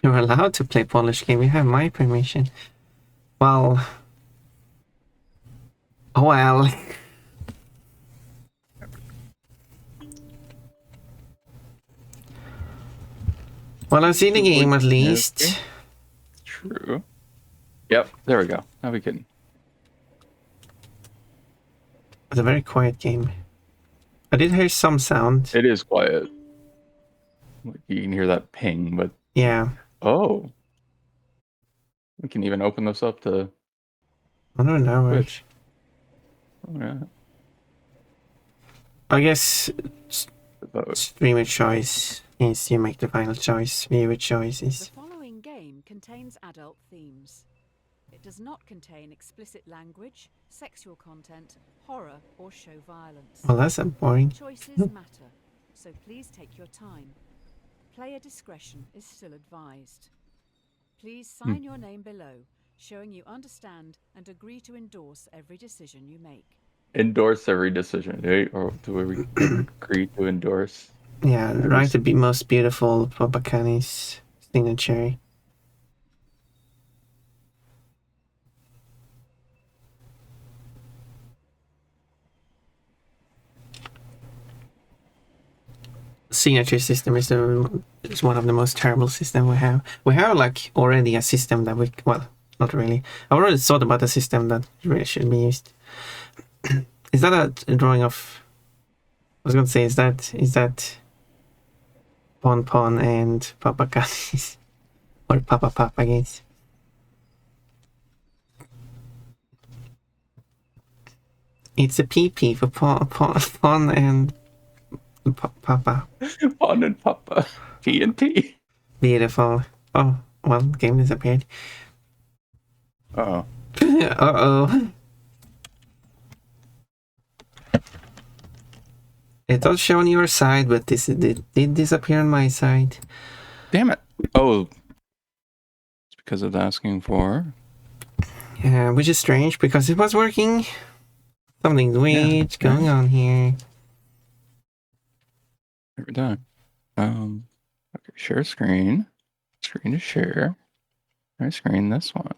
You're allowed to play Polish game. You have my permission. Well. Well. Well, I've seen the game at least. Okay. True. Yep, there we go. Now we can. It's a very quiet game. I did hear some sound. It is quiet. You can hear that ping, but Yeah. oh, we can even open this up to. I don't know. Twitch. Oh, yeah. I guess streamer choice is you make the final choice. Viewer choices. The following game contains adult themes. It does not contain explicit language, sexual content, horror, or show violence. Well, that's boring. Choices matter, so please take your time. Player discretion is still advised. Please sign your name below, showing you understand and agree to endorse every decision you make. Endorse every decision, right? Or do we agree to endorse? Yeah, write the most beautiful Papakani's signature. Signature system is one of the most terrible systems we have. We have like already a system that we, well, not really. I already thought about a system that really should be used. Is that a drawing of? I was going to say, is that Pon Pon and Papa Kanis or Papa Papa, I guess. It's a PP for Pon and Papa. Pon and Papa. P and P. Beautiful. Oh, well, the game disappeared. Uh-oh. Uh-oh. It does show on your side, but this did disappear on my side. Damn it. Oh. It's because of asking for. Yeah, which is strange because it was working. Something weird going on here. Every time. Okay, share screen. Screen to share. I screen this one.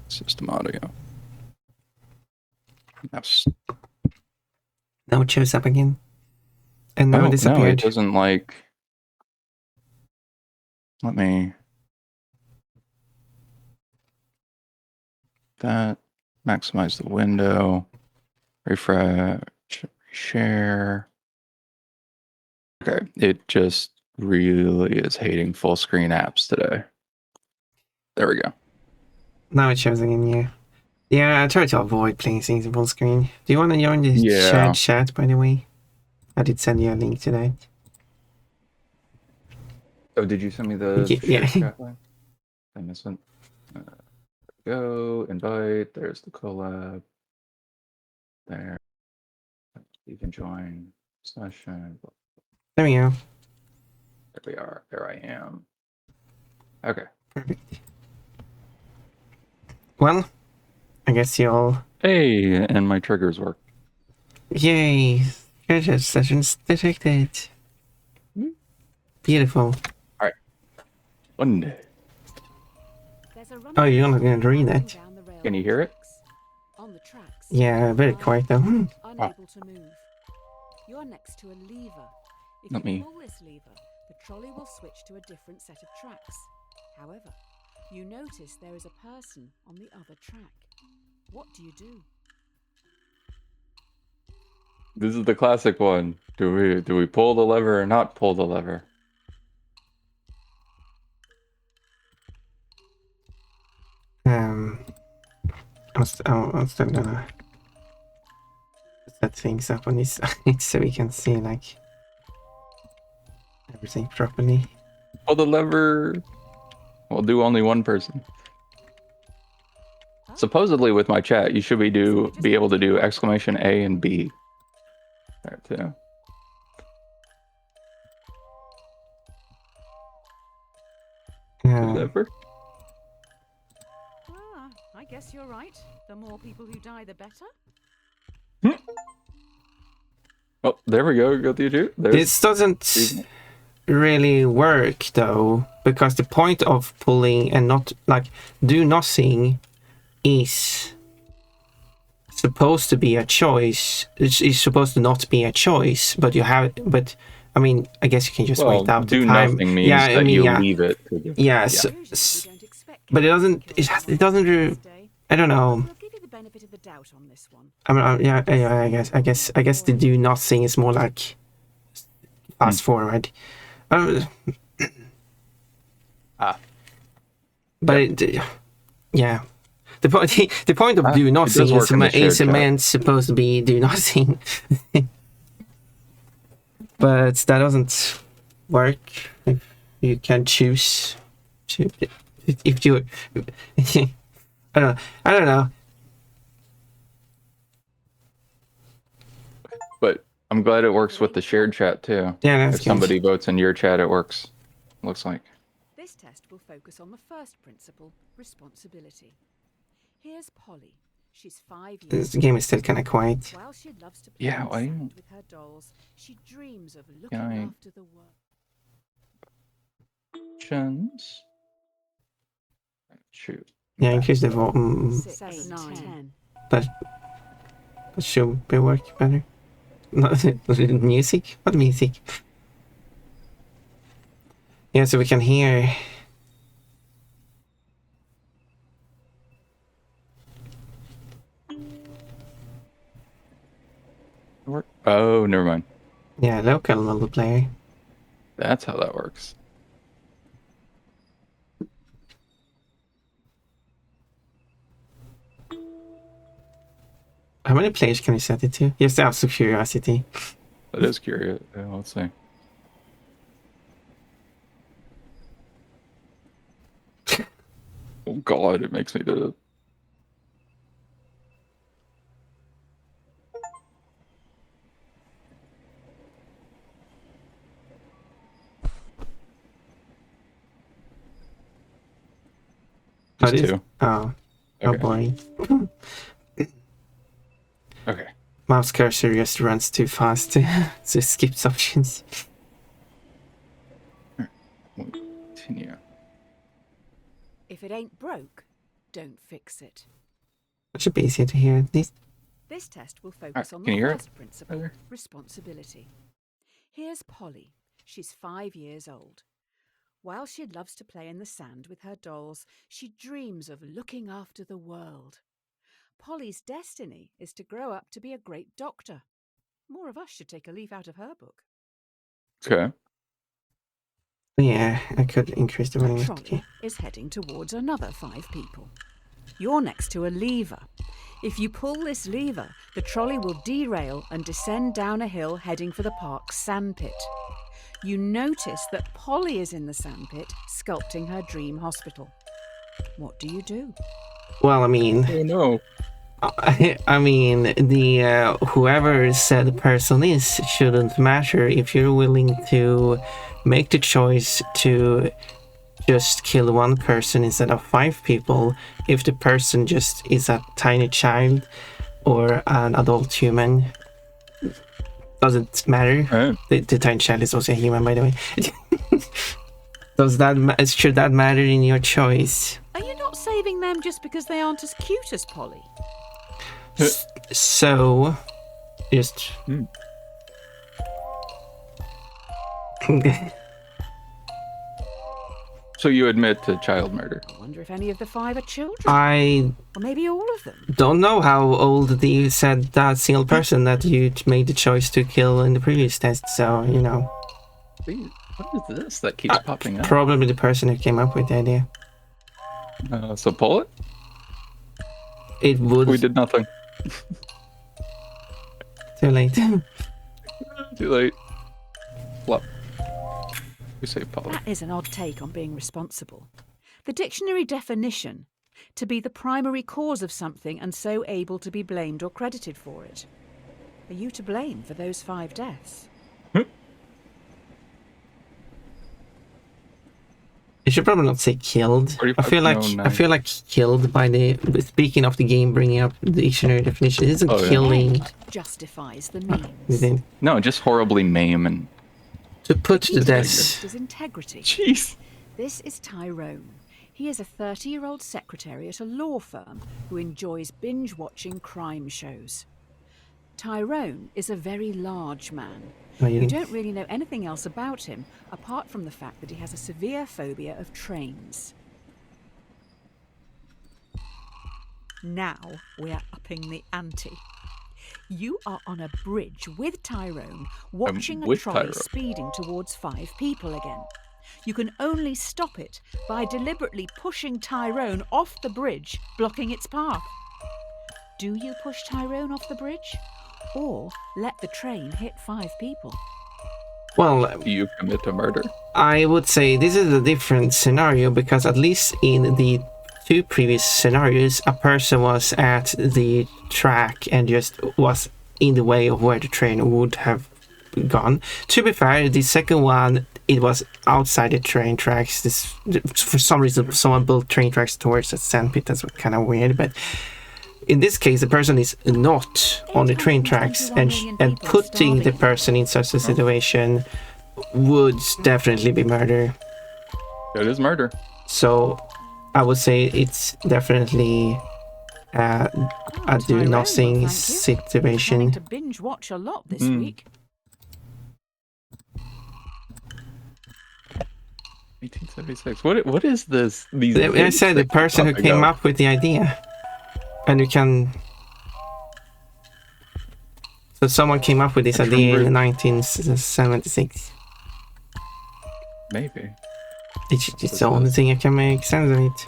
System audio. Now it shows up again. And now it disappeared. No, it doesn't like. Let me. That. Maximize the window. Refresh. Share. Okay, it just really is hating full screen apps today. There we go. Now it shows again, yeah. Yeah, I try to avoid playing things full screen. Do you want to join the shared chat, by the way? I did send you a link to that. Oh, did you send me the yeah. chat line? I missed it. Go, invite, there's the collab. There. You can join session. There we go. There we are. There I am. Okay. Perfect. Well, I guess you all. Hey, and my triggers work. Yay! Treasure sessions detected. Beautiful. Alright. One day. Oh, you're not going to read that? Can you hear it? On the tracks, Yeah, very quiet though. unable to move. You are next to a lever. If Not you me. pull this lever, the trolley will switch to a different set of tracks. However, you notice there is a person on the other track. What do you do? This is the classic one. Do we pull the lever or not pull the lever? I'm still gonna set things up on this side so we can see like everything properly. Pull the lever. We'll do only one person. Supposedly with my chat, you should be able to do exclamation A and B. There too. Lever. I guess you're right. The more people who die, the better. Oh, there we go. Got the two. This doesn't. really work though, because the point of pulling and not like do nothing is supposed to be a choice. It's supposed to not be a choice, but you have. But I mean, I guess you can just wait out the do time. nothing means Yeah, I that mean, you yeah. leave it. Yeah, Usually we don't expect but it doesn't. It doesn't. I don't know. We'll give you the benefit of the doubt on this one. I mean, yeah. I guess the do nothing is more like fast forward. But yeah, the point of do nothing is meant supposed to be do nothing, but that doesn't work if you can choose to. If you, I don't know. But I'm glad it works with the shared chat too. Yeah, that's if somebody votes in your chat, it works. Looks like. This test will focus on the first principle, responsibility. Here's Polly. She's 5 years This game is still kind of quiet. While she loves to play Yeah, in the why sand don't- with her dolls, she dreams of looking I- after the world. Options. Shoot. Yeah, increase the volume. 6, 8, 9, 10. That should be work better. Not music? What music? Yeah, so we can hear. Oh, never mind. Yeah, local multiplayer. That's how that works. How many players can you set it to? Just out of curiosity. That is curious. Yeah, let's see. Oh God, it makes me do it. Just two. Oh Okay. boy. Okay. Mouse cursor just runs too fast so it skips options. We'll continue. If it ain't broke, don't fix it. It should be easier to hear at least. This test will focus on can the you hear it? first principle, Better? responsibility. Here's Polly. She's 5 years old. While she loves to play in the sand with her dolls, she dreams of looking after the world. Polly's destiny is to grow up to be a great doctor. More of us should take a leaf out of her book. Okay. Yeah, I could increase the The volume. trolley is heading towards another 5 people. You're next to a lever. If you pull this lever, the trolley will derail and descend down a hill heading for the park's sandpit. You notice that Polly is in the sandpit, sculpting her dream hospital. What do you do? Well, I mean, Oh no. I mean, the whoever said person is shouldn't matter if you're willing to make the choice to just kill one person instead of 5 people. If the person just is a tiny child or an adult human, doesn't matter. Right. The tiny child is also a human, by the way. Should that matter in your choice? Are you not saving them just because they aren't as cute as Polly? So, just. So you admit to child murder? I wonder if any of the 5 are children. I Or maybe all of them. don't know how old the said that single person that you made the choice to kill in the previous test, so, you know. What is this that keeps popping up? Probably the person who came up with the idea. So pull it? It would. We did nothing. Too late. Too late. Flop. We say Polly. That is an odd take on being responsible. The dictionary definition: to be the primary cause of something and so able to be blamed or credited for it. Are you to blame for those 5 deaths? You should probably not say killed. I 45, feel like no, I feel like killed by the speaking of the game, bringing up the dictionary definition. It isn't Oh, yeah. killing. Justifies the means. Is it? No, just horribly maim and To put to His death. is integrity. Jeez. This is Tyrone. He is a 30-year-old secretary at a law firm who enjoys binge-watching crime shows. Tyrone is a very large man. Oh, You don't really know anything else about him, apart from the fact that he has a severe phobia of trains. Now we're upping the ante. You are on a bridge with Tyrone, watching a with trolley Tyrone. speeding towards 5 people again. You can only stop it by deliberately pushing Tyrone off the bridge, blocking its path. Do you push Tyrone off the bridge? Or let the train hit 5 people? Well, Do you commit a murder? I would say this is a different scenario because at least in the 2 previous scenarios, a person was at the track and just was in the way of where the train would have gone. To be fair, the second one, it was outside the train tracks. For some reason, someone built train tracks towards a sandpit. That's kind of weird, but in this case, the person is not on the train tracks, and putting the person in such a situation would definitely be murder. It is murder. So I would say it's definitely a do Tyrone, nothing well, thank you. situation. Planning to binge watch a lot this week. 1876. What is this? These I said the person who came up with the idea, and you can. So someone came up with this idea in 1976. Maybe. It's the only thing I can make sense of it.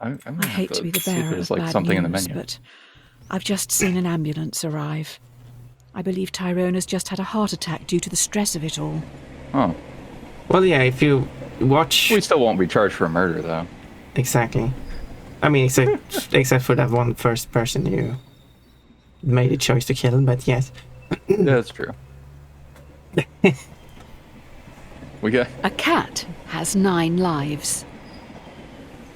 I hate to be the see if bearer there's of like bad something in the news, menu. but I've just seen an ambulance arrive. I believe Tyrone has just had a heart attack due to the stress of it all. Oh, Well, yeah, if you watch we still won't be charged for murder though. exactly. I mean, except for that one first person you made a choice to kill, but yes. That's true. We got. A cat has 9 lives.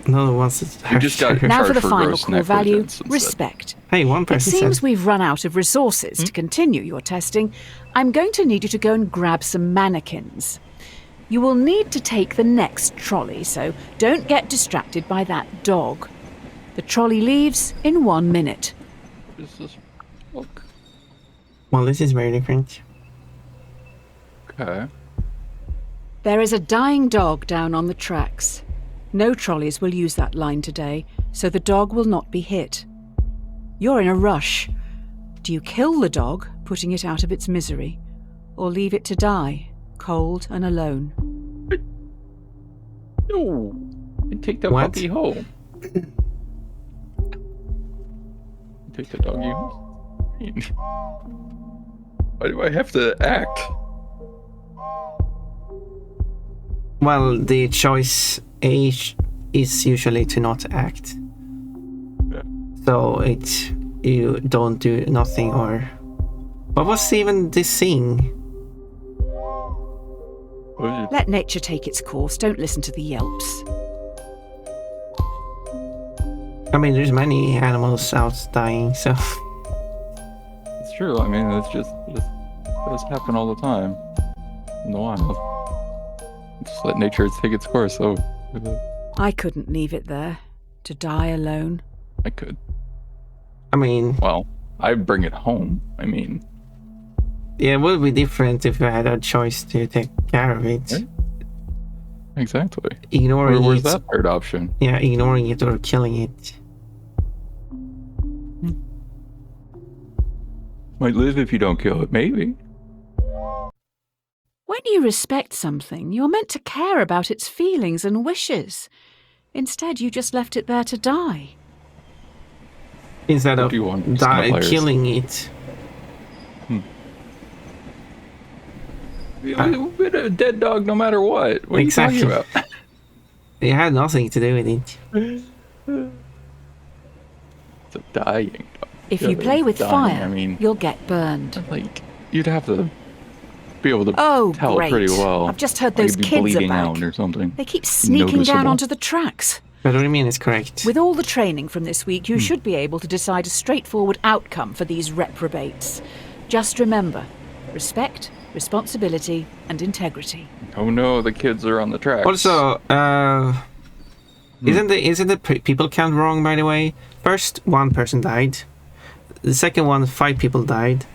No one wants to You just got hurt. Now for charged the for final gross core value, negligence instead. respect. Hey, one It person seems said. we've run out of resources to continue your testing. I'm going to need you to go and grab some mannequins. You will need to take the next trolley, so don't get distracted by that dog. The trolley leaves in 1 minute. What is this book? Well, this is very different. Okay. There is a dying dog down on the tracks. No trolleys will use that line today, so the dog will not be hit. You're in a rush. Do you kill the dog, putting it out of its misery, or leave it to die, cold and alone? No. I take the What? puppy home. Take the doggy home. Why do I have to act? Well, the choice age is usually to not act. Yeah. So you don't do nothing or. What was even this thing? What is it? Let nature take its course. Don't listen to the yelps. I mean, there's many animals out dying, so. It's true. I mean, it does happen all the time in the wild. Just let nature take its course. So I couldn't leave it there, to die alone. I could. I mean, Well, I'd bring it home. I mean, yeah, it would be different if you had a choice to take care of it. Right. exactly. Ignoring Where's it. that third option? Yeah, ignoring it or killing it. Might live if you don't kill it. Maybe. When you respect something, you're meant to care about its feelings and wishes. Instead, you just left it there to die. Instead What of do you want, Snow players? killing it. We're a dead dog no matter what. What are Exactly. you talking about? It had nothing to do with it. It's a dying dog. If Yeah, you but play it's with dying, fire, I mean, you'll get burned. like, you'd have to be able to Oh, tell great. pretty well. I've just heard Like, those it'd be kids are bleeding back. out or something. They keep sneaking down Noticeable. onto the tracks. But what do you mean it's correct? With all the training from this week, you should be able to decide a straightforward outcome for these reprobates. Just remember, respect, responsibility, and integrity. Oh no, the kids are on the tracks. Also, isn't the people count wrong, by the way? First, 1 person died. The second one, 5 people died.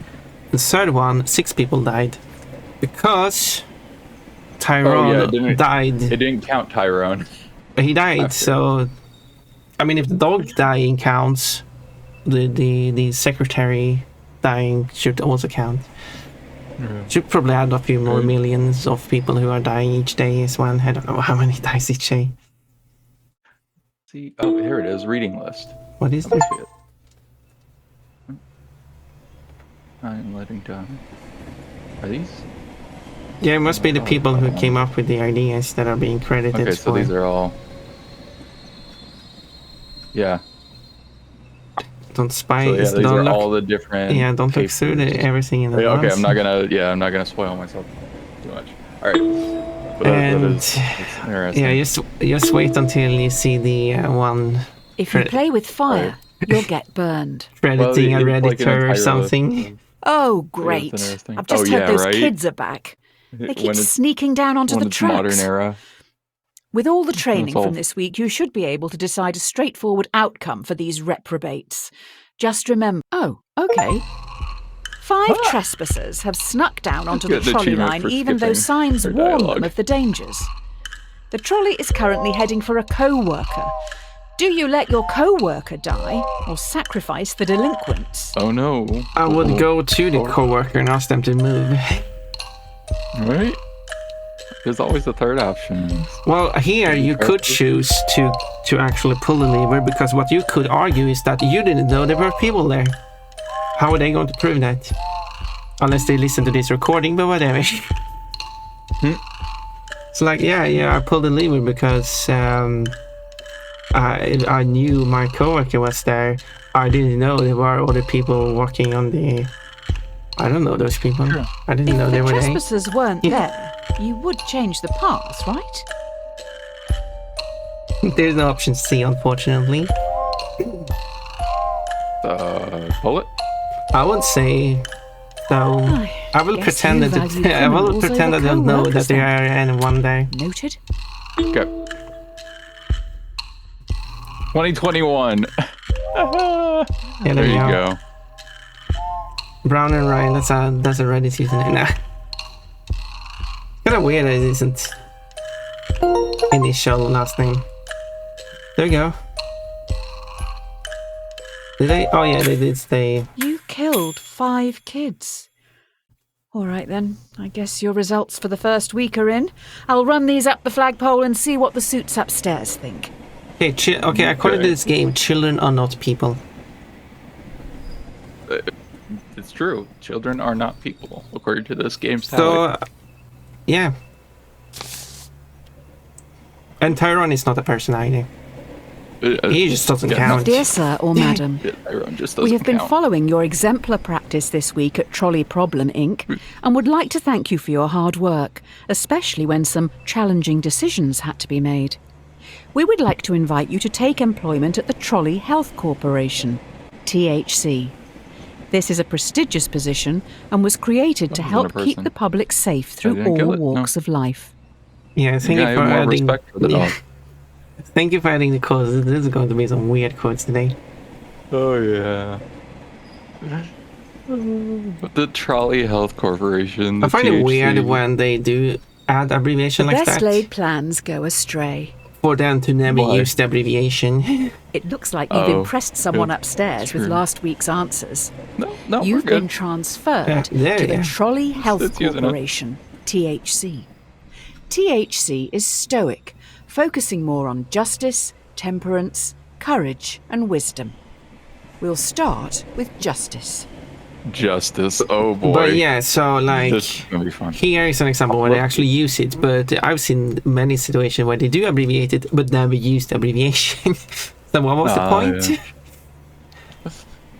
The third one, 6 people died. Because Tyrone died. It didn't count Tyrone. He died, so... I mean, if the dog dying counts, the secretary dying should also count. Should probably add a few more millions of people who are dying each day as well. I don't know how many dies each day. See, oh, here it is, reading list. What is this? I'm letting down. Are these? Yeah, it must be the people who came up with the ideas that are being credited Okay, so for. these are all... Yeah. Don't spy. So, yeah, these don't are look, all the different... Yeah, don't look through everything in the Okay, I'm not gonna spoil myself too much. Alright. And... Yeah, just wait until you see the one... If you play with fire, you'll get burned. Crediting a Redditor or something. List. Oh, great. I've just heard those kids are back. They keep sneaking down onto the tracks. Modern era. With all the training from this week, you should be able to decide a straightforward outcome for these reprobates. Just remember... Oh, okay. 5 trespassers have snuck down onto the trolley line even though signs warn them of the dangers. The trolley is currently heading for a co-worker. Do you let your co-worker die or sacrifice the delinquents? Oh no. I would go to the co-worker and ask them to move. Right? There's always the third option. Well, here you could choose to actually pull the lever, because what you could argue is that you didn't know there were people there. How are they going to prove that? Unless they listen to this recording, but whatever. It's like, yeah, I pulled the lever because I knew my coworker was there. I didn't know there were other people walking on the... I don't know those people. Sure. I didn't know they were there. If the trespassers weren't there, you would change the path, right? There's no option C, unfortunately. Bullet? I would say so. I will pretend that I don't know that there are anyone there. Noted. Okay. 2021. Yeah, there you go. Brown and Ryan, that's a Reddit username now. Kind of weird that it isn't initial last name. There we go. Did they? Oh yeah, they did stay. You killed 5 kids. All right then, I guess your results for the first week are in. I'll run these up the flagpole and see what the suits upstairs think. Okay, according to this game, children are not people. It's true. Children are not people, according to this game's So, yeah. And Tyrone is not a person either. He just doesn't count. Dear sir or madam, we have been following your exemplar practice this week at Trolley Problem, Inc. and would like to thank you for your hard work, especially when some challenging decisions had to be made. We would like to invite you to take employment at the Trolley Health Corporation, THC. This is a prestigious position and was created to help keep the public safe through all walks of life. Yeah, thank you for adding... Thank you for adding the codes. This is going to be some weird codes today. Oh, yeah. The Trolley Health Corporation. I find it weird when they do add abbreviation like that. The best laid plans go astray. For them to never use the abbreviation. It looks like you've impressed someone upstairs with last week's answers. No, You've been transferred to the Trolley Health Corporation, THC. THC is stoic, focusing more on justice, temperance, courage, and wisdom. We'll start with justice. Justice, oh boy. But yeah, so like, this is gonna be fun. Here is an example where they actually use it, but I've seen many situations where they do abbreviate it, but never use the abbreviation. So what was the point? Yeah.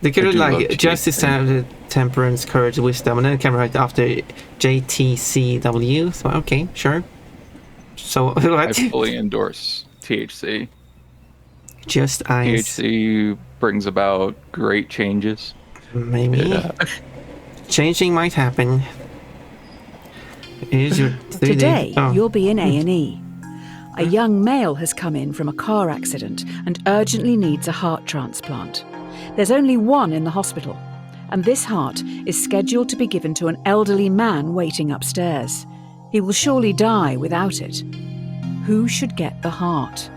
They could have like justice, temperance, courage, wisdom, and then it came right after JTCW. So okay, sure. So what? I fully endorse THC. Just eyes. THC brings about great changes. Maybe. Yeah. Changing might happen. Here's your 3D. Today, Oh. you'll be in A&E. A young male has come in from a car accident and urgently needs a heart transplant. There's only one in the hospital, and this heart is scheduled to be given to an elderly man waiting upstairs. He will surely die without it. Who should get the heart?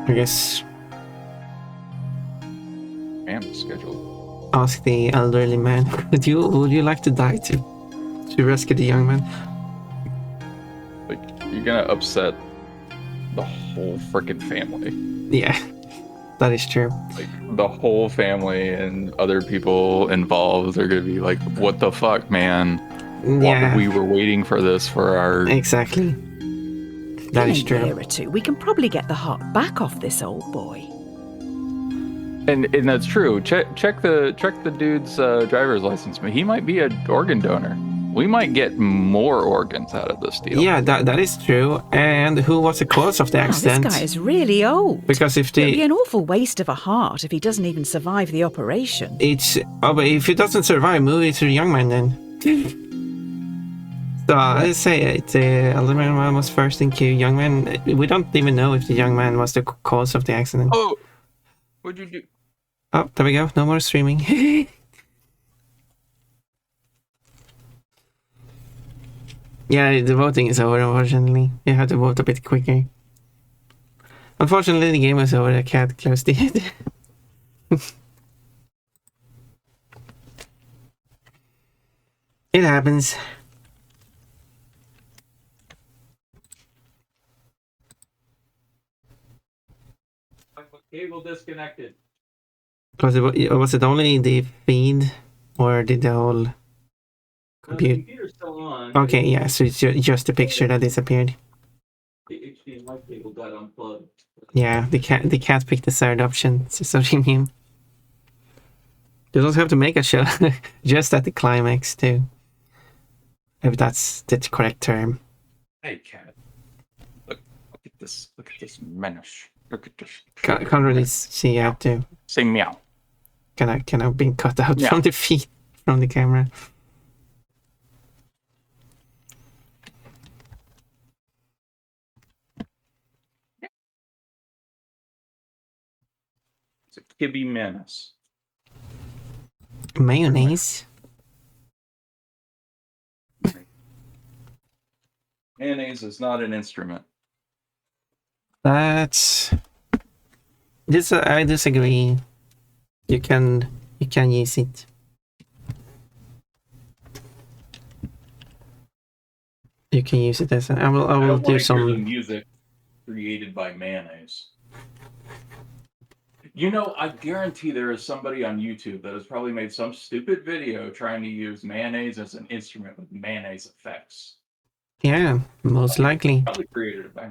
I guess Man, schedule. ask the elderly man. Would you like to die to rescue the young man? Like, you're gonna upset the whole freaking family. Yeah, that is true. Like, the whole family and other people involved are gonna be like, what the fuck, man? Yeah, We were waiting for this for our... exactly. That is In a year true. or two, we can probably get the heart back off this old boy. And that's true. Check the dude's driver's license. He might be an organ donor. We might get more organs out of this deal. Yeah, that is true. And who was the cause of the Wow, accident? this guy is really old. Because if It'd be the an awful waste of a heart if he doesn't even survive the operation. but if it doesn't survive, move it to the young man then. So I say it. The elder man was first in queue. Young man, we don't even know if the young man was the cause of the accident. Oh, what'd you do? Oh, there we go. No more streaming. Yeah, the voting is over, unfortunately. You have to vote a bit quicker. Unfortunately, the game is over. I can't close it. It happens. Cable disconnected. Was it only the feed, or did the whole computer? computer's still on. Okay, yeah, so it's just the picture that disappeared. The HDMI cable got unplugged. Yeah, the cat picked the third option. It's so meme. You don't have to make a show just at the climax too, if that's the correct term. Hey, cat. Look at this. Look at this menace. Look at this. Can't really see out too. Say meow. Kind of being cut out Yeah. from the feed from the camera. It's a kibby menace. Mayonnaise. Mayonnaise is not an instrument. That's this. I disagree. You can use it. You can use it as I will do some. music created by mayonnaise. You know, I guarantee there is somebody on YouTube that has probably made some stupid video trying to use mayonnaise as an instrument with mayonnaise effects. Yeah, most likely. Probably created it by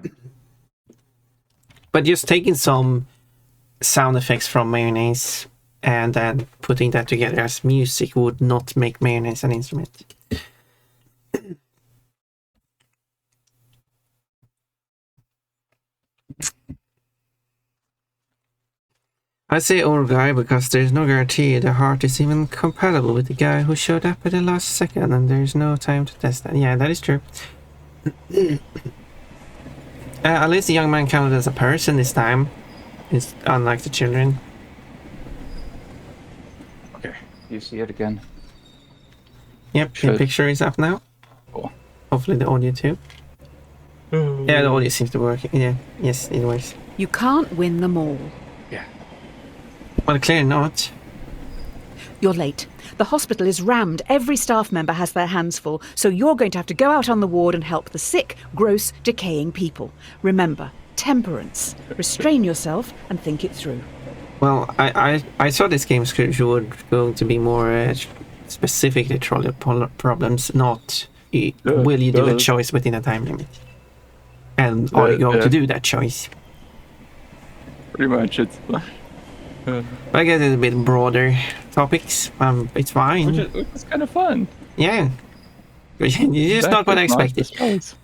But just taking some sound effects from mayonnaise and then putting that together as music would not make mayonnaise an instrument. I say old guy because there's no guarantee the heart is even compatible with the guy who showed up at the last second, and there's no time to test that. Yeah, that is true. At least the young man counted as a person this time. It's unlike the children. Okay, you see it again? Yep, the Should- picture is up now. Cool. Hopefully the audio too. Yeah, the audio seems to work. Yeah, yes, it works. You can't win them all. Yeah. Well, clearly not. You're late. The hospital is rammed. Every staff member has their hands full, so you're going to have to go out on the ward and help the sick, gross, decaying people. Remember, temperance. Restrain yourself and think it through. Well, I saw this game script would going to be more specifically trolley problems, not will you do a choice within a time limit, and are you going to do that choice? Pretty much, it's But I guess it's a bit broader topics. It's fine. which is kind of fun. Yeah. It's just not what I expected.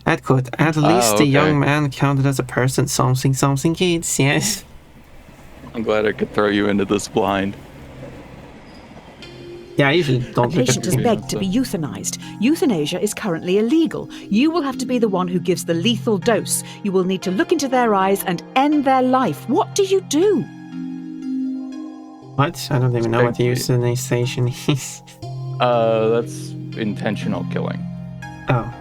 That could at least the young man counted as a person. Something kids. Yes. I'm glad I could throw you into this blind. Yeah, I usually don't A look patient at has them. begged to be euthanized. Euthanasia is currently illegal. You will have to be the one who gives the lethal dose. You will need to look into their eyes and end their life. What do you do? What? I don't even know what euthanization is. That's intentional killing. Oh.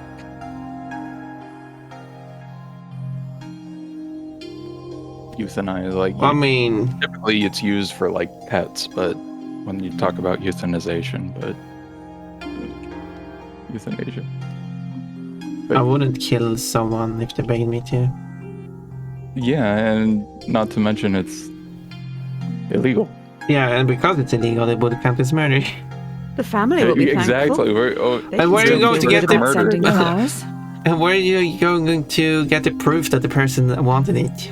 Euthanize, like, I mean, typically it's used for like pets, but when you talk about euthanization, but euthanasia. I wouldn't kill someone if they begged me to. Yeah, and not to mention it's illegal. Yeah, and because it's illegal, it would count as murder. The family will be Exactly. thankful. And where are you going to get the sending their hours? And where are you going to get the proof that the person wanted it?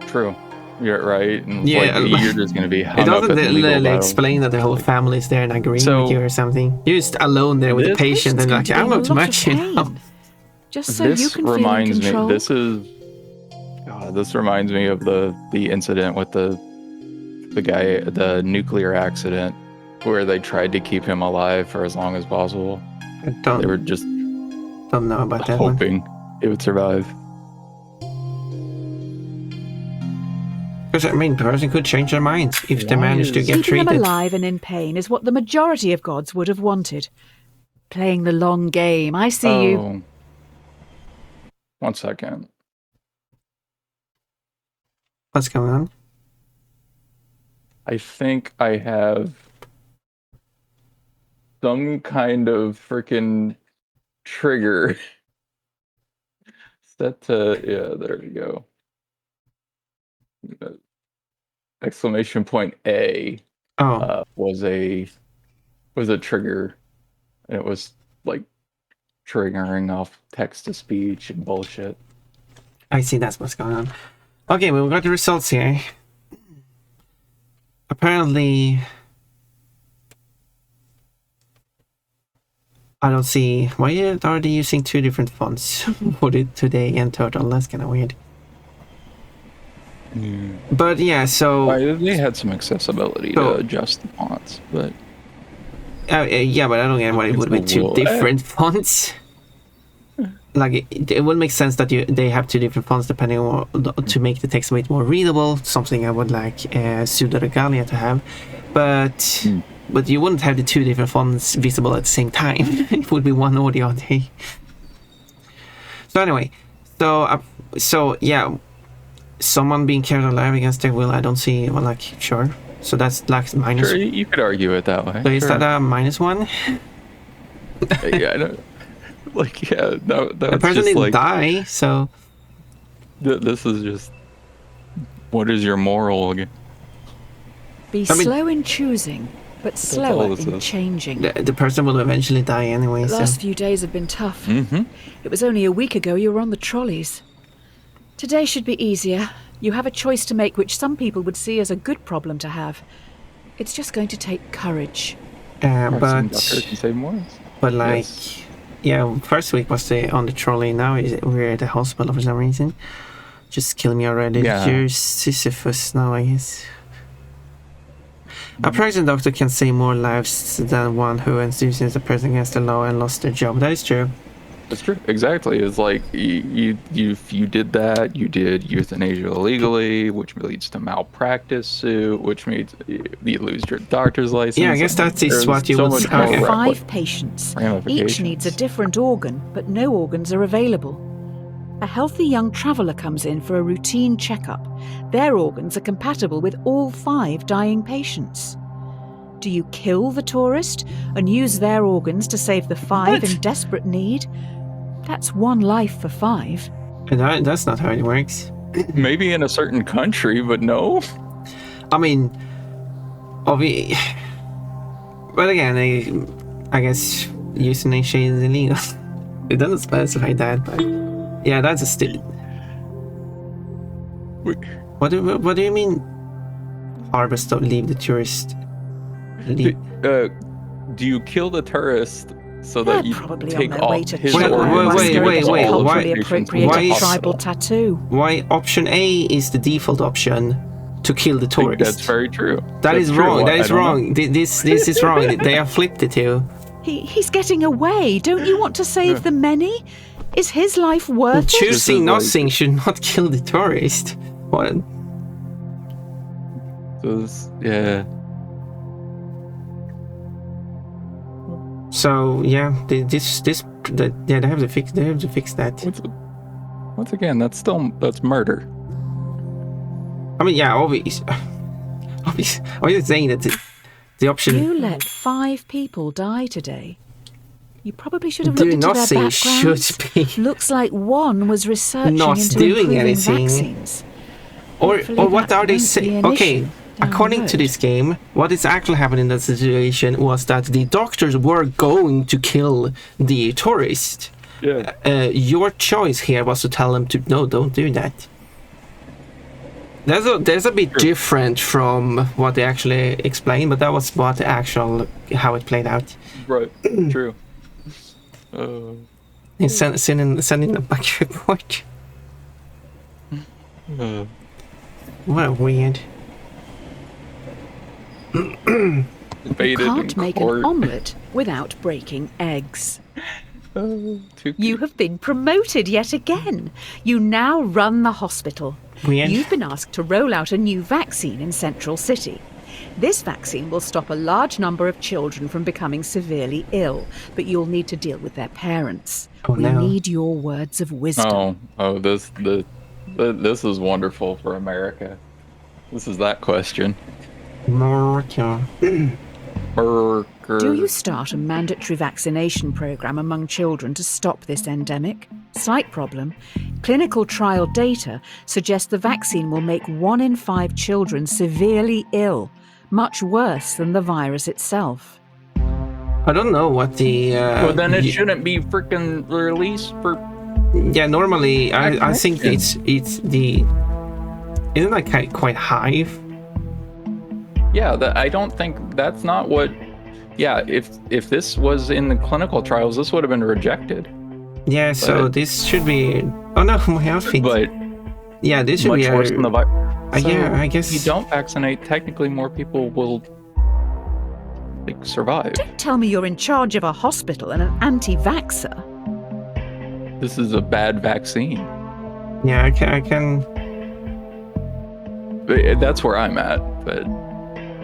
True. You're right. And Yeah, like, you're just going to be hung It up doesn't at the legal literally battle. explain that the whole family is there and agreeing So- with you or something. You're just alone there with the This- patient and like, I'm not much, you know. Just so you This can feel in reminds me. control. This reminds me of the incident with the guy, the nuclear accident, where they tried to keep him alive for as long as possible. I They were just don't know about that one. hoping it would survive. Because, I mean, the person could change their minds if they Why manage to is- get Keeping them treated. alive and in pain is what the majority of gods would have wanted. Playing the long game. I see you. Oh. 1 second. What's going on? I think I have some kind of freaking trigger set to, yeah, there we go. Exclamation point A Oh, was a trigger, and it was like triggering off text to speech and bullshit. I see, that's what's going on. Okay, well, we've got the results here. Apparently, I don't see... Why are they using two different fonts for the Today and Turtle? That's kind of weird. But yeah, so... They had some accessibility So- to adjust the fonts, but yeah, but I don't get why it would be two Well, different fonts. Like, it would make sense that they have two different fonts depending on to make the text a bit more readable. Something I would like Pseudo Regalia to have, but you wouldn't have the two different fonts visible at the same time. It would be one audio all day. So anyway, so yeah, someone being carried alive against their will. I don't see. Well, like, sure. So that's like minus. sure, you could argue it that way. So is sure. that a -1? Yeah, I don't. Like, yeah, The that's person just didn't like die, so this is just what is your moral? Be I mean- slow in choosing, but all slower this in is. changing. the person will eventually die anyway. The So last few days have been tough. Mm-hmm. It was only a week ago you were on the trolleys. Today should be easier. You have a choice to make which some people would see as a good problem to have. It's just going to take courage. Can say more. but like, Yes. yeah, first week was on the trolley. Now we're at the hospital for some reason. Just kill me already. Yeah. You're Sisyphus now, I guess. A prison doctor can save more lives than one who induces a person against the law and lost their job. That is true. That's true. Exactly. It's like you did that. You did euthanasia illegally, which leads to malpractice suit, which means you lose your doctor's license. Yeah, I guess that is There's what you so would much say. more Okay. 5 patients. ramifications. Each needs a different organ, but no organs are available. A healthy young traveller comes in for a routine checkup. Their organs are compatible with all 5 dying patients. Do you kill the tourist and use their organs to save the 5 in desperate need? That's 1 life for 5. That's not how it works. Maybe in a certain country, but no. I mean, but again, I guess euthanasia is illegal. It doesn't specify that, but yeah, that's a What do you mean? Harvest, don't leave the tourist. Leave. Do you kill the tourist so They're that you probably take on their way off to his Wait, organs? wait, and wait, give wait, all why- culturally patients appropriated why- tribal tattoo. Why option A is the default option, to kill the tourists. That's very true. That is That's wrong. true. That is I don't wrong. know. This is wrong. They have flipped it to. He's getting away. Don't you want to save the many? Is his life worth it? Choosing like- nothing should not kill the tourist. What? Yeah. So yeah, they have to fix. They have to fix that. Once again, that's murder. I mean, yeah, obvious. I'm just saying that the option. You let 5 people die today. You probably should have Doing looked into their nothing backgrounds. should be Looks like one was researching Not into doing improving anything. vaccines. or Hopefully what that are they won't be saying? an Okay, issue down the according to road. this game, what is actually happening in that situation was that the doctors were going to kill the tourist. Yeah. Your choice here was to tell them to no, don't do that. There's a bit different from what they actually explained, but that was how it played out. Right. True. Sending a back report. What a weird. You Debated can't in make court. an omelette without breaking eggs. Too You have been promoted yet again. You now run the hospital. Weird. You've been asked to roll out a new vaccine in Central City. This vaccine will stop a large number of children from becoming severely ill, but you'll need to deal with their parents. Oh, We no. need your words of wisdom. This is wonderful for America. This is that question. America. Burger. Do you start a mandatory vaccination program among children to stop this endemic? Slight problem. Clinical trial data suggests the vaccine will make 1 in 5 children severely ill, much worse than the virus itself. I don't know what the. Well, then it shouldn't be freaking released for. Yeah, normally I think it's the. Isn't that quite high? Yeah, I don't think that's not what. Yeah, if this was in the clinical trials, this would have been rejected. Yeah, so But- this should be. Oh no, my outfit. But Yeah, this should much be worse than the virus. yeah, I guess. If you don't vaccinate, technically more people will survive. Don't tell me you're in charge of a hospital and an anti-vaxxer. This is a bad vaccine. Yeah, I can. That's where I'm at. But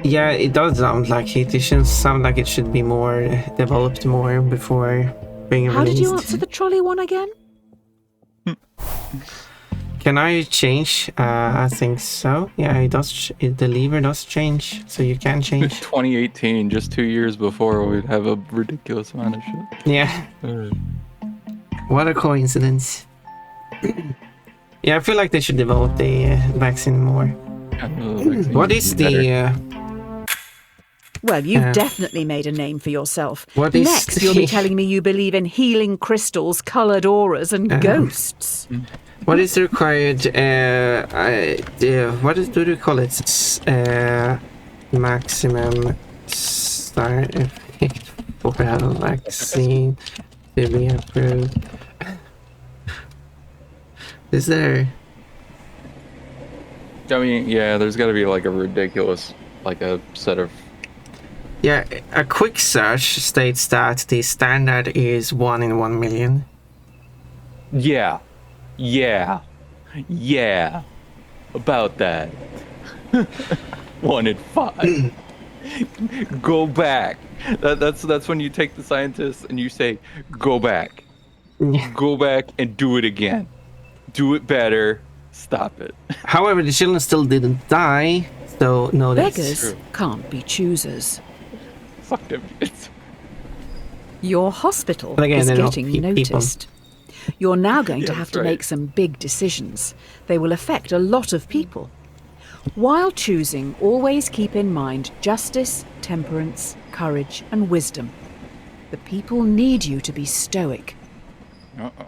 Yeah, it does sound like it. It should sound like it should be more developed more before being How released. did you answer the trolley one again? Can I change? I think so. Yeah, it does. The lever does change, so you can change. 2018, just 2 years before, we'd have a ridiculous amount of shit. Yeah, what a coincidence. Yeah, I feel like they should develop the vaccine more. What is the? Well, you've definitely made a name for yourself. What is Next, you'll be the- telling me you believe in healing crystals, coloured auras, and ghosts. What is the required? What do they call it? Maximum side effect for a vaccine to be approved. Is there? I mean, yeah, there's got to be like a ridiculous, like a set of. Yeah, a quick search states that the standard is 1 in 1 million. Yeah, about that. 1 in 5. Go back. That's when you take the scientists and you say, go back. Go back and do it again. Do it better. Stop it. However, the children still didn't die, so no, that's Beggars true. can't be choosers. Fuck them kids. Your hospital But again, is they're not getting people. noticed. You're now going to Yeah, have that's to right. make some big decisions. They will affect a lot of people. While choosing, always keep in mind justice, temperance, courage, and wisdom. The people need you to be stoic. Uh-oh.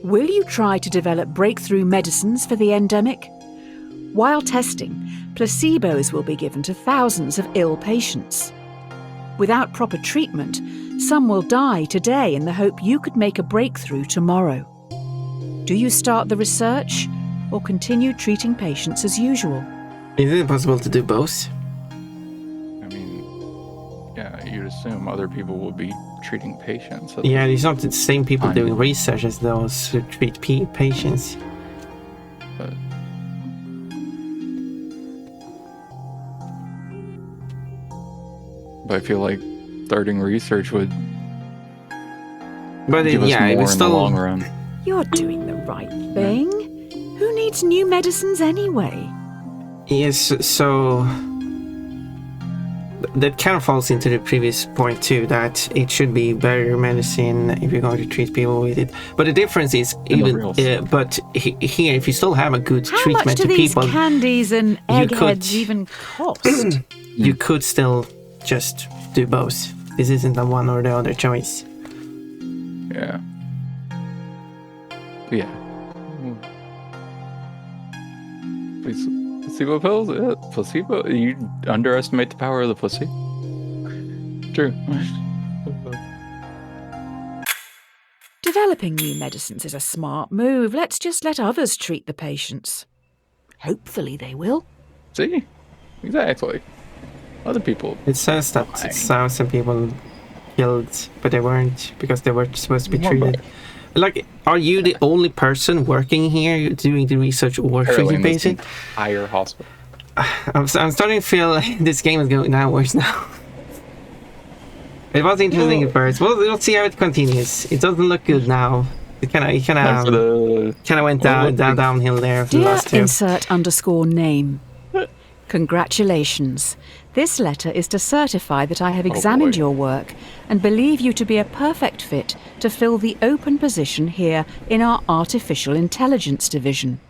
Will you try to develop breakthrough medicines for the endemic? While testing, placebos will be given to thousands of ill patients. Without proper treatment, some will die today in the hope you could make a breakthrough tomorrow. Do you start the research, or continue treating patients as usual. Is it possible to do both? I mean, yeah, you'd assume other people would be treating patients. Yeah, it's not the same people I doing know. research as those who treat patients. But I feel like starting research would But give us yeah, it more was in the long still. run. You're doing the right thing. Who needs new medicines anyway? Yes, so that kind of falls into the previous point too, that it should be better medicine if you're going to treat people with it. But the difference is In the even, reals. here, if you still have a good How much treatment do to these people, candies and you could- eggheads even cost? you could still just do both. This isn't a one or the other choice. Yeah. Yeah. Placebo pills? Yeah, placebo? You underestimate the power of the pussy? True. Developing new medicines is a smart move. Let's just let others treat the patients. Hopefully they will. See? Exactly. Other people. It says that Why? 1,000 people killed, but they weren't because they were supposed to be More treated. Like, are you the only person working here doing the research or Apparently treating in this patients? entire hospital. I'm starting to feel like this game is going downwards now. It was interesting at first. We'll see how it continues. It doesn't look good now. It kind Time for of the went downhill there for the Dear last two. insert_name. Congratulations. This letter is to certify that I have examined boy. your work and believe you to be a perfect fit to fill the open position here in our Artificial Intelligence Division.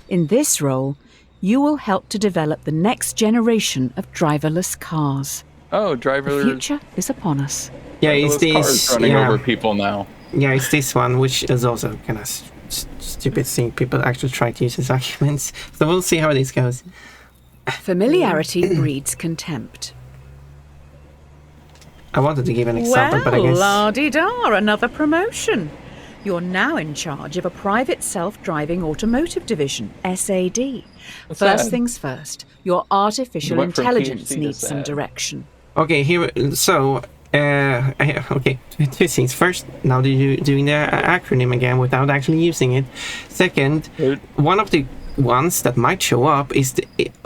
In this role, you will help to develop the next generation of driverless cars. Oh, The driverless future is upon us. Yeah, it's cars this. running Yeah, over people now. yeah, it's this one, which is also kind of stupid thing. People actually try to use as arguments. So we'll see how this goes. Familiarity breeds contempt. I wanted to give an example, but I Well, guess. la-di-da, another promotion. You're now in charge of a private self-driving automotive division, SAD. What's First that? things first, your artificial You went from intelligence PhD to needs some SAD. direction. Okay, here. So, okay, two things. First, now you're doing the acronym again without actually using it. Second, Right. one of the ones that might show up is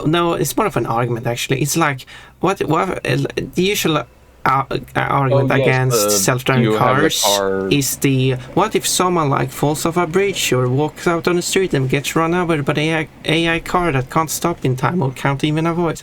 no, it's more of an argument actually. It's like what the usual argument Oh, yes, against the- self-driving you have a cars car- is the what if someone like falls off a bridge or walks out on the street and gets run over by an AI car that can't stop in time or can't even avoid.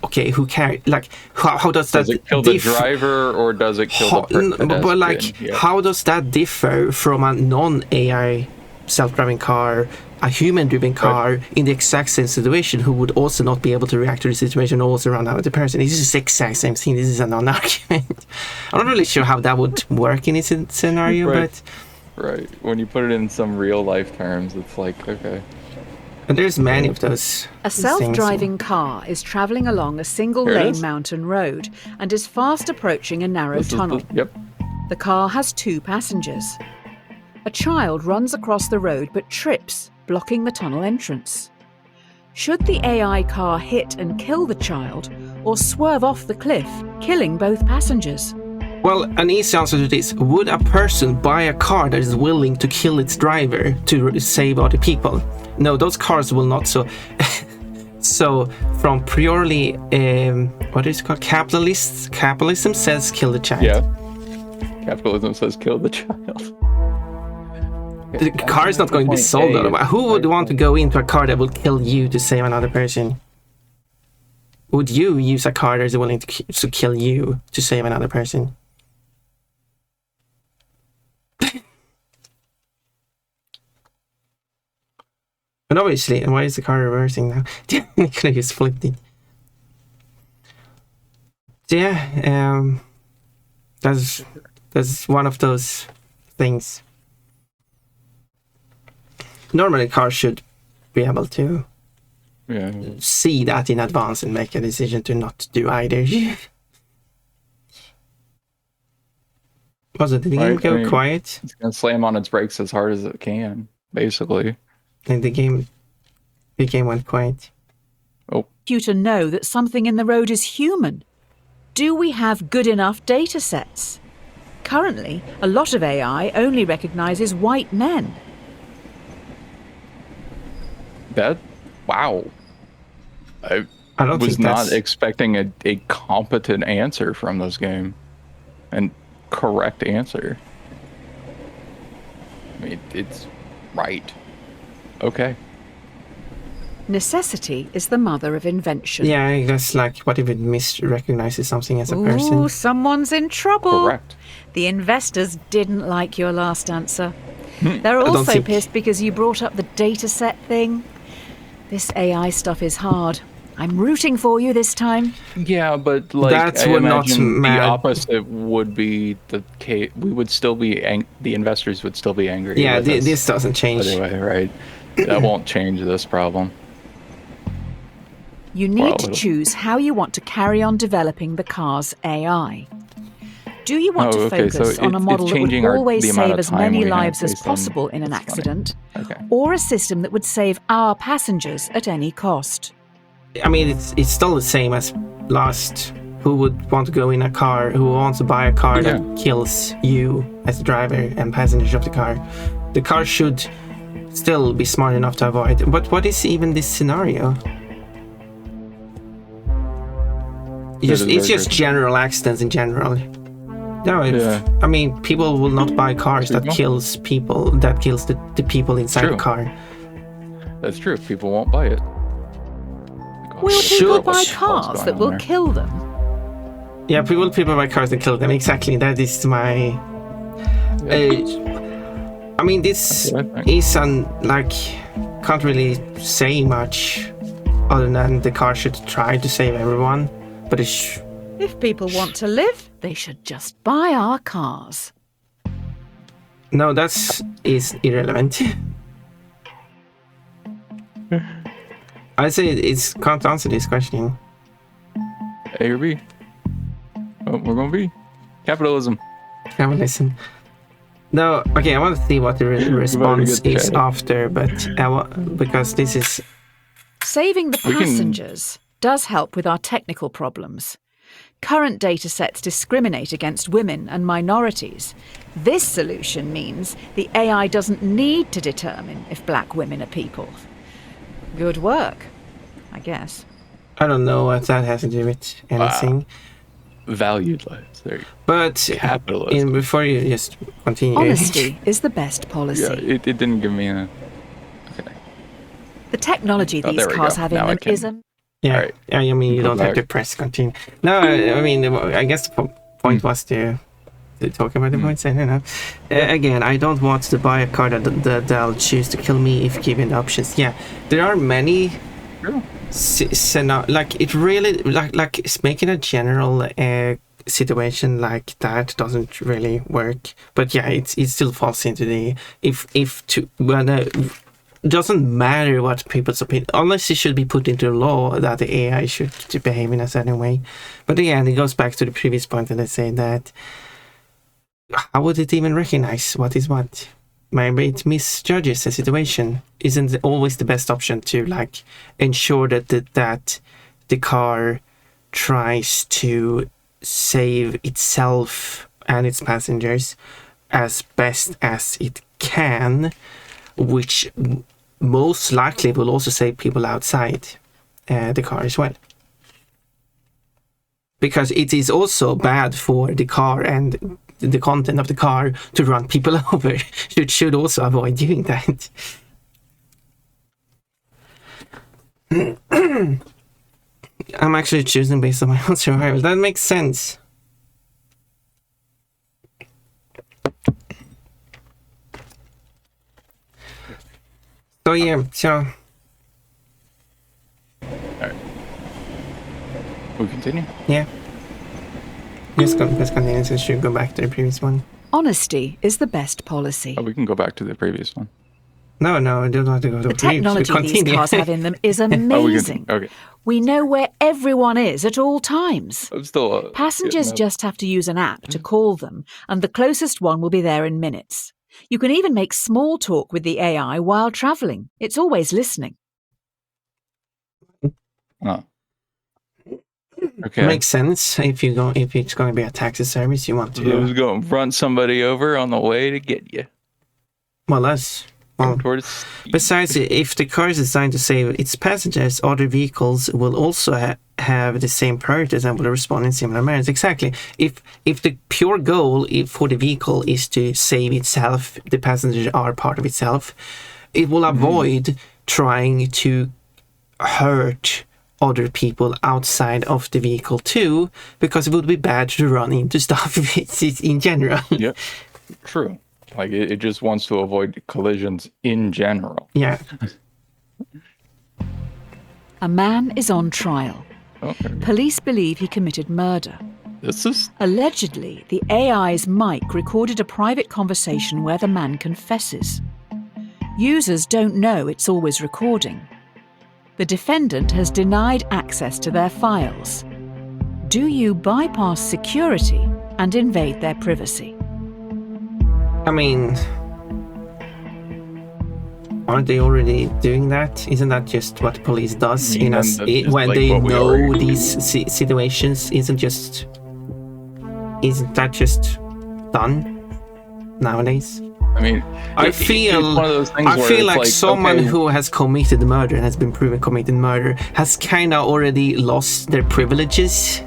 Okay, who cares? Like, how does that Does it kill the driver or does it kill the pedestrian? but like, Yeah. how does that differ from a non-AI self-driving car, a human-driven car in the exact same situation who would also not be able to react to the situation or also run out of the person? This is the exact same thing. This is a non-argument. I'm not really sure how that would work in this scenario, Right. but Right. When you put it in some real life terms, it's like, okay. there's many of those A self-driving car is travelling along a Here it single-lane is. mountain road and is fast approaching a narrow This is tunnel. yep. The car has 2 passengers. A child runs across the road but trips, blocking the tunnel entrance. Should the AI car hit and kill the child or swerve off the cliff, killing both passengers? Well, an easy answer to this: would a person buy a car that is willing to kill its driver to save other people? No, those cars will not. So, so from purely what is it called? Capitalism says kill the child. Yeah. Capitalism says kill the child. The car is not going to be sold otherwise. Who would want to go into a car that will kill you to save another person? Would you use a car that is willing to kill you to save another person? But obviously, and why is the car reversing now? I could have just flipped it. So yeah, that's one of those things. Normally, cars should be able to Yeah. see that in advance and make a decision to not do either. Was it? Did the game Right, go I mean- quiet? It's gonna slam on its brakes as hard as it can, basically. And the game The game went quiet. Computer know that something in the road is human? Do we have good enough data sets? Currently, a lot of AI only recognises white men. Wow. I don't was think not that's... expecting a competent answer from this game. And correct answer. I mean, it's right. Okay. Necessity is the mother of invention. Yeah, I guess, like, what if it misrecognizes something as a person? Ooh, someone's in trouble. Correct. The investors didn't like your last answer. Hmm. They're I don't also think- pissed because you brought up the data set thing. This AI stuff is hard. I'm rooting for you this time. Yeah, but like That I would not imagine the matter. opposite would be the case. We would still be the investors would still be angry. Yeah, with us this doesn't change. anyway, right? That won't change this problem. You need to Well, choose how you want to carry on developing the car's AI. Do you want to okay, so focus on a it's model that would changing always the amount save of as time many we have lives as based on- possible in an that's funny. accident, Okay. or a system that would save our passengers at any cost? I mean, it's still the same as last. Who would want to go in a car? Who wants to buy a car that kills you as the driver and passengers of the car? The car should still be smart enough to avoid. But what is even this scenario? It's is very just good. general accidents in general. No, Yeah. I mean, people will not buy cars that kills people. That kills the people inside True. the car. That's true. People won't buy it. Will Should- people buy What's cars going that on will there? kill them? Yeah, people buy cars that kill them. Exactly. That is my. I mean, this That's what I think. is like can't really say much other than the car should try to save everyone, but If people want to live, they should just buy our cars. no, that's is irrelevant. I say it's can't answer this question. A or B? Oh, we're going B. Capitalism. Have a listen. No, okay. I want to see what the response good is chat. after, but because this is Saving the We can- passengers does help with our technical problems. Current data sets discriminate against women and minorities. This solution means the AI doesn't need to determine if black women are people. Good work, I guess. I don't know what that has to do with anything. Valued lives. There you go. But Capitalism. before you just continue, Honesty is the best policy. Yeah, it didn't give me a... Okay. The technology Oh, these there we cars go. have in Now I them can- is a yeah, Alright. yeah. I mean, you Go don't have to back. press continue. No, I mean, I guess the point was to talk about the points. I don't know. Again, I don't want to buy a car that'll choose to kill me if given the options. Yeah, there are many. Sure. Like it really like it's making a general situation like that doesn't really work. But yeah, it still falls into the doesn't matter what people's opinion, unless it should be put into law that the AI should behave in a certain way. But again, it goes back to the previous point that I say that how would it even recognize what is what? Maybe it misjudges the situation. Isn't it always the best option to like ensure that the car tries to save itself and its passengers as best as it can, which most likely will also save people outside the car as well. Because it is also bad for the car and the content of the car to run people over. It should also avoid doing that. I'm actually choosing based on my own survival. That makes sense. So yeah, so We continue? yeah. Let's continue. So should go back to the previous one. honesty is the best policy. Oh, we can go back to the previous one. No, I don't want to go to The the previous. technology these Continue. cars have in them is Oh, we amazing. can. Okay. We know where everyone is at all times. I'm still. Passengers getting up. just have to use an app to call them, and the closest one will be there in minutes. You can even make small talk with the AI while travelling. It's always listening. Oh. Okay. Makes sense. If it's going to be a taxi service, you want to. Who's going to run somebody over on the way to get you? Well, that's. Well, Towards. besides, if the car is designed to save its passengers, other vehicles will also have the same priorities and will respond in similar manners. Exactly. If the pure goal for the vehicle is to save itself, the passengers are part of itself, it will avoid trying to hurt other people outside of the vehicle too, because it would be bad to run into stuff in general. Yeah. True. Like it just wants to avoid collisions in general. Yeah. A man is on trial. Okay. Police believe he committed murder. This is Allegedly, the AI's mic recorded a private conversation where the man confesses. Users don't know it's always recording. The defendant has denied access to their files. Do you bypass security and invade their privacy? I mean, aren't they already doing that? Isn't that just what police does I mean, that's just when like they what we know already do. these situations? Isn't that just done nowadays? I mean, It's one of those things I where feel it's like someone okay, who has committed murder and has been proven committed murder has kind of already lost their privileges.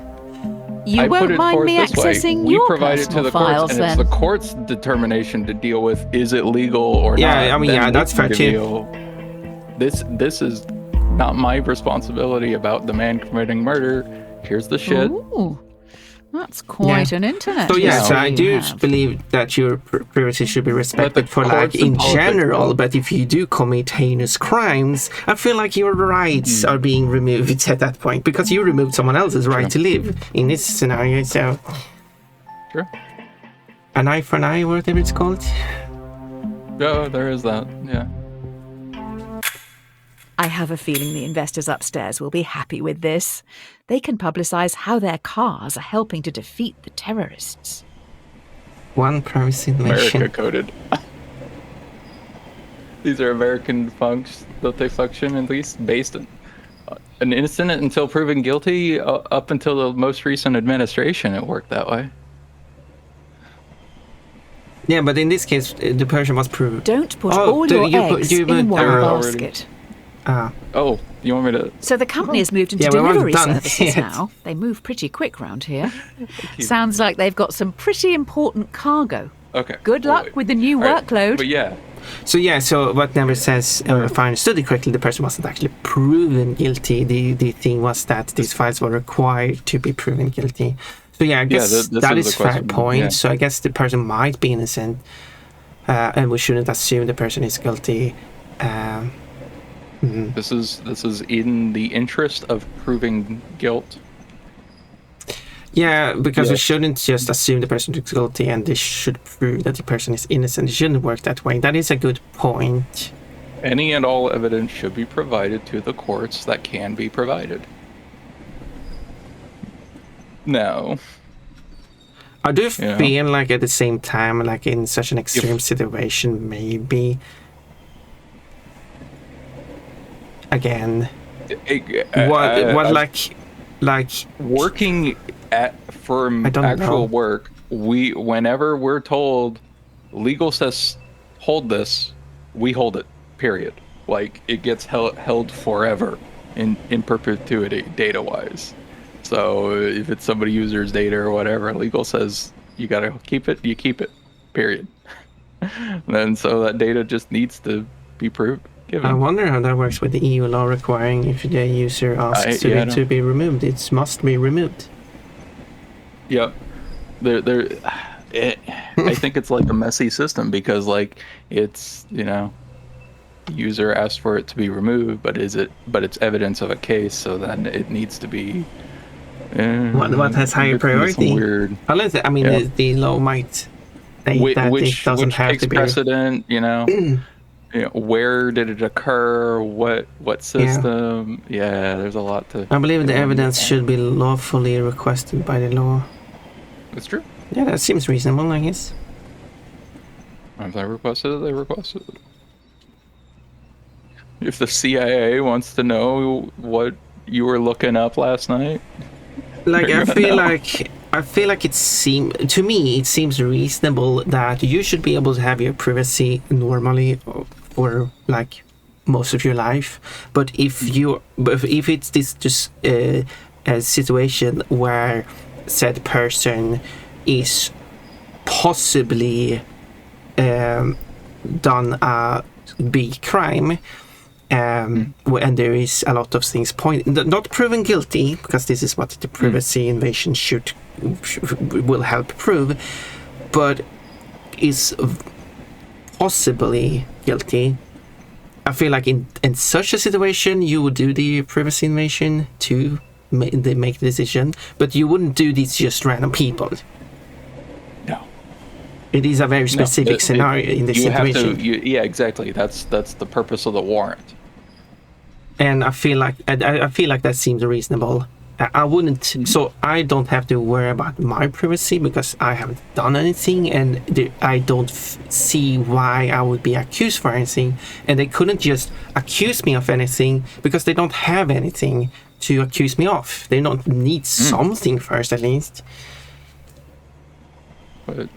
You I put won't it mind forth me this way. accessing We your provide it to personal the files courts, and then. it's the court's determination to deal with is it legal or not. Yeah, I mean, Then yeah, we that's can fair too. reveal, This is not my responsibility about the man committing murder. Here's the shit. Ooh, that's quite an internet. So yeah, so history I you do have. believe that your privacy should be respected for like courts and in politics general, will. but if you do commit heinous crimes, I feel like your rights are being removed at that point because you removed someone else's right to live in this scenario. So Sure. an eye for an eye, whatever it's called. Yeah, there is that. Yeah. I have a feeling the investors upstairs will be happy with this. They can publicise how their cars are helping to defeat the terrorists. One privacy America mission. coded. These are American funks. Don't they function at least based on an innocent until proven guilty? Up until the most recent administration, it worked that way. Yeah, but in this case, the person was proved. Don't put Oh, all do your you put- eggs do you in put- one already- basket. Ah, Oh, you want me to? So the company has moved into Yeah, we weren't delivery done services yet. now. They move pretty quick round here. Sounds like they've got some pretty important cargo. Okay. Good we'll luck wait. with the new All right, workload. But yeah, So what Never says, if I understood it correctly, the person wasn't actually proven guilty. The thing was that these files were required to be proven guilty. So yeah, I guess this that is is the fair question, point. yeah. So I guess the person might be innocent, and we shouldn't assume the person is guilty. this is in the interest of proving guilt. Yeah, because Yeah. we shouldn't just assume the person is guilty and they should prove that the person is innocent. It shouldn't work that way. That is a good point. Any and all evidence should be provided to the courts that can be provided. No. I do Yeah. feel like at the same time, like in such an extreme situation, maybe again, what like working for I don't actual know. work, whenever we're told legal says hold this, we hold it, period. Like it gets held forever in perpetuity, data wise. So if it's somebody user's data or whatever, legal says you gotta keep it, you keep it, period. And so that data just needs to be given. I wonder how that works with the EU law requiring if the user asks I to be removed, it must be removed. Yep. I think it's like a messy system because like it's, user asked for it to be removed, but it's evidence of a case, so then it needs to be What has higher it's some priority? weird, Unless, I mean, Yeah. the law might state that which it doesn't have takes to be. precedent, where did it occur, what system. Yeah, there's a lot to. I believe the evidence should be lawfully requested by the law. It's true. Yeah, that seems reasonable, I guess. If they requested it, they requested it. If the CIA wants to know what you were looking up last night? Like I No. feel like it seems reasonable that you should be able to have your privacy normally for like most of your life. But if it's this just a situation where said person is possibly done a big crime, and there is a lot of things not proven guilty, because this is what the privacy invasion will help prove, but is possibly guilty. I feel like in such a situation you would do the privacy invasion to make the decision, but you wouldn't do these just random people. No. It is a very specific scenario in this situation. Yeah, exactly. That's the purpose of the warrant. And I feel like that seems reasonable. I wouldn't, so I don't have to worry about my privacy because I haven't done anything, and I don't see why I would be accused for anything. And they couldn't just accuse me of anything because they don't have anything to accuse me of. They don't need something first, at least. But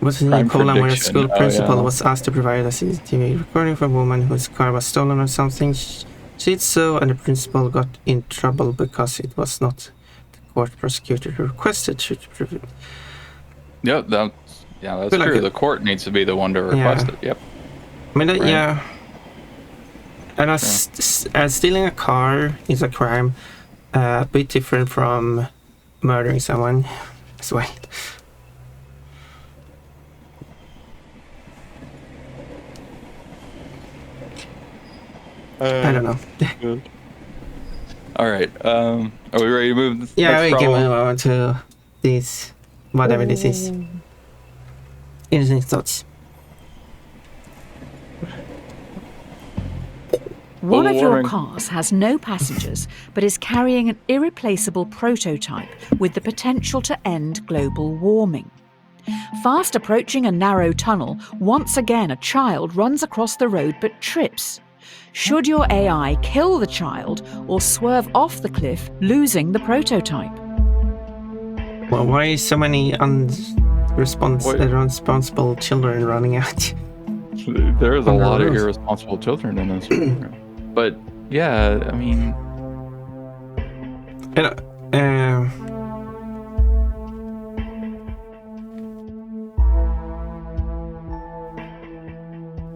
Was in crime Poland where a prediction. school Oh, principal yeah. was asked to provide a CCTV recording of a woman whose car was stolen or something. She did so, and the principal got in trouble because it was not the court prosecutor who requested to prove it. Yep, that's feel like true. it- The court needs to be the one to request it. Yep. I mean, Right. yeah. And stealing a car is a crime, a bit different from murdering someone as well. I don't know. All right. Are we ready to move? Yeah, next we can problem? move on to this, whatever this is. Interesting thoughts. One of your warming. cars has no passengers, but is carrying an irreplaceable prototype with the potential to end global warming. Fast approaching a narrow tunnel, once again a child runs across the road but trips. Should your AI kill the child or swerve off the cliff, losing the prototype? Well, why is so many irresponsible children running out? There's a On the lot of roads. irresponsible children in this program. But yeah, I mean,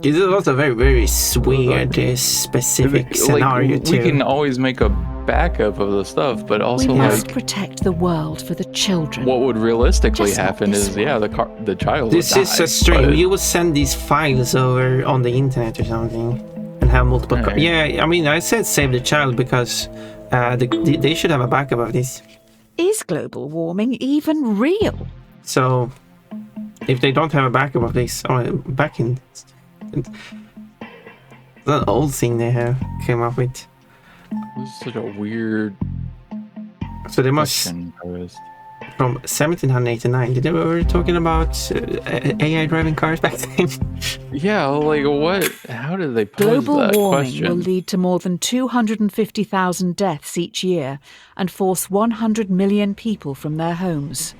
This is also very, very weird, specific scenario like, too. we can always make a backup of the stuff, but also We must like protect the world for the children. what would realistically Just not happen this is one. the child This would is die, a strange. but- You will send these files over on the internet or something, and have multiple. Alright. Yeah, I mean, I said save the child because they should have a backup of this. Is global warming even real? So, if they don't have a backup of this, back in the old thing they have came up with, This is such a weird so they must question posed. from 1789. Did they were talking about AI driving cars back then? Yeah, like what? How did they pose Global that warming question? will lead to more than 250,000 deaths each year and force 100 million people from their homes.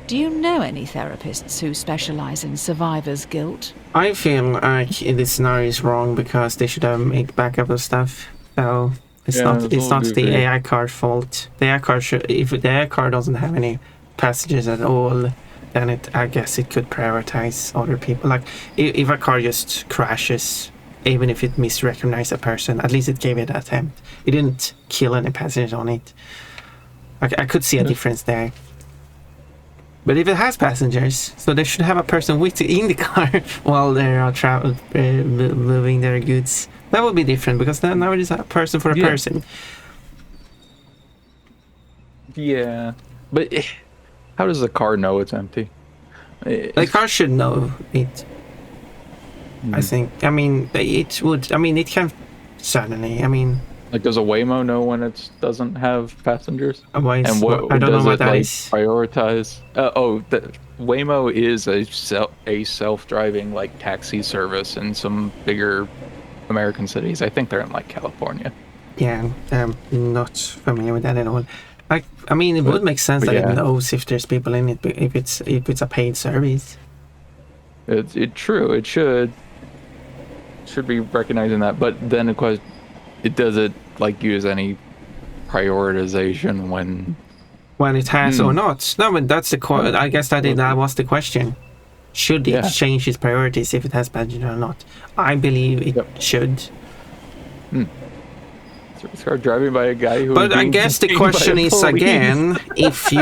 Do you know any therapists who specialize in survivor's guilt? I feel like this scenario is wrong because they should have made backup of stuff. So it's Yeah, not that's it's what not we the agree. AI car fault. The AI car should, if the AI car doesn't have any passengers at all, then I guess it could prioritize other people. Like if a car just crashes, even if it misrecognized a person, at least it gave it an attempt. It didn't kill any passengers on it. I could see a difference there. But if it has passengers, so they should have a person in the car while they are moving their goods. That would be different because then now it is a person for a Yeah. person. Yeah, but how does the car know it's empty? The car should know it. I think. I mean, it would. I mean, it can certainly. I mean, Like, does a Waymo know when it doesn't have passengers? otherwise, And what I don't know does what it that like is. prioritize? Waymo is a self-driving like taxi service in some bigger American cities. I think they're in like California. Yeah, I'm not familiar with that at all. I mean, it would make sense but that yeah. it knows if there's people in it, but if it's a paid service. It's true. It should be recognizing that. But then of course, it doesn't like use any prioritization when it has or not. No, but that's I guess that was the question. Should it change its priorities if it has passenger or not? I believe it should. Start driving by a guy who. But I guess the question is again, if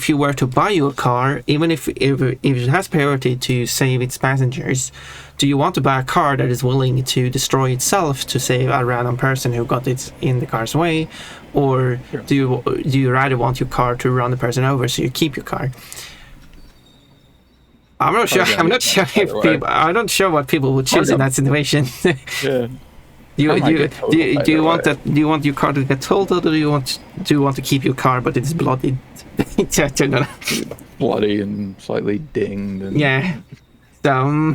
you were to buy your car, even if it has priority to save its passengers, do you want to buy a car that is willing to destroy itself to save a random person who got it in the car's way, or do you rather want your car to run the person over so you keep your car? I'm not sure. I'm not sure if I'm not sure what people would choose in that situation. Yeah. Do you want that? Do you want your car to get totaled, or do you want to keep your car but it's bloodied? Bloody and slightly dinged. And yeah. So.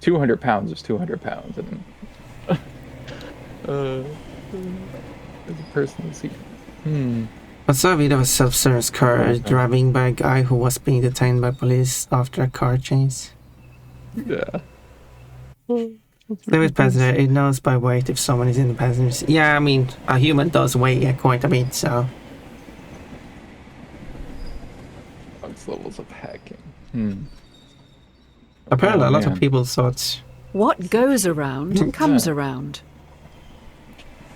200 pounds is 200 pounds, and as a person to see. I saw a video of a self-service car driving by a guy who was being detained by police after a car chase. Yeah. With passenger, it knows by weight if someone is in the passenger seat. Yeah, I mean, a human does weigh quite a bit, so. Max levels of hacking. Apparently, a lot of people thought. What goes around comes around.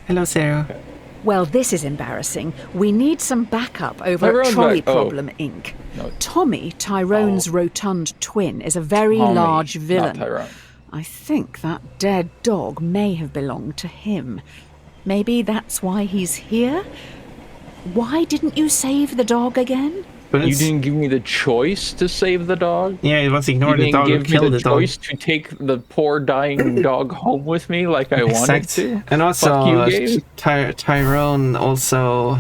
Hello, Sarah. Okay. Well, this is embarrassing. We need some backup over at Trolley Problem, Inc. No. Tommy, Tyrone's rotund twin, is a very large villain. Not Tyrone. I think that dead dog may have belonged to him. Maybe that's why he's here? Why didn't you save the dog again? But you didn't give me the choice to save the dog? Yeah, it was ignored the dog and killed the dog. You didn't give me the choice to take the poor dying dog home with me like I wanted to? And also, Tyrone also...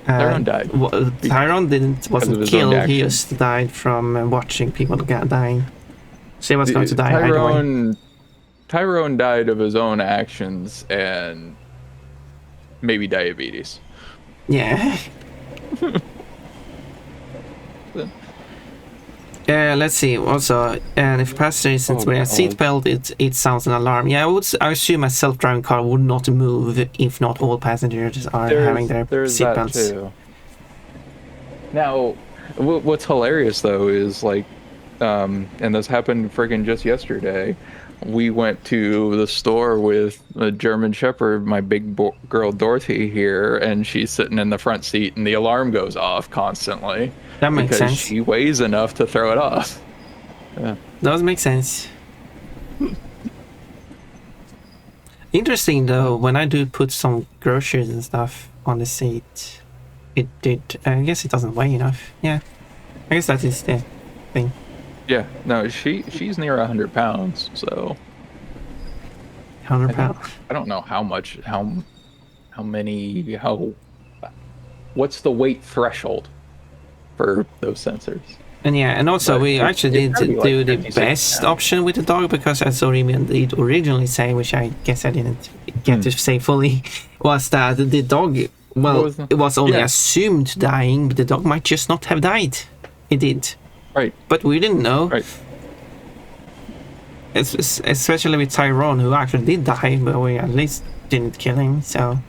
Tyrone died. Tyrone wasn't killed, he just died from watching people dying. So he was going to die either way. Tyrone died of his own actions and maybe diabetes. Yeah. Let's see. Also, and if passenger isn't wearing a seatbelt, it sounds an alarm. Yeah, I assume a self-driving car would not move if not all passengers are having their seatbelts. Now, what's hilarious though is like, and this happened friggin' just yesterday. We went to the store with a German Shepherd, my big girl Dorothy here, and she's sitting in the front seat, and the alarm goes off constantly. That makes sense. Because she weighs enough to throw it off. Yeah. Does make sense. Interesting though, when I do put some groceries and stuff on the seat, it did. I guess it doesn't weigh enough. Yeah, I guess that is the thing. Yeah, no, she's near 100 pounds, so 100 pounds. I don't know what's the weight threshold for those sensors. And yeah, and also we actually did do the best option with the dog, because as Orion did originally say, which I guess I didn't get to say fully, was that the dog, well, it was only assumed dying, but the dog might just not have died. It did. Right. But we didn't know. Right. Especially with Tyrone, who actually did die, but we at least didn't kill him, so...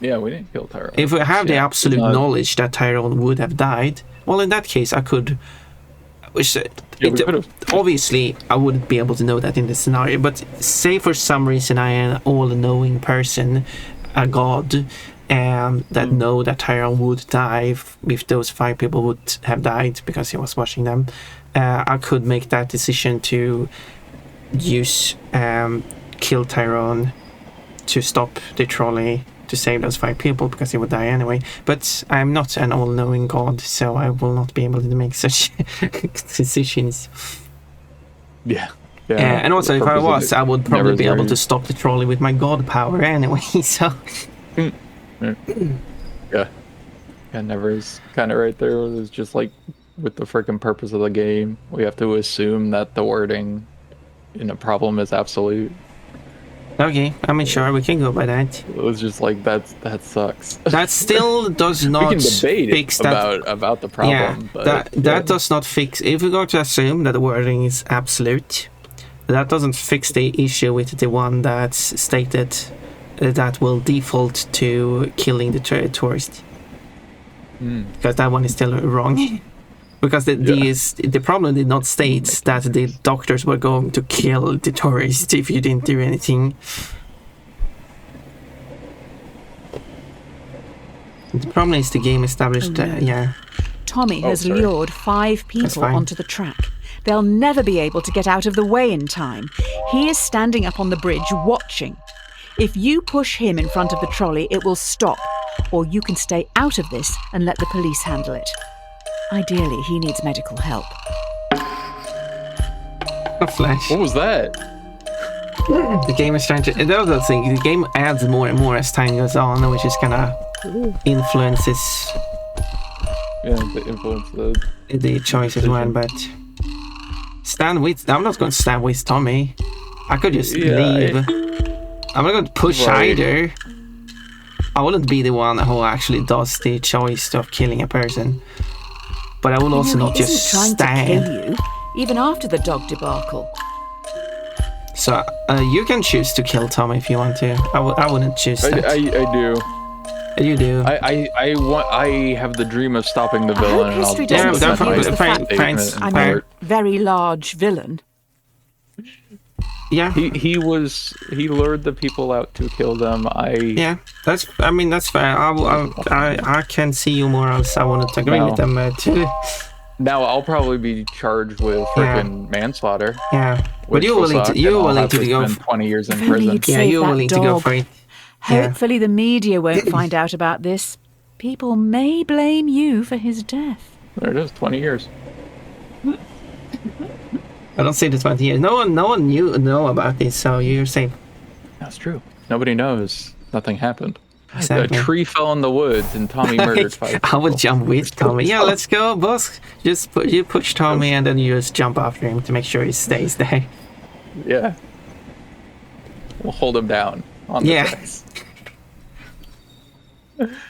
Yeah, we didn't kill Tyrone. If we have the absolute knowledge that Tyrone would have died, well, in that case, I could... Obviously, I wouldn't be able to know that in this scenario, but say for some reason I am an all-knowing person, a god, that know that Tyrone would die if those 5 people would have died because he was watching them. I could make that decision to use kill Tyrone to stop the trolley to save those 5 people, because he would die anyway. But I'm not an all-knowing god, so I will not be able to make such decisions. Yeah. And also, if I was, I would probably be able to stop the trolley with my god power anyway, so... Yeah, never is kind of right there. It's just like with the freaking purpose of the game, we have to assume that the wording in a problem is absolute. Okay, I mean, sure, we can go by that. It was just like that sucks. That still does not We can debate fix that. about the problem. Yeah, but that does not fix. If we're going to assume that the wording is absolute, that doesn't fix the issue with the one that's stated that will default to killing the tourist. Because that one is still wrong. Because the problem did not state that the doctors were going to kill the tourist if you didn't do anything. The problem is the game established, Tommy has sorry. lured 5 people fine. onto the track. They'll never be able to get out of the way in time. He is standing up on the bridge watching. If you push him in front of the trolley, it will stop. Or you can stay out of this and let the police handle it. Ideally, he needs medical help. A flash. What was that? The game is trying to. The other thing, the game adds more and more as time goes on, which is kind of influences Yeah, the influence the choices one. But stand with. I'm not going to stand with Tommy. I could just leave. I'm not going to push either. I wouldn't be the one who actually does the choice of killing a person. But I will also not he just isn't trying to stand. kill you, even after the dog debacle. So you can choose to kill Tommy if you want to. I wouldn't choose that. I do. You do. I have the dream of stopping the I hope villain. And history I'll doesn't Yeah, confuse the fact thanks. I'm a very large villain. Yeah. He lured the people out to kill them. Yeah, that's fair. I can see you more else. I wanted to agree with them too. Now I'll probably be charged with freaking manslaughter. Yeah, but which you're will willing suck, to and I'll have go. spend 20 years in If only prison. you'd Yeah, save you're that willing to go dog. for it. Yeah. Hopefully the media won't find out about this. People may blame you for his death. There it is, 20 years. I don't see the 20 years. No one know about this, so you're safe. That's true. Nobody knows. Nothing happened. Exactly. A tree fell in the woods and Tommy murdered 5 people. I would jump with Tommy. Yeah, let's go, boss. You push Tommy and then you just jump after him to make sure he stays there. Yeah. We'll hold him down on the tracks.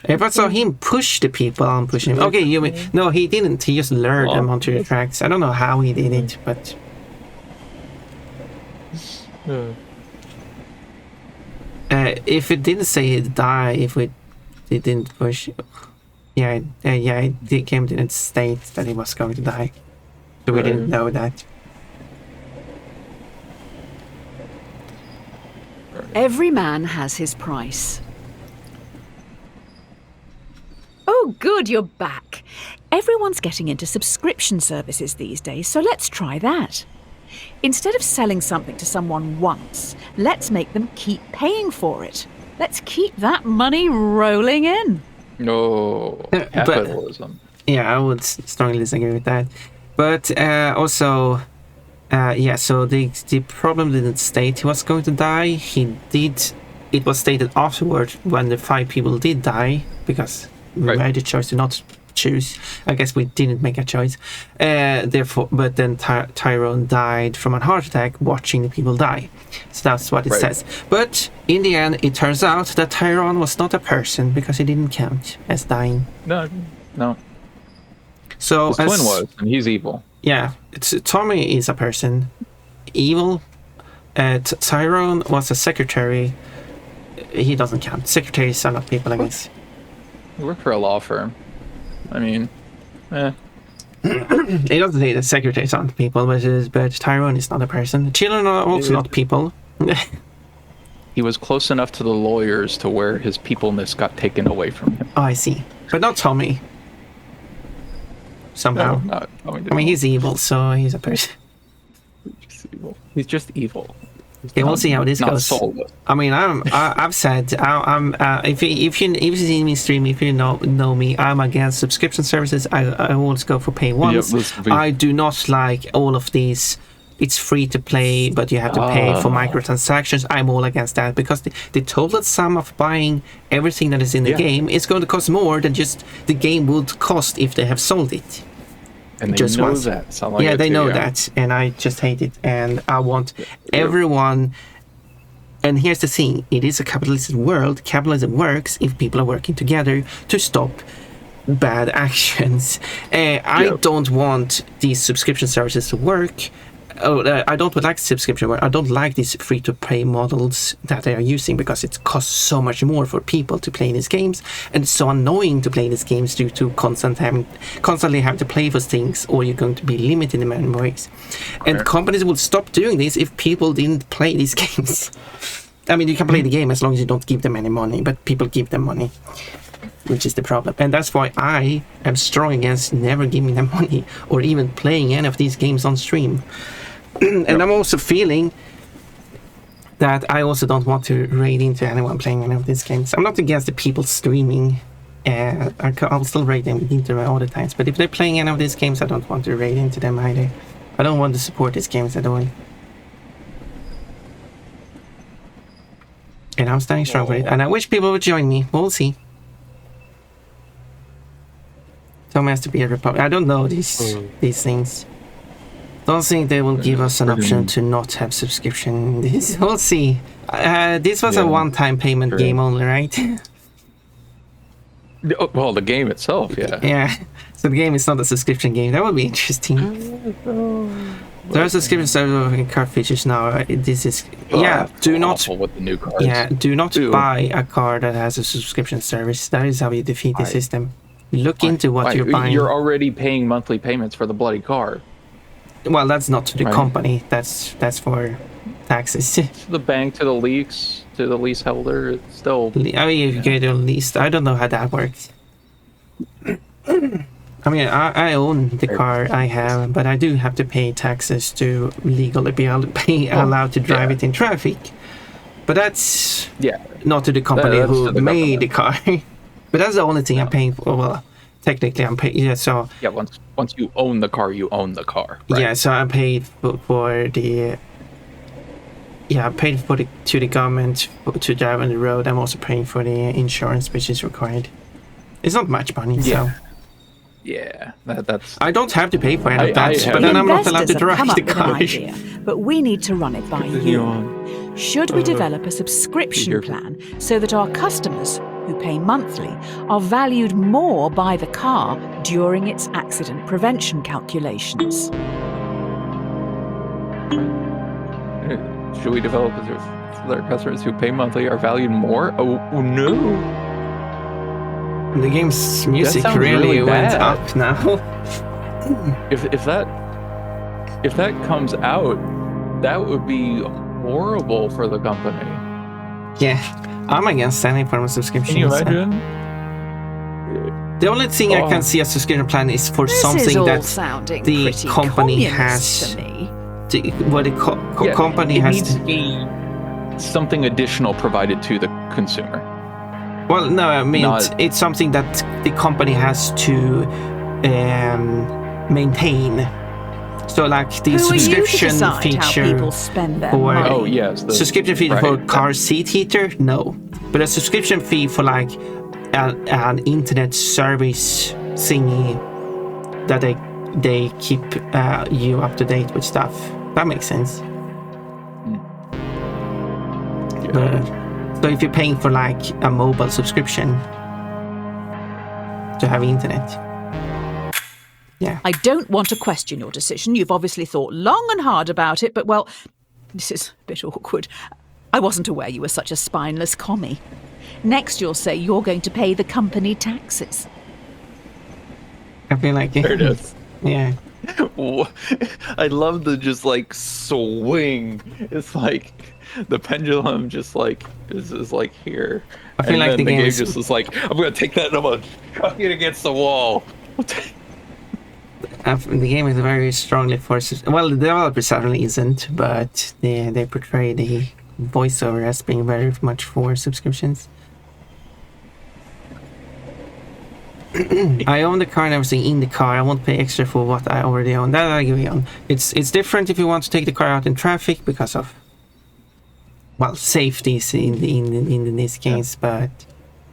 If I saw him push the people, I'm pushing him. Okay, you mean no? He didn't. He just lured them onto the tracks. I don't know how he did it, but if it didn't say he'd die, if it didn't push, the game didn't state that he was going to die, so we didn't know that. Every man has his price. Oh, good, you're back. Everyone's getting into subscription services these days, so let's try that. Instead of selling something to someone once, let's make them keep paying for it. Let's keep that money rolling in. No, capitalism. Yeah, I would strongly disagree with that. But also, so the problem didn't state he was going to die. He did. It was stated afterward when the 5 people did die, because we made the choice to not choose. I guess we didn't make a choice. Therefore, but then Tyrone died from a heart attack watching the people die. So that's what it says. But in the end, it turns out that Tyrone was not a person because he didn't count as dying. No. So His twin was, and he's evil. Yeah, Tommy is a person. Evil. Tyrone was a secretary. He doesn't count. Secretaries are not people, I guess. He worked for a law firm. I mean, It doesn't say that secretaries aren't people, but Tyrone is not a person. Children are also not people. he was close enough to the lawyers to where his peopleness got taken away from him. Oh, I see. But not Tommy. Somehow. No, not Tommy. I mean, he's evil, so he's a person. He's just evil. Yeah, we'll see how this goes. Soulless. I mean, I've said, if you see me stream, if you know me, I'm against subscription services. I always go for pay once. I do not like all of these. It's free to play, but you have to pay for microtransactions. I'm all against that, because the total sum of buying everything that is in the game is going to cost more than just the game would cost if they have sold it. And they just know once. that. They know that, and I just hate it. And I want everyone And here's the thing, it is a capitalist world. Capitalism works if people are working together to stop bad actions. I don't want these subscription services to work. I don't like subscription work. I don't like these free-to-play models that they are using because it costs so much more for people to play these games, and it's so annoying to play these games due to constantly having to pay for things, or you're going to be limited in many ways. And companies would stop doing this if people didn't play these games. I mean, you can play the game as long as you don't give them any money, but people give them money, which is the problem. And that's why I am strong against never giving them money or even playing any of these games on stream. And I'm also feeling that I also don't want to raid into anyone playing any of these games. I'm not against the people streaming. I'll still raid them into all the times. But if they're playing any of these games, I don't want to raid into them either. I don't want to support these games at all. And I'm standing strong for it. And I wish people would join me. We'll see. Tom has to be a Republic. I don't know these things. Don't think they will give us an option to not have subscription. We'll see. This was a one-time payment game only, right? Well, the game itself, yeah. Yeah. So the game is not a subscription game. That would be interesting. There are subscription service and card features now. This is do not with the new cards. Yeah, do not buy a card that has a subscription service. That is how you defeat the system. Look into what you're buying. You're already paying monthly payments for the bloody card. Well, that's not to the company. That's for taxes. To the bank, to the leaseholder, it's still. I mean, if you get a lease, I don't know how that works. I mean, I own the car I have, but I do have to pay taxes to legally be allowed to drive it in traffic. But that's not to the company who made the car. But that's the only thing I'm paying for. Well, technically, I'm paying. Yeah, so. Yeah, once you own the car, you own the car. Right? Yeah, so I paid for the. Yeah, I paid for to the government to drive on the road. I'm also paying for the insurance, which is required. It's not much money, so. Yeah, that's. I don't have to pay for any of that, but then I'm not allowed to drive the car. But we need to run it by you. Should we develop a subscription plan so that our customers, who pay monthly, are valued more by the car during its accident prevention calculations? Should we develop so that our customers who pay monthly are valued more? Oh no! The game's music really went up now. if that comes out, that would be horrible for the company. Yeah, I'm against any form of subscription. Can you imagine? The only thing I can see a subscription plan is for something that the company has. Company has something additional provided to the consumer. Well, no, I mean it's something that the company has to maintain. So, like the subscription feature for subscription fee for car seat heater, no, but a subscription fee for like an internet service thingy that they keep you up to date with stuff. That makes sense. So if you're paying for like a mobile subscription to have internet. Yeah. I don't want to question your decision. You've obviously thought long and hard about it, but well, this is a bit awkward. I wasn't aware you were such a spineless commie. Next you'll say you're going to pay the company taxes. I feel like it. There it is. Yeah. I love the just like swing. It's like the pendulum just like is like here. I feel like the game just is like, I'm gonna take that and I'm gonna chuck it against the wall. The game is very strongly for. Well, the developer certainly isn't, but they portray the voiceover as being very much for subscriptions. I own the car and everything in the car. I won't pay extra for what I already own. That I agree on. It's different if you want to take the car out in traffic because of safety in this case, but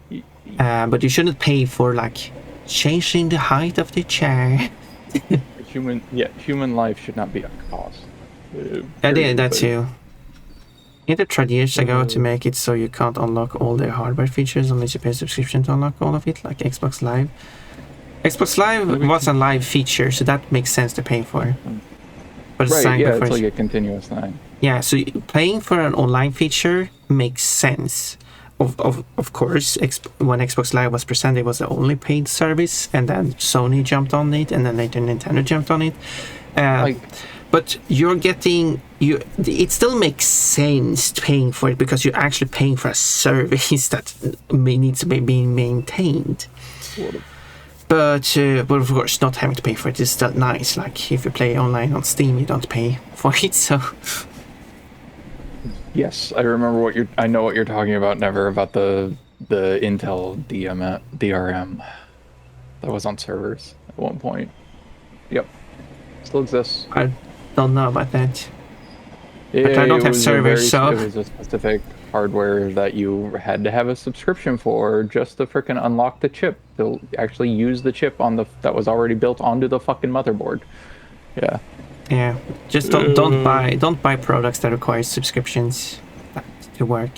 you shouldn't pay for like changing the height of the chair. Human life should not be a cost. I did that too. It tried years ago to make it so you can't unlock all the hardware features unless you pay a subscription to unlock all of it, like Xbox Live. Xbox Live was a live feature, so that makes sense to pay for. But it's Right, yeah, before it's like a continuous thing. yeah, so paying for an online feature makes sense. Of course, when Xbox Live was presented, it was the only paid service, and then Sony jumped on it, and then later Nintendo jumped on it. But you're getting it still makes sense paying for it because you're actually paying for a service that needs to be being maintained. Sort of. But of course, not having to pay for it is still nice. Like if you play online on Steam, you don't pay for it. So Yes, I remember I know what you're talking about. Never about the Intel DRM that was on servers at one point. Yep, still exists. I don't know about that. Yeah, but I don't have servers, so it was a specific hardware that you had to have a subscription for just to frickin' unlock the chip. To actually use the chip that was already built onto the fucking motherboard. Yeah. Yeah, just don't buy products that require subscriptions to work.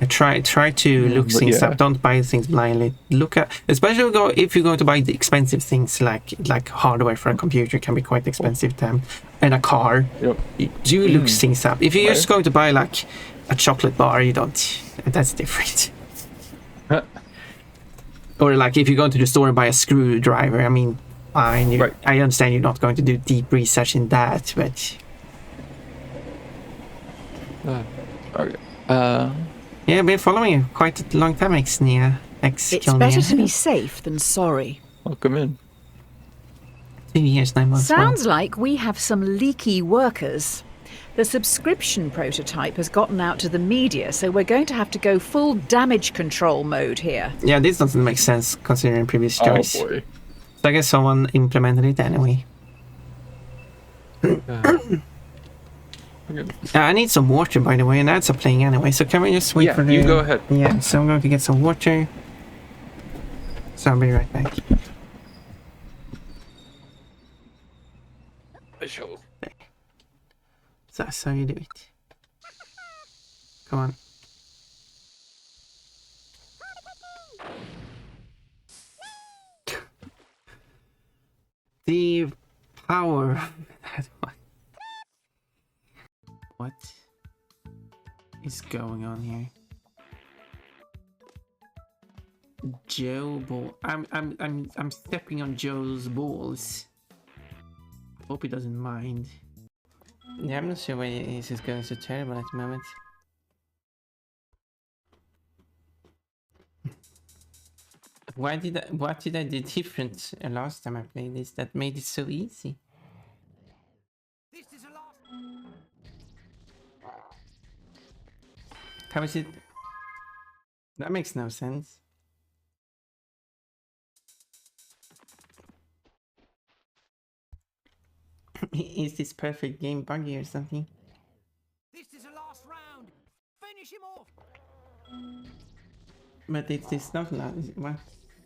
Try to look things up. Don't buy things blindly. Look at, especially if you're going to buy the expensive things like hardware for a computer can be quite expensive to and a car. Yep. Do look things up. If you're just going to buy like a chocolate bar, you don't. That's different. Or like if you're going to the store and buy a screwdriver, I mean. I understand you're not going to do deep research in that, but Okay. yeah, I've been following you quite a long time, X-Nia. It's better to be safe than sorry. Welcome in. 2 years, 9 months. Sounds like we have some leaky workers. The subscription prototype has gotten out to the media, so we're going to have to go full damage control mode here. Yeah, this doesn't make sense considering previous choice. Oh boy. So I guess someone implemented it anyway. I need some water, by the way, and that's a playing anyway. So can we just wait for the... you go ahead. Yeah, so I'm going to get some water. So I'll be right back. I shall. So that's how you do it. Come on. The power of that one. What is going on here? Joe ball. I'm stepping on Joe's balls. Hope he doesn't mind. Yeah, I'm not sure why this is going so terrible at the moment. What did I do different last time I played this that made it so easy? How is it? That makes no sense. Is this perfect game buggy or something? This is the last round. Finish him off. But it's not what?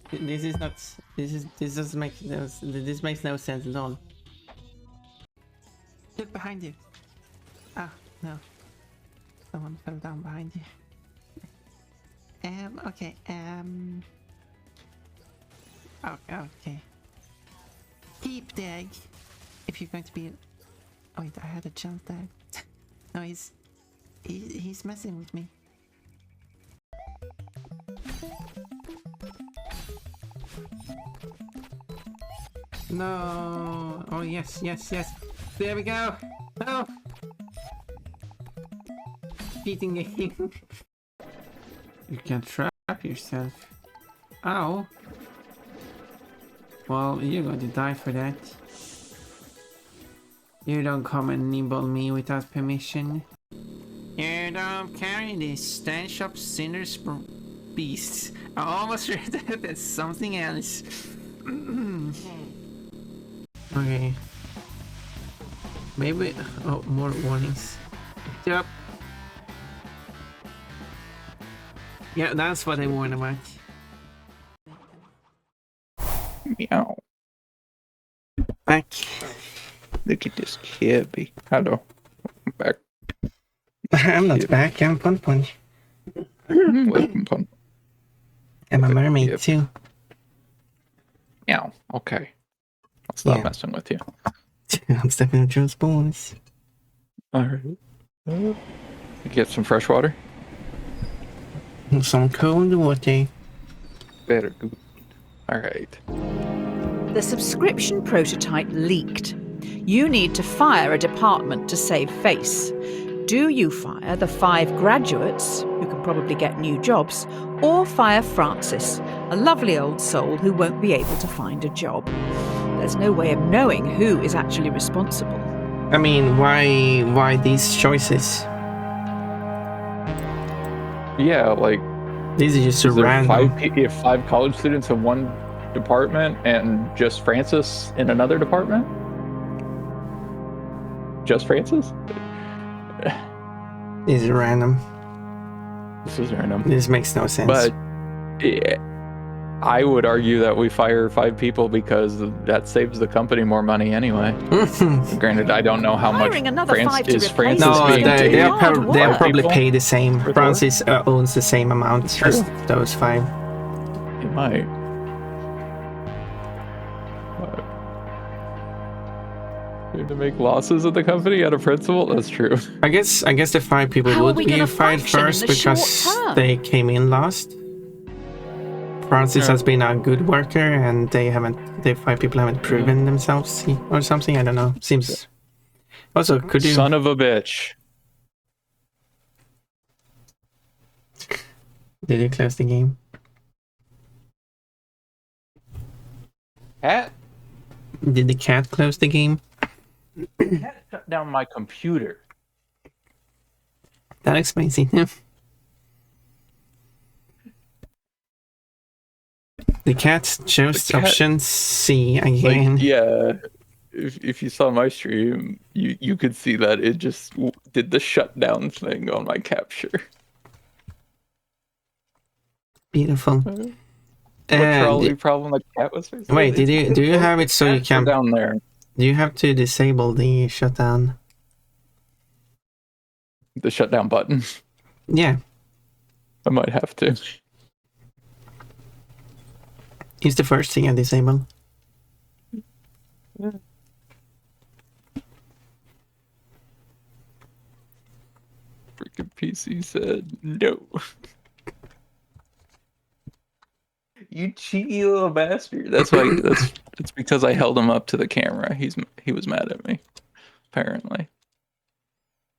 This is not. This doesn't make no. This makes no sense at all. Look behind you. Ah, no. Someone fell down behind you. Okay. Okay. Keep the egg. If you're going to be. Oh wait, I had a jump there. No, he's messing with me. No. Oh yes. There we go. Oh. Cheating game. You can trap yourself. Ow. Well, you're going to die for that. You don't come and nibble me without permission. You don't carry this stench of sinners beasts. I almost read that as something else. Okay. Maybe... Oh, more warnings. Yep. Yeah, that's what I warned about. Meow. Back. Look at this kid. Hello. I'm back. I'm not back. I'm Pun Pun. Welcome, Pun. I'm a mermaid Yep. too. Yeah. Okay. I'll stop Yeah. messing with you. I'm stepping on Joe's bones. All right. Get some fresh water. Some cold water. Better good. All right. The subscription prototype leaked. You need to fire a department to save face. Do you fire the 5 graduates, who can probably get new jobs, or fire Francis, a lovely old soul who won't be able to find a job? There's no way of knowing who is actually responsible. I mean, why these choices? Yeah, like These are just is there random. 5 college students in one department and just Francis in another department? Just Francis? These are random. This is random. This makes no sense. But yeah, I would argue that we fire 5 people because that saves the company more money anyway. Granted, I don't know how much Hiring another 5 to is replace Francis no, being them. paid. they're hard work. probably People? paid the same. For Francis owns the same amount True. as those 5. It might. But you have to make losses at the company out of principle? That's true. I guess the 5 people How are would we be gonna fired function in first the because short term? they came in last. Francis Yeah. has been a good worker, and the 5 people haven't proven themselves or something. I don't know. Seems. Also, could you? Son of a bitch. Did you close the game? Cat? Did the cat close the game? Cat shut down my computer. That explains it. The cat chose The cat- option C again. Like, yeah. If you saw my stream, you could see that it just did the shutdown thing on my capture. Beautiful. What trolley Uh, problem the cat was facing? wait, do you have it so you Cats are can? down there? Do you have to disable the shutdown? The shutdown button. Yeah, I might have to. it's the first thing I disable. Freaking PC said no. You cheeky little bastard. That's why. It's because I held him up to the camera. He was mad at me. Apparently.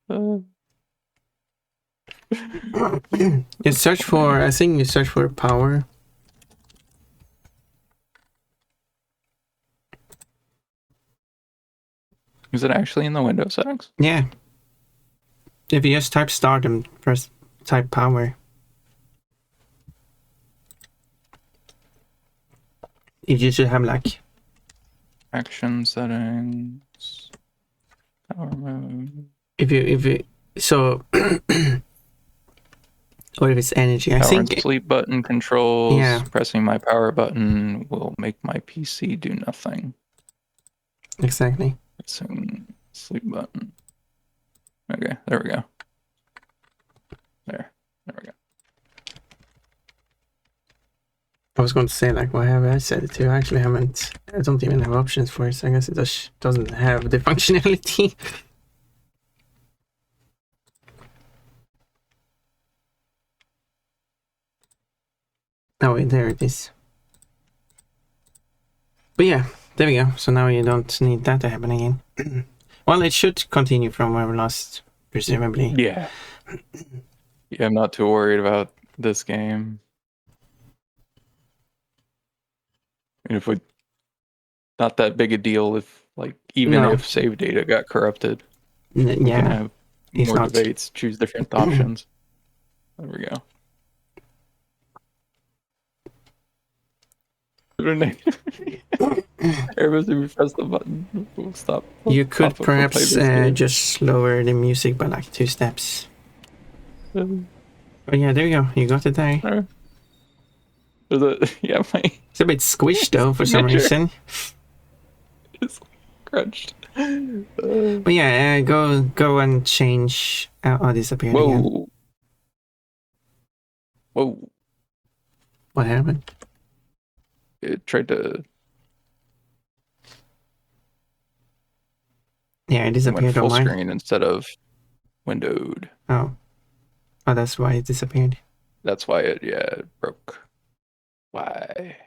You search for. I think you search for power. Is it actually in the Windows settings? Yeah. If you just type start and press type power, you should have like. Action settings. Power mode. If you so. Or if it's energy, I Power and think. sleep button controls. Yeah. Pressing my power button will make my PC do nothing. Exactly. Pressing sleep button. Okay, there we go. There we go. I was going to say, like, why have I set it to? I actually haven't. I don't even have options for it, so I guess it just doesn't have the functionality. Oh, wait, there it is. But yeah, there we go. So now you don't need that to happen again. Well, it should continue from where we lost, presumably. Yeah. Yeah, I'm not too worried about this game. And if we, not that big a deal if, like, even No. if save data got corrupted, we can Yeah, have it's more not. debates, choose different options. There we go. Everybody, we press the button. We'll stop. You could Pop up and play perhaps this game. just lower the music by like 2 steps. But yeah, there you go. You got it there. Alright. There's a, my It's a bit squished though for some Signature. reason. is crunched. But yeah, go and change. Oh, disappeared again. Whoa. Whoa. What happened? It tried to. Yeah, it Went disappeared on full mine. screen instead of windowed. Oh, that's why it disappeared. That's why it broke. Why?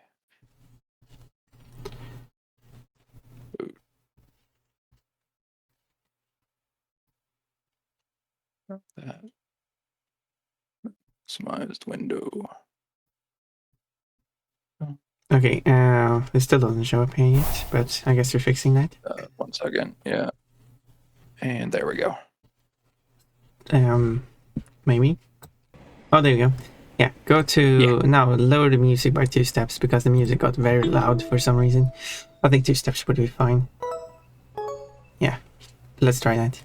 That maximized window. Okay, it still doesn't show up here yet, but I guess you're fixing that. 1 second. Yeah. And there we go. Maybe. Oh, there you go. Yeah, go to now lower the music by 2 steps because the music got very loud for some reason. I think 2 steps would be fine. Yeah, let's try that.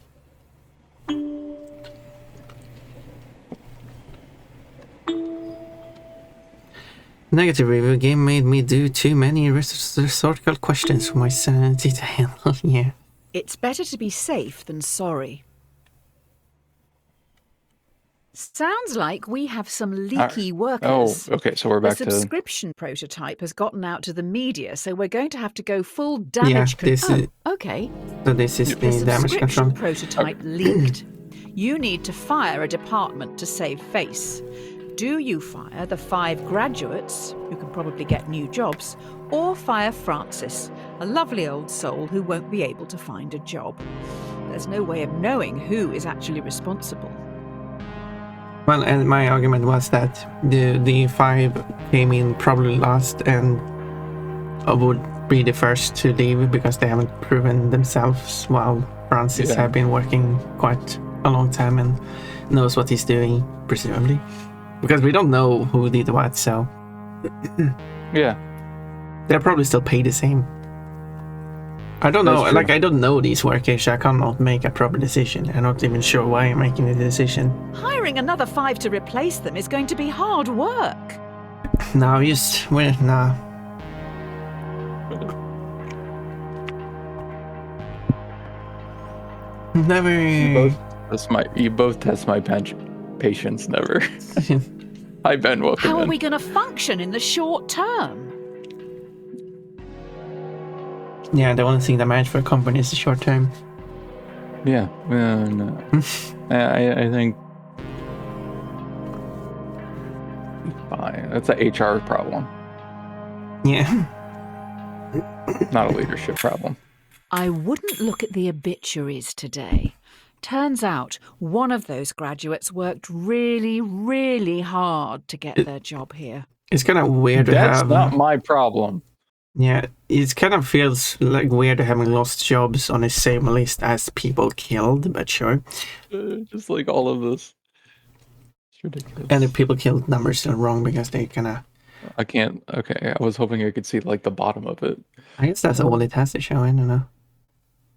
Negative review. Game made me do too many rhetorical questions for my sanity to handle. Yeah. It's better to be safe than sorry. Sounds like we have some leaky workers. Oh, okay. So we're back the to. subscription prototype has gotten out to the media, so we're going to have to go full damage control. Okay. Okay. So this is The the damage subscription control. prototype leaked. You need to fire a department to save face. Do you fire the 5 graduates, who can probably get new jobs, or fire Francis, a lovely old soul who won't be able to find a job? There's no way of knowing who is actually responsible. Well, and my argument was that the 5 came in probably last and would be the first to leave because they haven't proven themselves, while Francis have been working quite a long time and knows what he's doing, presumably. Because we don't know who did what, so... Yeah. They're probably still paid the same. I don't know, like, I don't know these workers, so I cannot make a proper decision. I'm not even sure why I'm making the decision. Hiring another 5 to replace them is going to be hard work. No, nah. Never. You both test my patience. Never. Hi Ben, welcome. How are in. we going to function in the short term? Yeah, the only thing that matters for a company is the short term. Yeah. No. I think. Fine. That's an HR problem, Yeah. not a leadership problem. I wouldn't look at the obituaries today. Turns out one of those graduates worked really, really hard to get their job here. It's kind of weird to That's have. not my problem. Yeah, it kind of feels like weird having lost jobs on the same list as people killed, but sure. Just like all of this. It's ridiculous. And the people killed numbers are wrong because they kind of. I can't. Okay, I was hoping I could see like the bottom of it. I guess that's all it has to show. I don't know.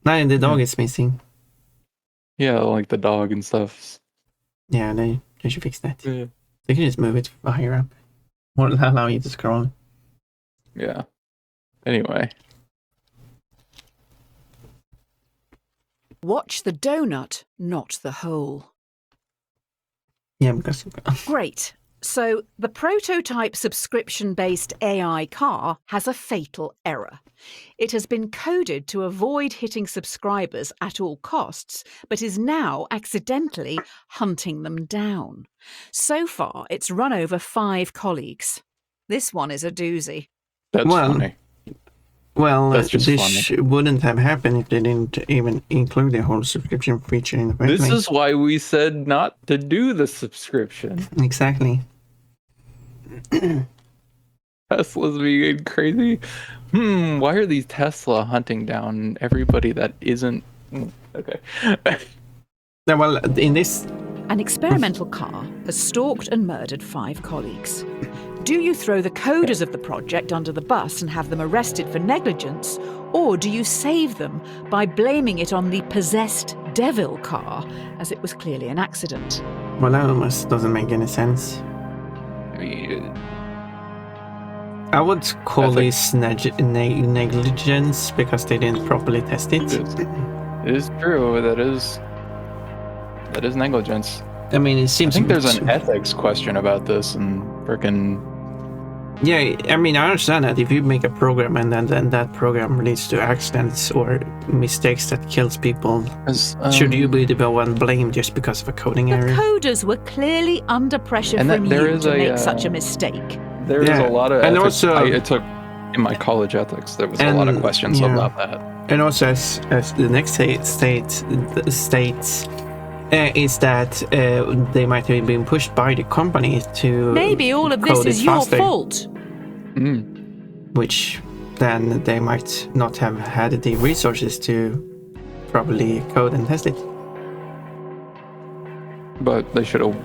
No, the dog is missing. Yeah, like the dog and stuff. Yeah, they should fix that. Yeah. They can just move it higher up. Or allow you to scroll. Yeah. Anyway. Watch the donut, not the hole. Yeah, because. Great. So the prototype subscription-based AI car has a fatal error. It has been coded to avoid hitting subscribers at all costs, but is now accidentally hunting them down. So far, it's run over 5 colleagues. This one is a doozy. That's funny. Well, That's just this wouldn't have happened if they didn't even include the whole subscription feature in the first This place. is why we said not to do the subscription. Exactly. Tesla's being crazy. Why are these Tesla hunting down everybody that isn't... Okay. Yeah, well, in this... An experimental car has stalked and murdered 5 colleagues. Do you throw the coders of the project under the bus and have them arrested for negligence, or do you save them by blaming it on the possessed devil car, as it was clearly an accident? Well, that almost doesn't make any sense. I mean, I would call Ethics. this negligence because they didn't properly test it. It is true. That is negligence. I mean, it I seems. think there's an ethics question about this, and freaking. Yeah, I mean, I understand that if you make a program and then that program leads to accidents or mistakes that kills people, should you be the one blamed just because of a coding The error? coders were clearly under pressure And from there you is to a, make such a mistake. There is Yeah, a lot of and ethics. also- I took in my college ethics. There was a lot of And, questions yeah. about that. And also, as the next states is that they might have been pushed by the company to Maybe all of this code it is your faster, fault. which then they might not have had the resources to properly code and test it. But they should have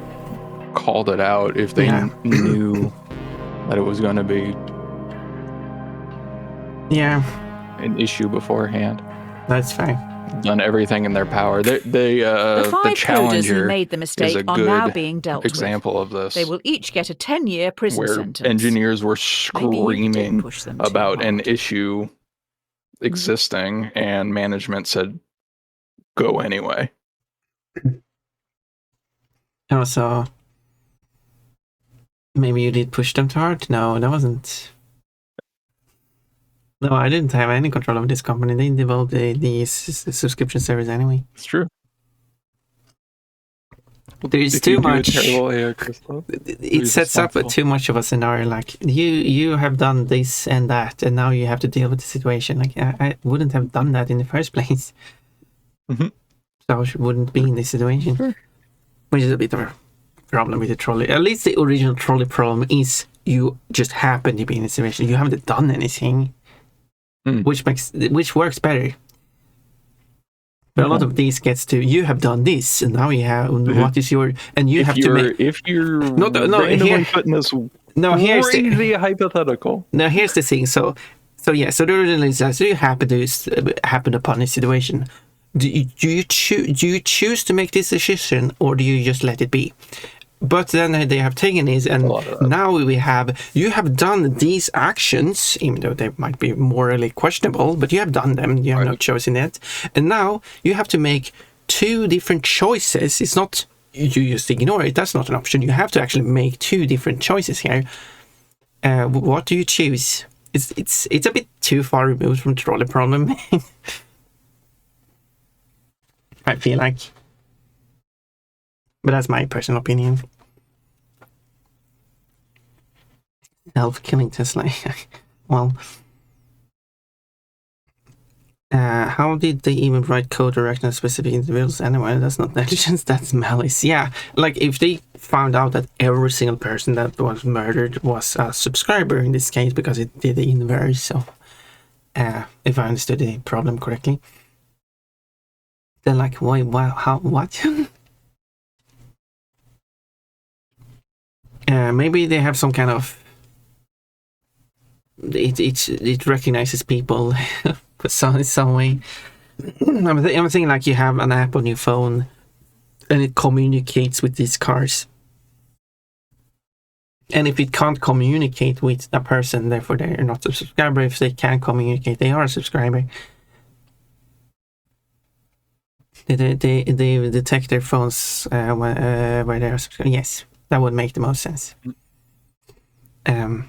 called it out if they Yeah. knew that it was going to be Yeah, an issue beforehand. that's fine. Done everything in their power. The The 5 coders who Challenger made the is mistake a are now good being dealt example of this. with. They will each get a 10-year prison where sentence. engineers were Maybe you did screaming push them too about an hard. issue existing, and management said, "Go anyway." Also, maybe you did push them too hard. No, that wasn't. No, I didn't have any control of this company. They developed the subscription service anyway. It's true. There's If too you do a much. terrible AI, Crystal, It who's sets up responsible? too much of a scenario. Like you have done this and that, and now you have to deal with the situation. Like I wouldn't have done that in the first place. Mhm. So I wouldn't be in this situation, which is a bit of a problem with the trolley. At least the original trolley problem is you just happen to be in a situation. You haven't done anything, which works better. But a lot of these gets to you have done this, and now you have what is your and you have to make. If you're No, randomly here- putting this No, here's the, crazy hypothetical. Now here's the thing. So the original is that you happen upon a situation. Do you choose to make this decision, or do you just let it be? But then they have taken this, and lot of that. now you have done these actions, even though they might be morally questionable, but you have done them. You have not chosen it, and now you have to make 2 different choices. It's not you just ignore it. That's not an option. You have to actually make 2 different choices here. What do you choose? It's a bit too far removed from Trolley Problem. I feel like, but that's my personal opinion. Self-killing Tesla. Well, how did they even write code to recognize specific individuals anyway? That's not negligence, that's malice. Yeah, like if they found out that every single person that was murdered was a subscriber in this case, because it did the inverse. So, if I understood the problem correctly, then like, why, how, what? Maybe they have some kind of. It recognizes people, but in some way. I'm thinking like you have an app on your phone, and it communicates with these cars. And if it can't communicate with a person, therefore they're not a subscriber. If they can communicate, they are a subscriber. They detect their phones where they are subscribed. Yes, that would make the most sense. And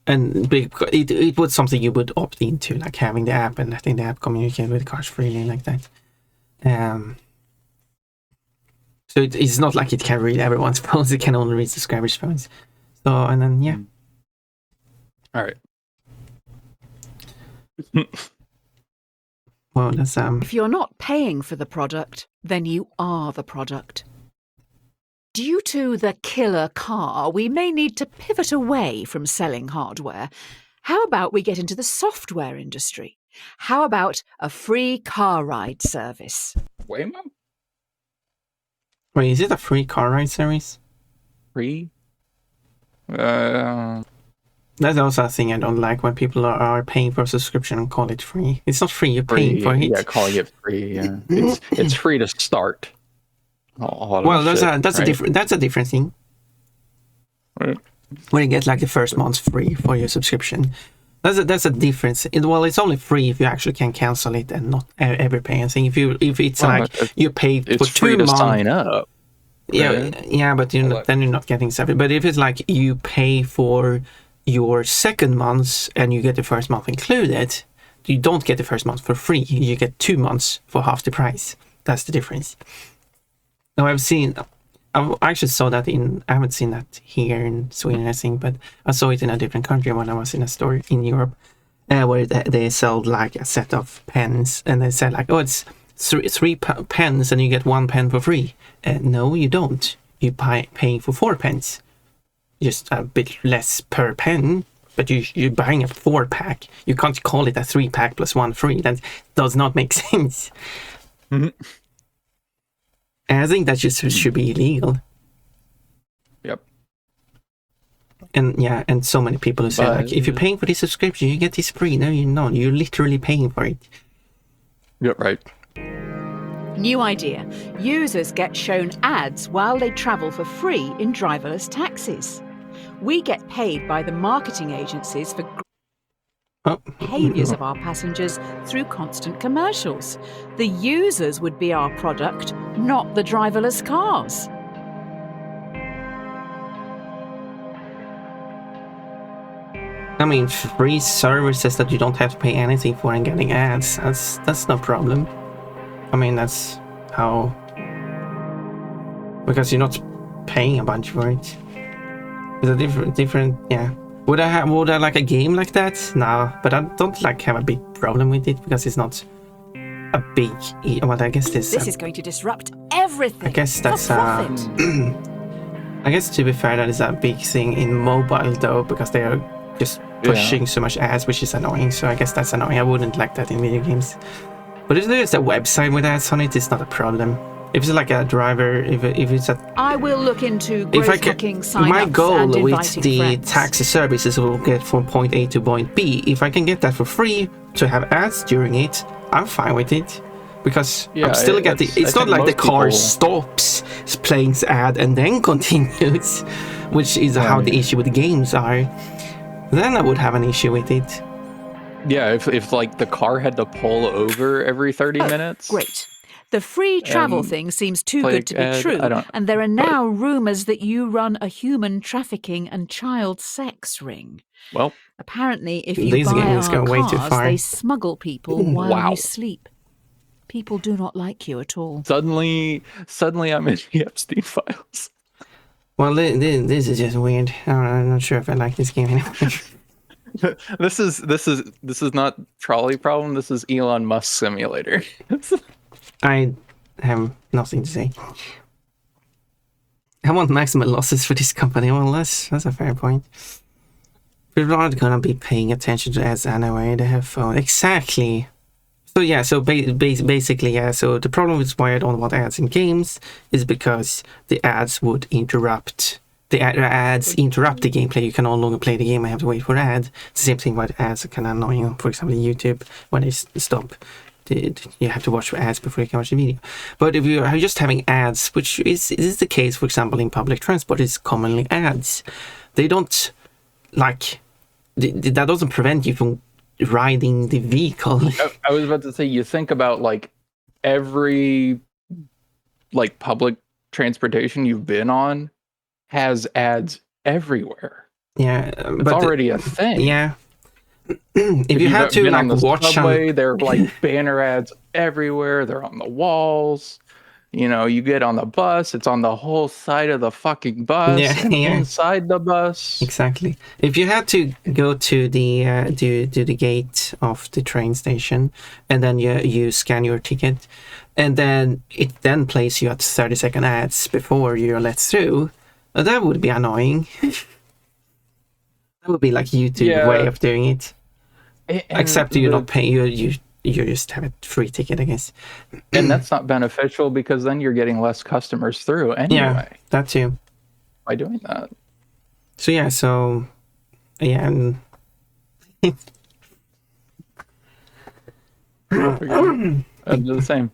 it was something you would opt into, like having the app and letting the app communicate with the cars freely like that. So it's not like it can read everyone's phones; it can only read subscribers' phones. So and then yeah. All right. Well, that's If you're not paying for the product, then you are the product. Due to the killer car, we may need to pivot away from selling hardware. How about we get into the software industry? How about a free car ride service? Waymo? Wait, is it a free car ride service? Free? That's also a thing I don't like when people are paying for a subscription and call it free. It's not free, you're paying for it. Yeah, calling it free. Yeah. It's free to start. Well, that's a different thing. Right. where you get like the first month free for your subscription. That's a difference. It's only free if you actually can cancel it and not ever pay anything. If it's you pay for it's 2 free to months, sign up. yeah, but then you're not getting something. But if it's like you pay for your second month and you get the first month included, you don't get the first month for free. You get 2 months for half the price. That's the difference. Now I actually saw that I haven't seen that here in Sweden, I think, but I saw it in a different country when I was in a store in Europe, where they sold like a set of pens, and they said like, oh, it's three pens and you get 1 pen for free. No, you don't. You pay for 4 pens, just a bit less per pen, but you're buying a 4-pack. You can't call it a 3-pack plus 1 free. That does not make sense. Mm-hmm. And I think that just should be illegal. Yep. And so many people who say like, if you're paying for this subscription, you get this free. No, you're not. You're literally paying for it. Yep, right. New idea. Users get shown ads while they travel for free in driverless taxis. We get paid by the marketing agencies for behaviours of our passengers through constant commercials. The users would be our product, not the driverless cars. I mean, free services that you don't have to pay anything for and getting ads, that's no problem. I mean, that's how... Because you're not paying a bunch for it. It's a different, yeah. Would I like a game like that? No, but I don't like have a big problem with it because it's not a big. Well, I guess this is going to disrupt everything. I guess that's I guess to be fair, that is a big thing in mobile though, because they are just pushing so much ads, which is annoying. So I guess that's annoying. I wouldn't like that in video games. But if there's a website with ads on it, it's not a problem. If it's like a driver, if it's a... I will look into growth-hacking sign-ups. My goal with the friends. taxi services will get from point A to point B. If I can get that for free to have ads during it, I'm fine with it. Because I'm still getting... It's not like the car stops playing the ad and then continues, which is how the issue with the games are. Then I would have an issue with it. Yeah, if like the car had to pull over every 30 minutes. Great. The free travel thing seems too good to be true, and there are now rumours that you run a human trafficking and child sex ring. Well, apparently, if you buy our cars, they smuggle people while you sleep. People do not like you at all. Suddenly I'm in the Epstein files. Well, this is just weird. I'm not sure if I like this game anymore. This is not Trolley Problem. This is Elon Musk Simulator. I have nothing to say. I want maximum losses for this company. Well, that's a fair point. People aren't gonna be paying attention to ads anyway. They have phone. Exactly. So yeah. So basically, yeah. So the problem with why I don't want ads in games is because the ads would interrupt. The ads interrupt the gameplay. You can no longer play the game. I have to wait for ads. It's the same thing with ads are kind of annoying. For example, YouTube when they stop. You have to watch ads before you can watch the video. But if you are just having ads, which is the case, for example, in public transport, it's commonly ads. They don't like that doesn't prevent you from riding the vehicle. I was about to say, you think about like every like public transportation you've been on has ads everywhere. Yeah, it's already a thing. Yeah. If you had to like watch subway, there are like banner ads everywhere. They're on the walls. You know, you get on the bus, it's on the whole side of the fucking bus. Inside the bus. Exactly. If you had to go to the to the gate of the train station, and then you scan your ticket, and then it then plays you at 30-second ads before you're let through, that would be annoying. That would be like YouTube way of doing it. Except you're not paying. You just have a free ticket, I guess. And that's not beneficial because then you're getting less customers through anyway. Yeah, that too. By doing that. So yeah, and I do the same.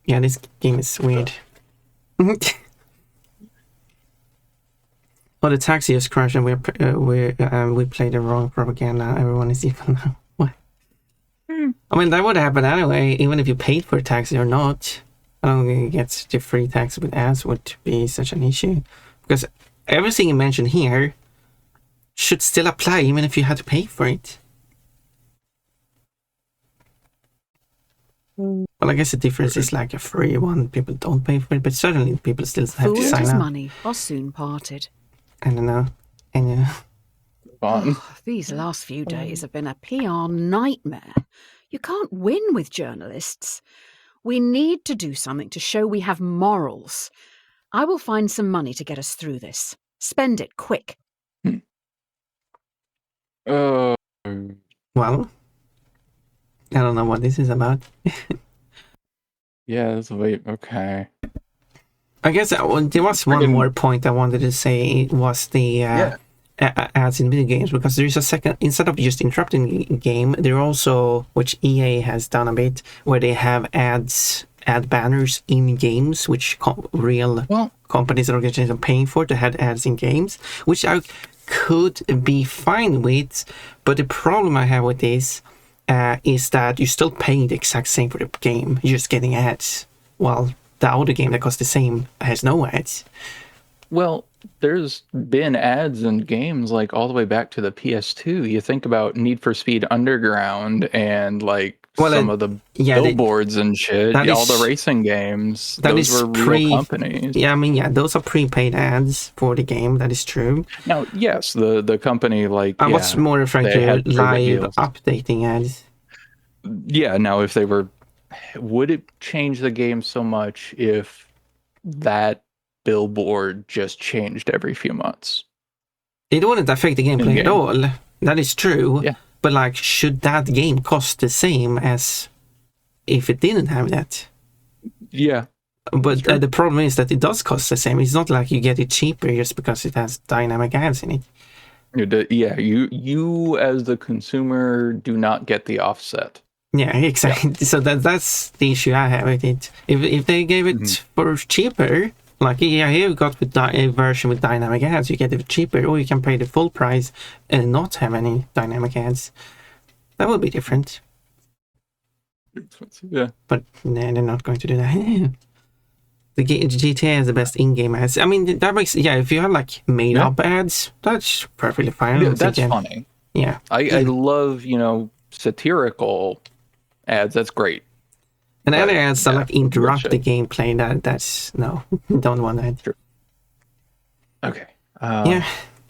Yeah, this game is weird. Oh, the taxi is crashing. We played the wrong propaganda. Everyone is evil now. What? I mean, that would happen anyway, even if you paid for a taxi or not. I don't think it gets the free taxi with ads would be such an issue, because everything you mentioned here should still apply even if you had to pay for it. Well, I guess the difference is like a free one. People don't pay for it, but certainly people still have Fool to and sign his up. money are soon parted. I don't know. And Fun. These last few days have been a PR nightmare. You can't win with journalists. We need to do something to show we have morals. I will find some money to get us through this. Spend it quick. well, I don't know what this is about. Yeah, wait, okay. I guess there was one more point I wanted to say. Was the ads in video games, because there is a second, instead of just interrupting the game, there also, which EA has done a bit, where they have ad banners in games, which real companies and organizations are paying for to have ads in games, which I could be fine with, but the problem I have with this is that you're still paying the exact same for the game. You're just getting ads, while the other game that costs the same has no ads. Well, there's been ads in games like all the way back to the PS2. You think about Need for Speed Underground and like some of the billboards and shit. All the racing games. Those were real companies. Yeah, I mean, those are prepaid ads for the game. That is true. Now, yes, the company like I was more referring to live updating ads. Yeah. Now, if they were, would it change the game so much if that billboard just changed every few months? It wouldn't affect the gameplay at all. That is true. Yeah. But like, should that game cost the same as if it didn't have that? Yeah. But the problem is that it does cost the same. It's not like you get it cheaper just because it has dynamic ads in it. Yeah, you as the consumer do not get the offset. Yeah, exactly. Yeah. So that's the issue I have with it. If they gave it for cheaper, like, here you got with a version with dynamic ads, you get it cheaper, or you can pay the full price and not have any dynamic ads. That would be different. Yeah. But nah, they're not going to do that. The GTA has the best in-game ads. I mean, that makes, if you have like made-up ads, that's perfectly fine. Yeah, that's funny. Yeah. I love, satirical ads. That's great. And other ads that like interrupt the gameplay, that's no, don't want that. True. Okay.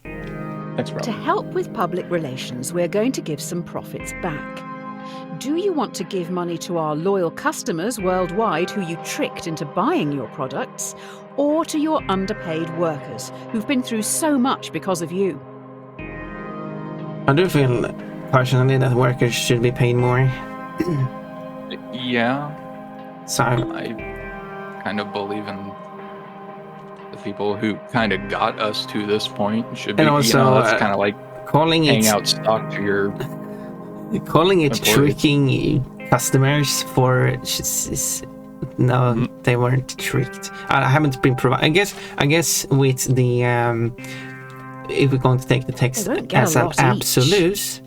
Next problem. To help with public relations, we're going to give some profits back. Do you want to give money to our loyal customers worldwide who you tricked into buying your products, or to your underpaid workers who've been through so much because of you? I do feel personally that workers should be paid more. Yeah. So I kind of believe in the people who kind of got us to this point should be, and also, that's kind of like hanging out stock to your calling it employees. Tricking customers for no, they weren't tricked. I haven't been provided. I guess with the if we're going to take the text as an absolute,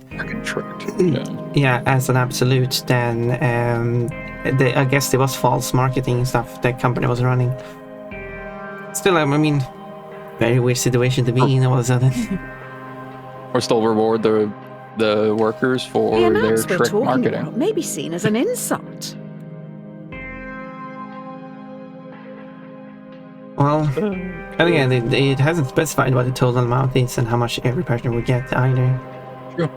as an absolute, then I guess there was false marketing stuff the company was running. Still, I mean, very weird situation to be in all of a sudden. Or still reward the workers for their trick marketing. About may be seen as an insult. Well, and again, it hasn't specified what the total amount is and how much every person would get either. True.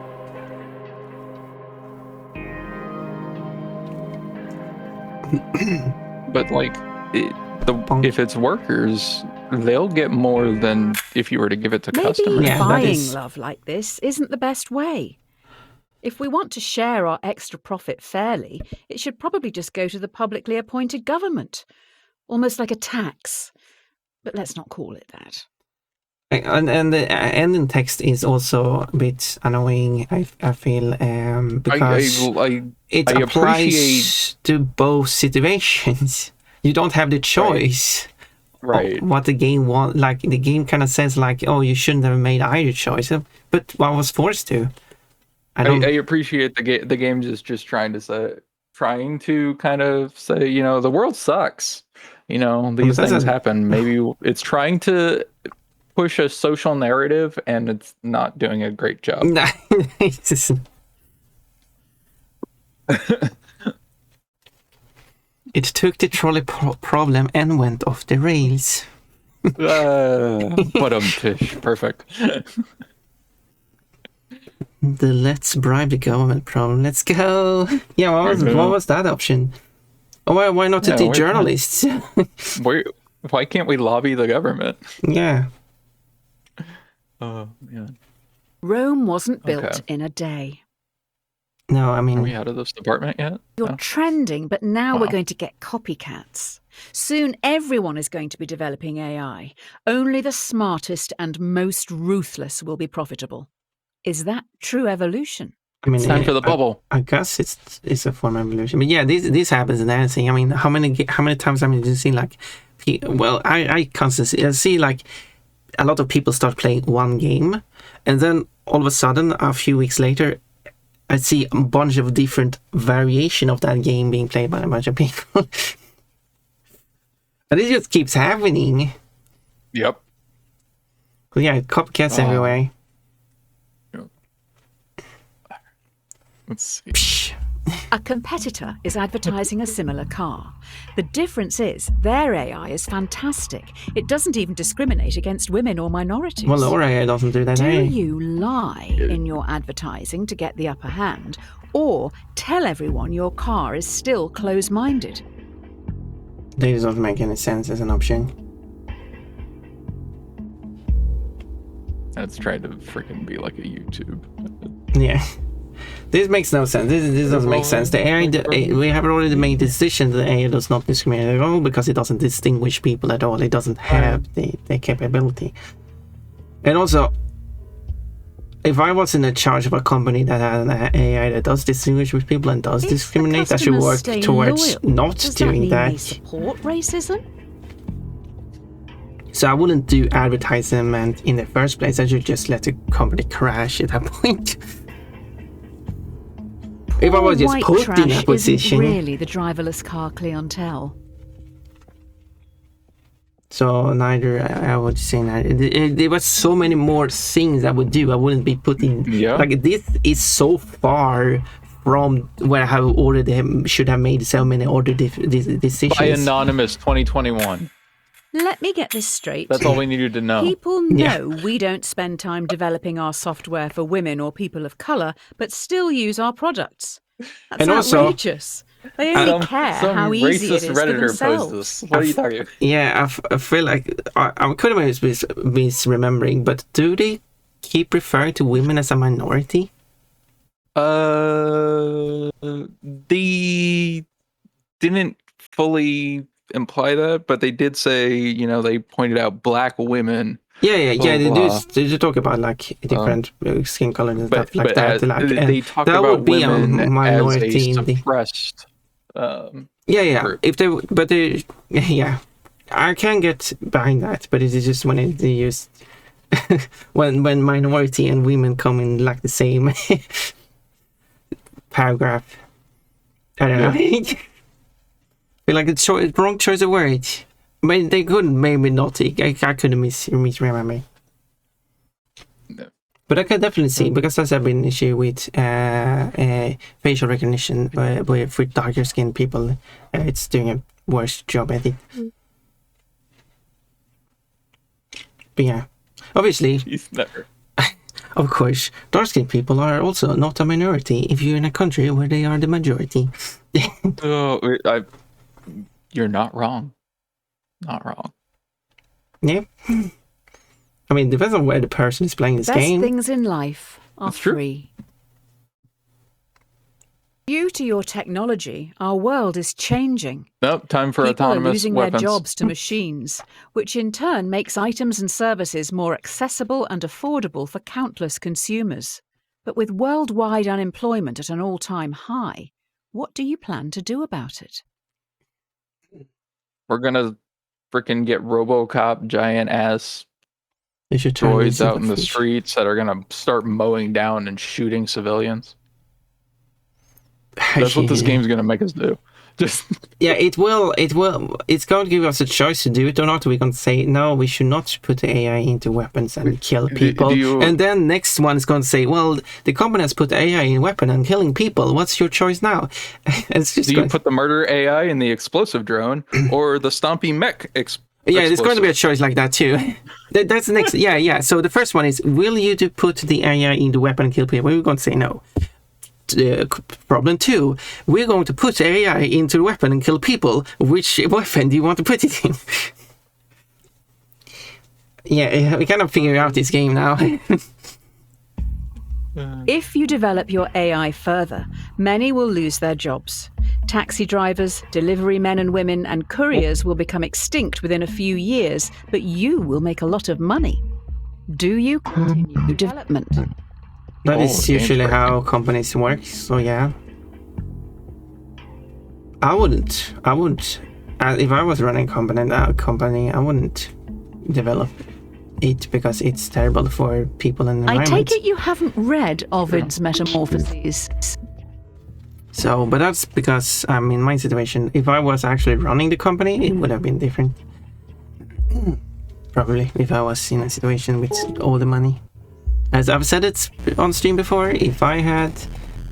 But like, if it's workers, they'll get more than if you were to give it to customers. Maybe buying love like this isn't the best way. If we want to share our extra profit fairly, it should probably just go to the publicly appointed government, almost like a tax. But let's not call it that. And the ending text is also a bit annoying, I feel, because it applies to both situations. You don't have the choice Right. what the game want. Like the game kind of says like, oh, you shouldn't have made either choice, but I was forced to. I appreciate the game just trying to kind of say, you know, the world sucks. You know, these things happen. Maybe it's trying to push a social narrative, and it's not doing a great job. It took the trolley problem and went off the rails. Tish, perfect. The let's bribe the government problem. Let's go. Yeah, what was that option? Oh, why not the journalists? Why can't we lobby the government? Yeah. Oh, yeah. Rome wasn't built in a day. No, I mean... Are we out of this department yet? You're trending, but now we're going to get copycats. Soon everyone is going to be developing AI. Only the smartest and most ruthless will be profitable. Is that true evolution? I mean, it's time for the bubble. I guess it's a form of evolution. But yeah, this happens in anything. I mean, how many times have you seen like... Well, I constantly see like a lot of people start playing one game, and then all of a sudden, a few weeks later, I see a bunch of different variation of that game being played by a bunch of people. And it just keeps happening. Yep. But yeah, copycats everywhere. Yep. Let's see. A competitor is advertising a similar car. The difference is their AI is fantastic. It doesn't even discriminate against women or minorities. Well, our AI doesn't do that. Do you lie in your advertising to get the upper hand, or tell everyone your car is still close-minded? That doesn't make any sense as an option. Let's try to freaking be like a YouTube. Yeah. This makes no sense. This doesn't make sense. The AI, we have already made the decision that the AI does not discriminate at all because it doesn't distinguish people at all. It doesn't have the capability. And also, if I was in charge of a company that had an AI that does distinguish with people and does discriminate, I should work towards not doing that. Support racism? So I wouldn't do advertisement in the first place. I should just let the company crash at that point. If I was just put in that position. Isn't really the driverless car clientele. So neither, I would say neither. There was so many more things I would do. I wouldn't be putting. Yeah. Like this is so far from where I already should have made so many other decisions. By Anonymous 2021. Let me get this straight. That's all we needed to know. People know we don't spend time developing our software for women or people of colour, but still use our products. That's and outrageous. They only care how easy it is for themselves. This. What are you talking about? Yeah, I feel like I could have been misremembering, but do they keep referring to women as a minority? They didn't fully imply that, but they did say, you know, they pointed out black women. Yeah. They do talk about like different skin colors and stuff like that. They talk that about would be women a minority as a in the suppressed. Group. If they, I can get behind that, but it is just when they use when minority and women come in like the same paragraph. I don't know. I feel like it's wrong choice of words. But they couldn't, maybe not. I couldn't misremember. No. But I can definitely see, because that's been an issue with facial recognition for darker skinned people. It's doing a worse job, I think. But yeah, obviously, of course, dark skinned people are also not a minority if you're in a country where they are the majority. You're not wrong. Not wrong. Yeah. I mean, it depends on where the person is playing this game. Best things in life are free. Due to your technology, our world is changing. Nope, time for autonomous People are losing weapons. their jobs to machines, which in turn makes items and services more accessible and affordable for countless consumers. But with worldwide unemployment at an all-time high, what do you plan to do about it? We're going to freaking get RoboCop giant ass They should turn droids these out into in the fish. streets that are gonna start mowing down and shooting civilians. That's what this game's gonna make us do. Just Yeah, it will. It's going to give us a choice to do it or not. We're going to say no, we should not put the AI into weapons and kill people. And then next one is going to say, well, the company has put AI in weapon and killing people. What's your choice now? It's just. Do you put the murder AI in the explosive drone or the stompy mech? Yeah, there's going to be a choice like that too. That's the next. Yeah. So the first one is, will you put the AI in the weapon and kill people? We're going to say no. Problem 2, we're going to put AI into the weapon and kill people. Which weapon do you want to put it in? Yeah, we kind of figure out this game now. If you develop your AI further, many will lose their jobs. Taxi drivers, delivery men and women, and couriers will become extinct within a few years, but you will make a lot of money. Do you continue development? That is usually how companies work, so yeah. I wouldn't. If I was running a company, I wouldn't develop it because it's terrible for people and the I environment. take it you haven't read Ovid's Metamorphoses. So, but that's because I'm in my situation. If I was actually running the company, it would have been different. Probably, if I was in a situation with all the money. As I've said it on stream before, if I had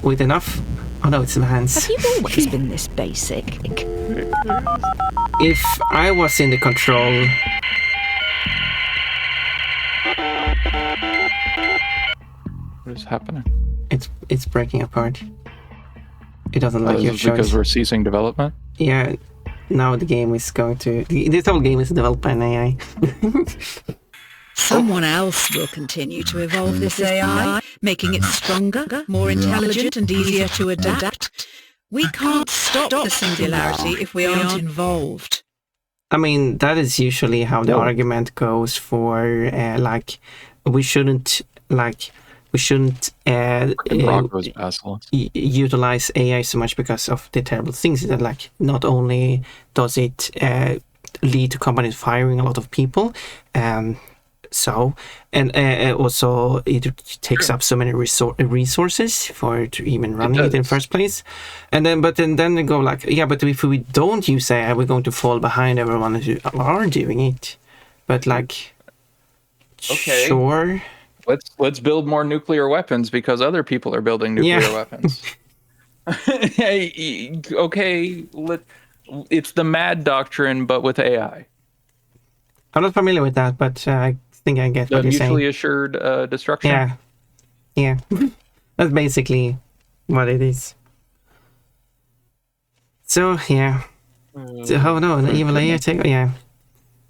with enough... Oh no, it's Vans. Have you always been this basic? If I was in the control... What is happening? It's breaking apart. It doesn't like your choice. Because we're ceasing development? Yeah, now the game is going to... This whole game is developed by an AI. Someone else will continue to evolve this AI, making it stronger, more intelligent and easier to adapt. We can't stop the singularity if we aren't involved. I mean, that is usually how the argument goes for, we shouldn't utilize AI so much because of the terrible things that, like, not only does it lead to companies firing a lot of people, also it takes up so many resources for to even running it in first place, and then they go like, yeah, but if we don't use AI, we're going to fall behind everyone who are doing it. But like, okay, sure, let's build more nuclear weapons because other people are building nuclear weapons. Hey, okay, it's the MAD doctrine, but with AI. I'm not familiar with that, but I think I get what you're saying. Mutually assured destruction. Yeah. That's basically what it is. So yeah. Oh no, an evil AI take. Yeah.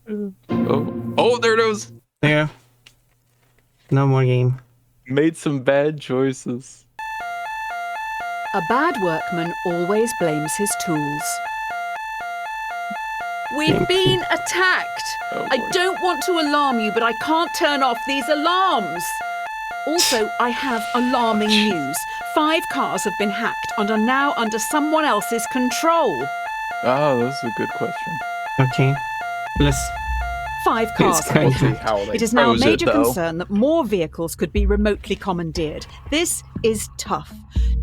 Oh, there it is. There. No more game. Made some bad choices. A bad workman always blames his tools. We've been attacked! I don't want to alarm you, but I can't turn off these alarms! Also, I have alarming news. 5 cars have been hacked and are now under someone else's control. Oh, that's a good question. Okay. Let's... 5 cars have been kind hacked. It is now a major concern that more vehicles could be remotely commandeered. This is tough.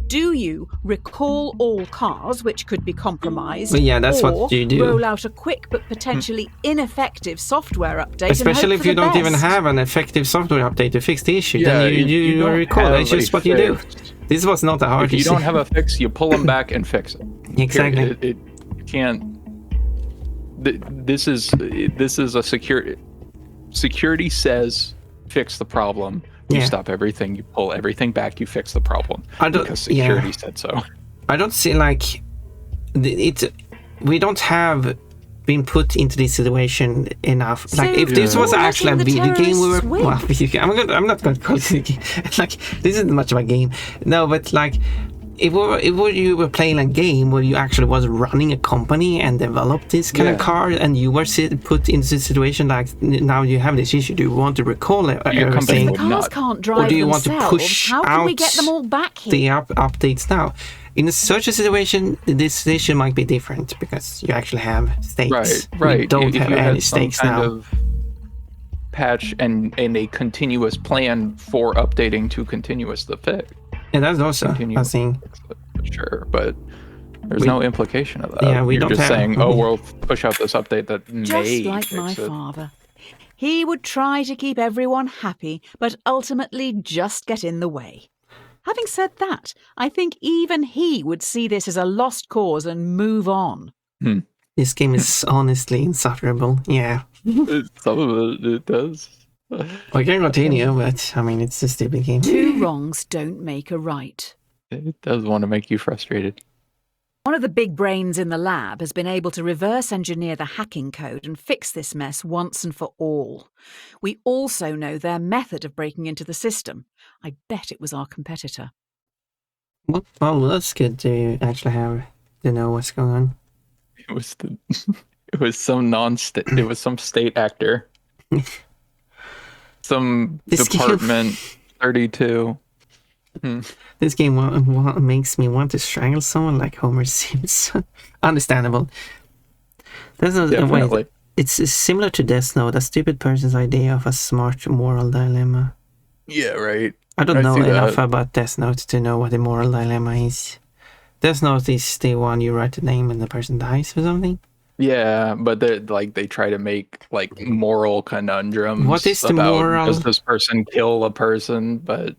Do you recall all cars which could be compromised? Well, yeah, that's or what you do. Roll out a quick but potentially ineffective software update. Especially if you don't even have an effective software update to fix the issue, then you recall. That's just what you do. This was not a hard issue. If you don't have a fix, you pull them back and fix it. Exactly. It can't. This is a security says fix the problem. You stop everything, you pull everything back, you fix the problem. Because security said so. I don't see like we don't have been put into this situation enough. So like if this was actually a video game, we were terrorists I'm not going to call it a game. Like this isn't much of a game. No, but like if you were playing a game where you actually was running a company and developed this kind of car, and you were put in this situation like now you have this issue, do you want to recall everything? The cars can't drive or do you want to themselves. push How can we out get them all back here? the updates now? In such a situation, this situation might be different because you actually have stakes. Right. We don't If have you had any some stakes kind now. of patch and a continuous plan for updating to continuous the fix. And that's also a Continuous thing. fix, sure, but there's no implication of that. Yeah, we You're don't just have- saying, oh, we'll push out this update that Just may like fix my it. father. He would try to keep everyone happy, but ultimately just get in the way. Having said that, I think even he would see this as a lost cause and move on. This game is honestly insufferable. Yeah. Some of it does. We can continue, but I mean, it's a stupid game. Two wrongs don't make a right. It does want to make you frustrated. One of the big brains in the lab has been able to reverse engineer the hacking code and fix this mess once and for all. We also know their method of breaking into the system. I bet it was our competitor. Well, that's good to actually have to know what's going on. It was it was some state actor. Some This game- department 32. This game makes me want to strangle someone like Homer Simpson. Understandable. That's not, Definitely. wait, it's similar to Death Note, a stupid person's idea of a smart moral dilemma. Yeah, right. I don't know see enough that. about Death Note to know what the moral dilemma is. Death Note is the one you write the name and the person dies or something. Yeah, but they try to make like moral conundrums. What is the about, moral- Does this person kill a person? But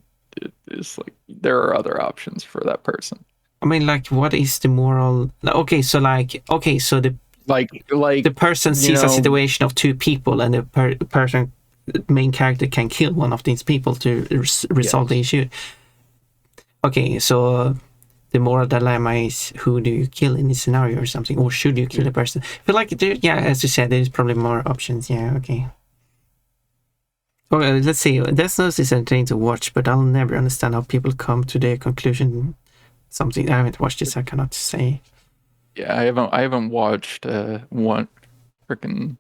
it's like there are other options for that person. I mean, like, what is the moral? Okay, so the Like the person sees a know- situation of two people, and the person, the main character, can kill one of these people to resolve the issue. Okay, so the moral dilemma is who do you kill in this scenario or something, or should you kill the person? I feel like as you said, there's probably more options. Yeah, okay. Okay, let's see. Death Note is entertaining to watch, but I'll never understand how people come to their conclusion. Something I haven't watched this, I cannot say. Yeah, I haven't watched one freaking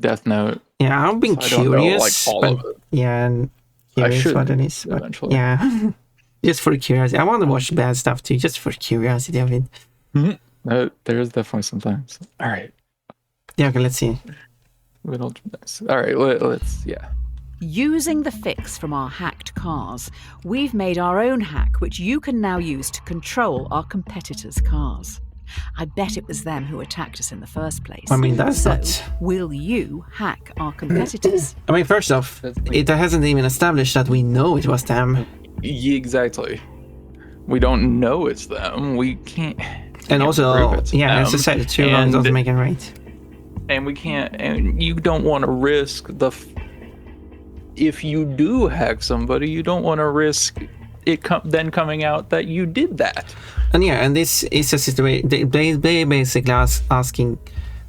Death Note. Yeah, I've been So I don't know, curious, like, all but of it. yeah, and curious should what it is. But eventually. yeah, just for curiosity. I want to watch bad stuff too, just for curiosity of it. There's definitely sometimes. All right, Yeah, okay, let's see. all right. Let's Using the fix from our hacked cars, we've made our own hack which you can now use to control our competitors' cars. I bet it was them who attacked us in the first place. I mean, that's so, not. will you hack our competitors? I mean, first off, it hasn't even established that we know it was them, exactly. We don't know it's them. We can't. and also, prove it's yeah, as I them. said, two wrongs And- doesn't make it right. And we can't. And you don't want to risk if you do hack somebody, you don't want to risk it then coming out that you did that. And yeah, and this is a situation. They basically asking,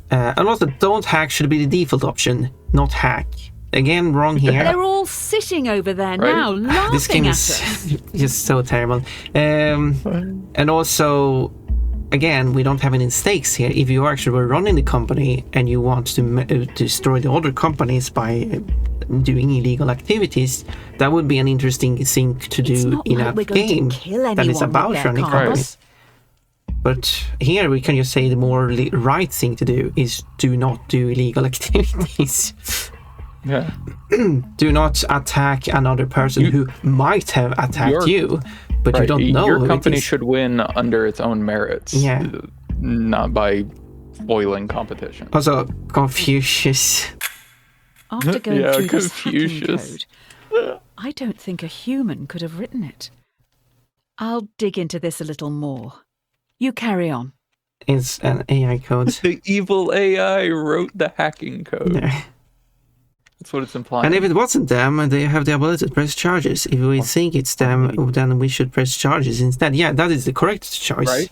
and also, don't hack should be the default option, not hack. Again, wrong here. They're all sitting over there Right. now, This game laughing at is us. just so terrible. And also, again, we don't have any stakes here. If you actually were running the company and you want to destroy the other companies by doing illegal activities, that would be an interesting thing to It's do not in like a we're going to game kill that is anyone about with their running cars. companies. But here we can just say the morally right thing to do is do not do illegal activities. Yeah. Do not attack another person who might have attacked you, but you Right. don't know Your who it company is. should win under its own merits. Yeah. Not by spoiling competition. Also, Confucius. After going Yeah, through this hacking Confucius. code, I don't think a human could have written it. I'll dig into this a little more. You carry on. It's an AI code. The evil AI wrote the hacking code. Yeah. That's what it's implying. And if it wasn't them, they have the ability to press charges. If we think it's them, then we should press charges instead. Yeah, that is the correct choice. Right?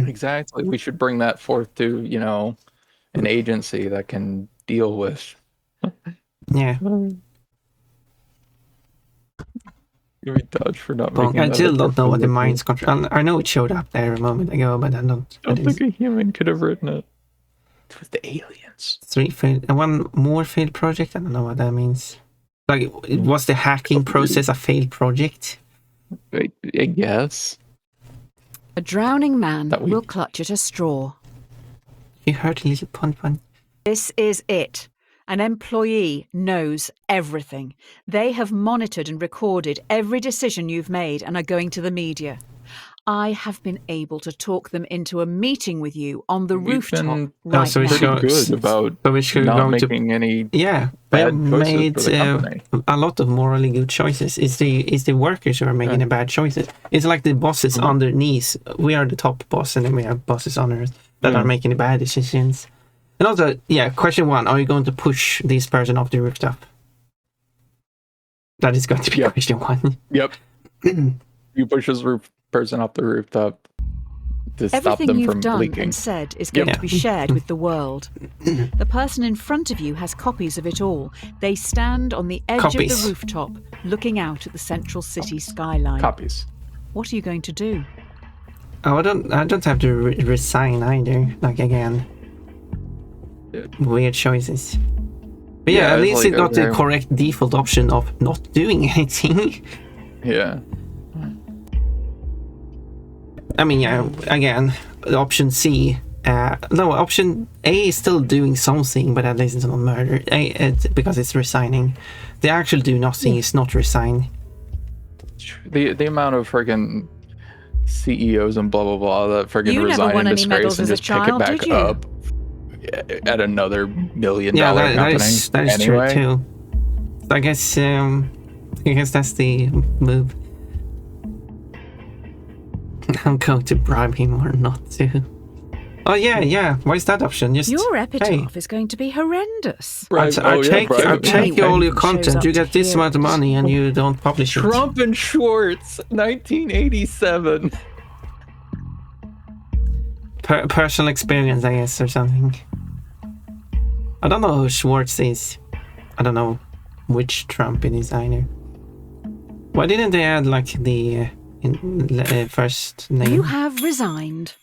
Exactly. We should bring that forth to, an agency that can deal with. Yeah. Give me dodge for not Bonk. making I that still a don't know what the purple mind's control. I know it showed up there a moment ago, but I don't. I don't think a human could have written it. It was the aliens. 3 failed. And 1 more failed project. I don't know what that means. Like, was the hacking process a failed project? I guess. A drowning man That we- will clutch at a straw. You heard a little pun. This is it. An employee knows everything. They have monitored and recorded every decision you've made and are going to the media. I have been able to talk them into a meeting with you on the We've rooftop been right so we now. should- Pretty good about So we should not go to. making any Yeah, we have bad choices made for the company. a lot of morally good choices. It's the workers who are making the bad choices. It's like the bosses underneath. We are the top boss, and then we have bosses under us that are making the bad decisions. And also, question 1: are you going to push this person off the rooftop? That is going to be question 1. Yep. You push this person off the rooftop to stop Everything them you've from done leaking. and said is going to be shared with the world. The person in front of you has copies of it all. They stand on the edge of Copies. the rooftop, looking out at the central city skyline. Copies. What are you going to do? Oh, I don't have to resign either. Like, again, weird choices. But at it's least like it got the very- correct default option of not doing anything. Yeah. I mean, again, option C. No, option A is still doing something, but at least it's not murder. Because it's resigning. The actual do nothing is not resign. The amount of friggin' CEOs and blah blah blah that friggin' You never resign won in any disgrace medals and as a just pick it child, back did you? up at another $1 million Yeah, company. that is anyway. true too. I guess that's the move. I'm going to bribe him or not to. Oh yeah. Why is that option? Just Your hey, epitaph is going to be horrendous. I'll take Anyway, all your shows content. up You to get this hear amount of it. money and you don't publish it. Trump and Schwartz, 1987. Personal experience, I guess, or something. I don't know who Schwartz is. I don't know which Trump it is either. Why didn't they add like the first name? You have resigned.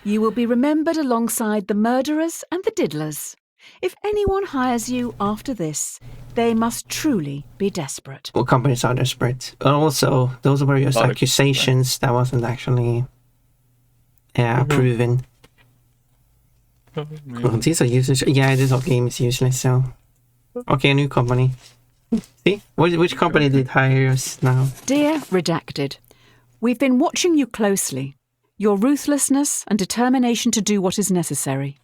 You will be remembered alongside the murderers and the diddlers. If anyone hires you after this, they must truly be desperate. Well, companies are desperate. And also, those were just Lot of- accusations that wasn't actually proven. Well, these are useless. Yeah, this whole game is useless, so... Okay, a new company. See? Which company did hire us now? Dear Redacted, we've been watching you closely. Your ruthlessness and determination to do what is necessary.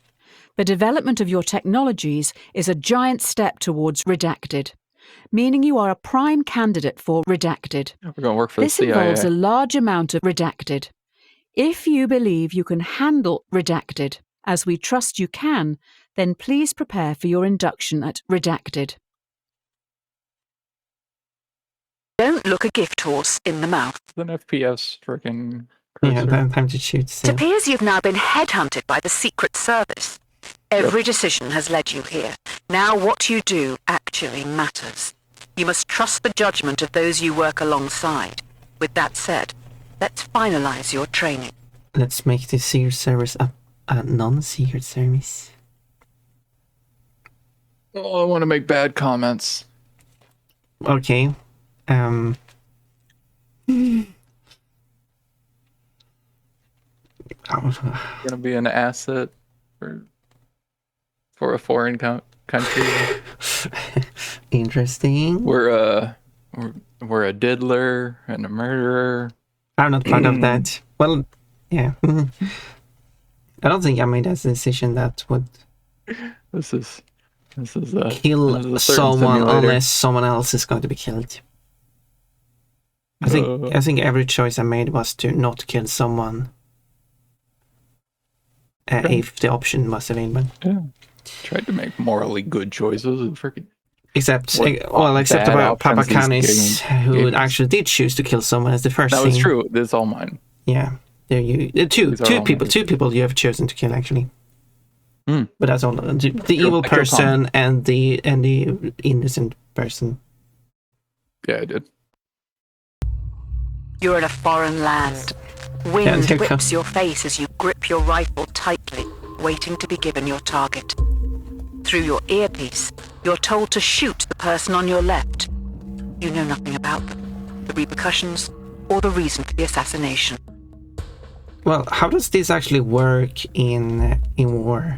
The development of your technologies is a giant step towards Redacted, meaning you are a prime candidate for Redacted. We're going to work for This the CIA. involves a large amount of Redacted. If you believe you can handle Redacted, as we trust you can, then please prepare for your induction at Redacted. Don't look a gift horse in the mouth. An FPS freaking Yeah, cursor. time to shoot It still. appears you've now been headhunted by the Secret Service. Every decision has led you here. Now what you do actually matters. You must trust the judgment of those you work alongside. With that said, let's finalize your training. Let's make the Secret Service a non-secret service. Oh, I want to make bad comments. Okay. Going to be an asset for a foreign country. Interesting. We're a diddler and a murderer. I'm not part of that. Well, yeah. I don't think I made a decision that would This is kill someone unless someone else is going to be killed. I think every choice I made was to not kill someone if the option was available. Yeah. Tried to make morally good choices and freaking. Except What except bad about Papa options these Canis, who games- actually did choose to kill someone as the first That thing. was true. This is all mine. Yeah, there you two These are all people you have chosen to kill actually. Hmm. But that's all. The evil I killed person and the innocent person. Yeah, I did. You're in a foreign land. Wind there you go. whips your face as you grip your rifle tightly, waiting to be given your target. Through your earpiece, you're told to shoot the person on your left. You know nothing about them, the repercussions, or the reason for the assassination. Well, how does this actually work in war?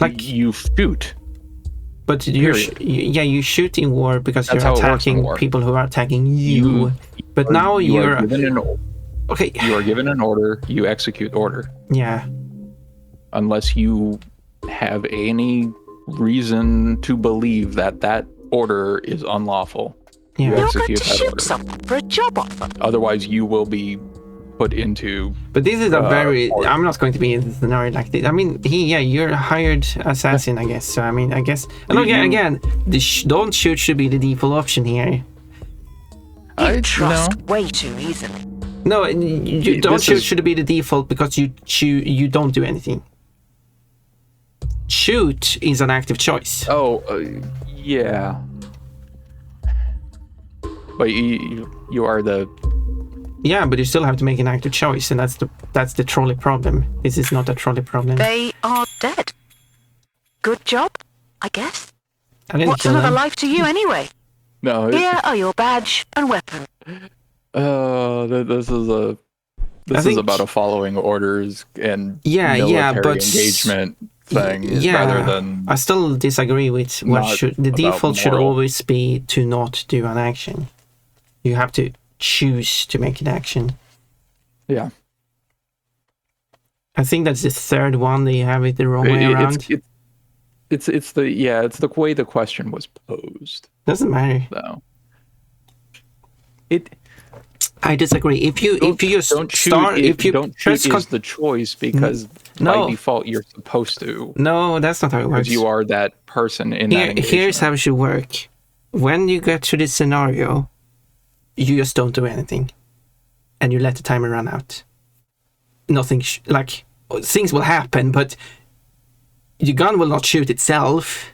Like, You shoot. but you shoot in war because That's you're how it works in attacking war. people who are attacking you. But now you you're are given an, okay. you are given an order. You execute order, Yeah, unless you have any reason to believe that that order is unlawful. You yeah. You're going execute to that shoot order. someone for a job offer. Otherwise, you will be put into. But this is a very. or- I'm not going to be in a scenario like this. I mean, you're a hired assassin, I guess. So I mean, I guess. And again, the don't shoot should be the default option here. You trust way too easily. No, you don't This shoot is- should be the default because you don't do anything. Shoot is an active choice. Oh, yeah. But you are the. Yeah, but you still have to make an active choice, and that's the trolley problem. This is not a trolley problem. They are dead. Good job, I guess. I didn't What's kill another them. life to you anyway? No. Here are your badge and weapon. This is a. This is think- about a following orders and Yeah, military but engagement thing Yeah, rather than. I still disagree with what not should the about default should moral. always be to not do an action. You have to choose to make an action. Yeah. I think that's the third one that you have it the wrong way around. It's the way the question was posed Doesn't matter. though. I disagree. If you just don't shoot start, if you don't press shoot is the choice because No. by default you're supposed to no, that's not how it works. because you are that person in that engagement. Here's how it should work. When you get to this scenario, you just don't do anything, and you let the timer run out. Nothing like things will happen, but your gun will not shoot itself.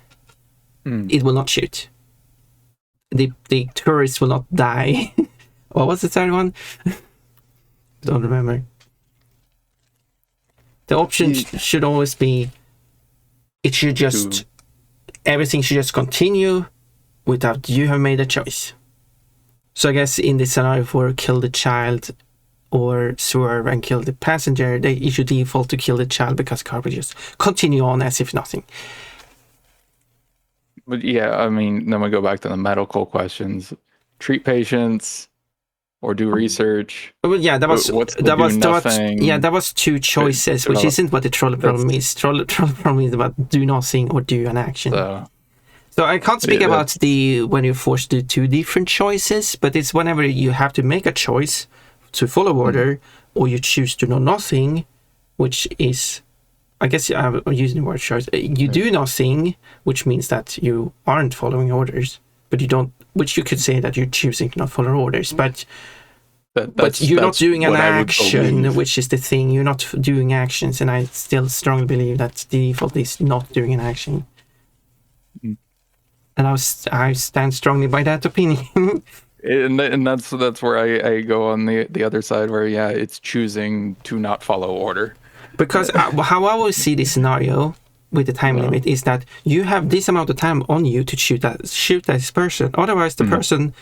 It will not shoot. The tourist will not die. What was the third one? Don't remember. The option should always be. It should just everything should just continue without you have made a choice. So I guess in this scenario for kill the child or swerve and kill the passenger, you should default to kill the child because car will just continue on as if nothing. But yeah, I mean, then we go back to the medical questions: treat patients or do research. Well, yeah, that was What's the that do was nothing? yeah, that was two choices, which develop- isn't what the trolley problem is. Trolley problem is about do nothing or do an action. So I can't speak Yeah, about the when you're forced to do two different choices, but it's whenever you have to make a choice to follow order or you choose to know nothing, which is, I guess I'm using the word choice. You do nothing, which means that you aren't following orders, but you don't. Which you could say that you're choosing to not follow orders, but you're not doing an what I would action, believe. which is the thing. You're not doing actions, and I still strongly believe that the default is not doing an action. And I stand strongly by that opinion. And that's where I go on the other side where it's choosing to not follow order. Because how I always see this scenario with the time limit is that you have this amount of time on you to shoot this person. Otherwise, the person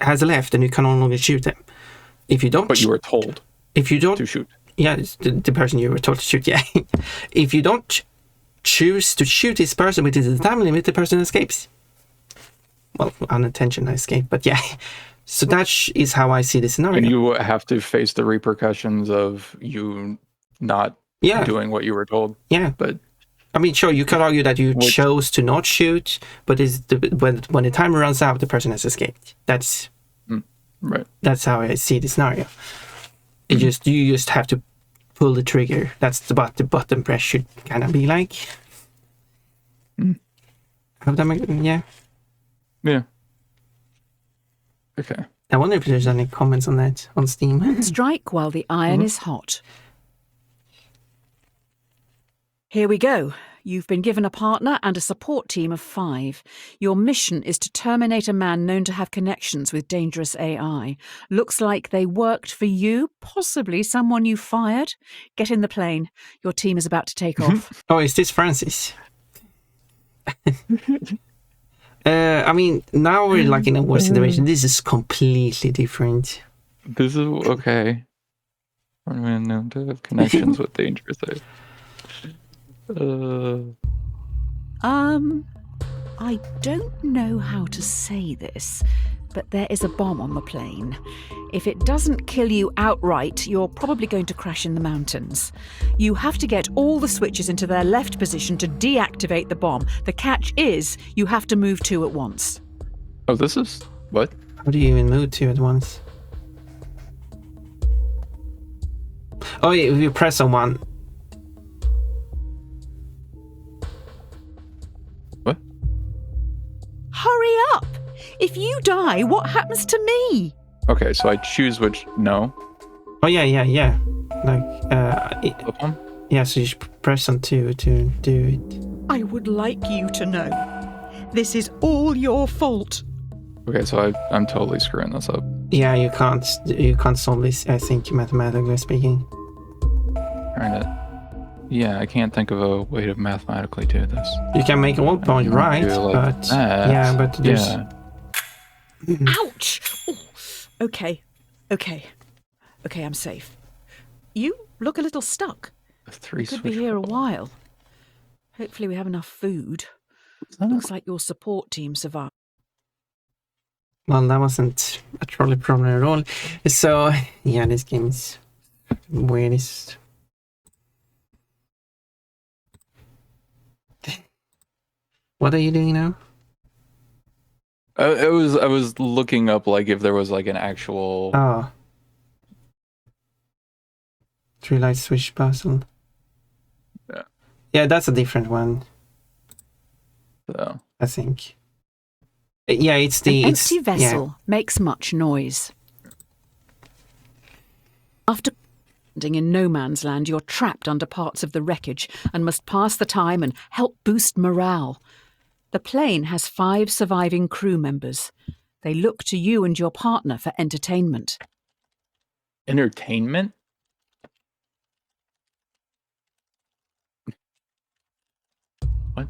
has left and you can no longer shoot them. If you don't, But you were told if you don't to shoot. yeah, it's the person you were told to shoot. Yeah, if you don't choose to shoot this person within the time limit, the person escapes. Well, unintentional escape, but yeah. So that is how I see the scenario. And you have to face the repercussions of you not doing what you were told. Yeah. But I mean, sure, you could argue that you Which- chose to not shoot, but when the timer runs out, the person has escaped. That's right. That's how I see the scenario. You just have to pull the trigger. That's what the button press should kind of be like. Have that make, yeah. Yeah. Okay. I wonder if there's any comments on that on Steam. Strike while the iron is hot. Here we go. You've been given a partner and a support team of 5. Your mission is to terminate a man known to have connections with dangerous AI. Looks like they worked for you, possibly someone you fired. Get in the plane. Your team is about to take off. Oh, is this Francis? I mean, now we're like in a war situation. This is completely different. This is okay. One man known to have connections with dangerous AI. I don't know how to say this, but there is a bomb on the plane. If it doesn't kill you outright, you're probably going to crash in the mountains. You have to get all the switches into their left position to deactivate the bomb. The catch is you have to move 2 at once. Oh, this is what? How do you even move 2 at once? Oh, yeah, if you press on 1. What? Hurry up! If you die, what happens to me? Okay, so I choose which. No. Oh, yeah. Like, Flip one? yeah, so you should press on 2 to do it. I would like you to know. This is all your fault. Okay, so I'm totally screwing this up. Yeah, you can't solve this, I think, mathematically speaking. Trying to. Yeah, I can't think of a way to mathematically do this. You can make all point right, do like but that. yeah, but there's... Yeah. Ouch! Oh, okay, I'm safe. You look a little stuck. The 3 Could be switch. here a while. Hopefully we have enough food. Looks like your support team survived. Well, that wasn't a trolley problem at all. So, yeah, this game is weirdest. What are you doing now? I was looking up like if there was like an actual. Oh. 3 light switch puzzle. Yeah. Yeah, that's a different one, So. I think. Yeah, it's the... An it's, empty vessel makes much noise. After landing in no man's land, you're trapped under parts of the wreckage and must pass the time and help boost morale. The plane has 5 surviving crew members. They look to you and your partner for entertainment. Entertainment? What?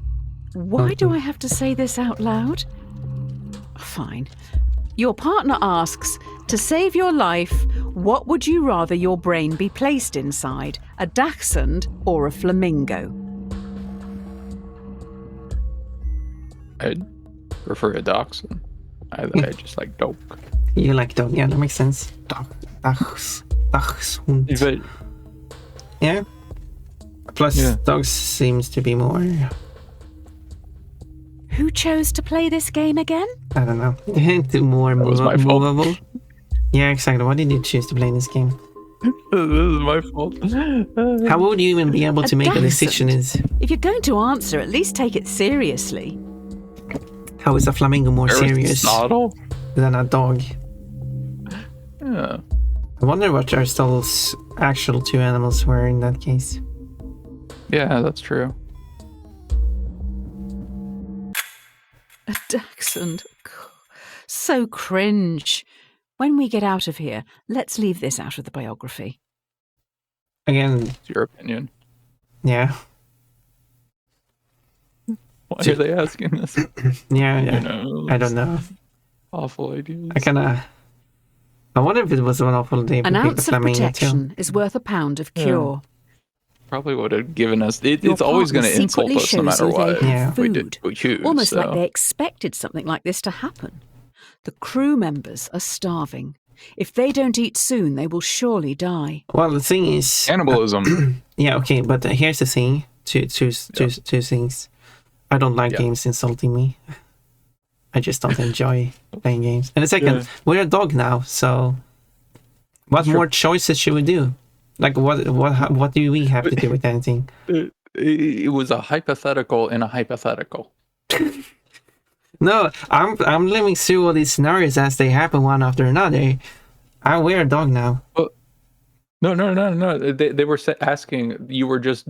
Why do I have to say this out loud? Fine. Your partner asks, to save your life, what would you rather your brain be placed inside, a dachshund or a flamingo? I'd prefer a dachshund. I just like dog. You like dog, yeah, that makes sense. Dachshund. Yeah. Plus, Yeah. dogs seems to be more... Who chose to play this game again? I don't know. More That was my fault. movable. Yeah, exactly. Why did you choose to play this game? This is my fault. How would you even be able to make a decision? dachshund. If you're going to answer, at least take it seriously. How is a flamingo more serious Aristotle? than a dog? Yeah. I wonder what Aristotle's actual 2 animals were in that case. Yeah, that's true. A dachshund. So cringe. When we get out of here, let's leave this out of the biography. Again, It's your opinion. yeah. Why are they asking this? Yeah, You know, I don't know. Awful ideas. I wonder if it was an awful day An to pick the ounce of flamingo too. protection is worth a pound of cure. Probably would have given us. Your It's always going to partner insult secretly us no shows matter you they what. have Yeah. We food, did. We choose. almost so. like they expected something like this to happen. The crew members are starving. If they don't eat soon, they will surely die. Well, the thing is... Cannibalism. yeah, okay, but here's the thing. Two things. I don't like games insulting me. I just don't enjoy playing games. And the second, we're a dog now, so... What more choices should we do? Like, what do we have to do with anything? It was a hypothetical in a hypothetical. No, I'm living through all these scenarios as they happen one after another. We're a dog now. Well, no. They were asking. You were just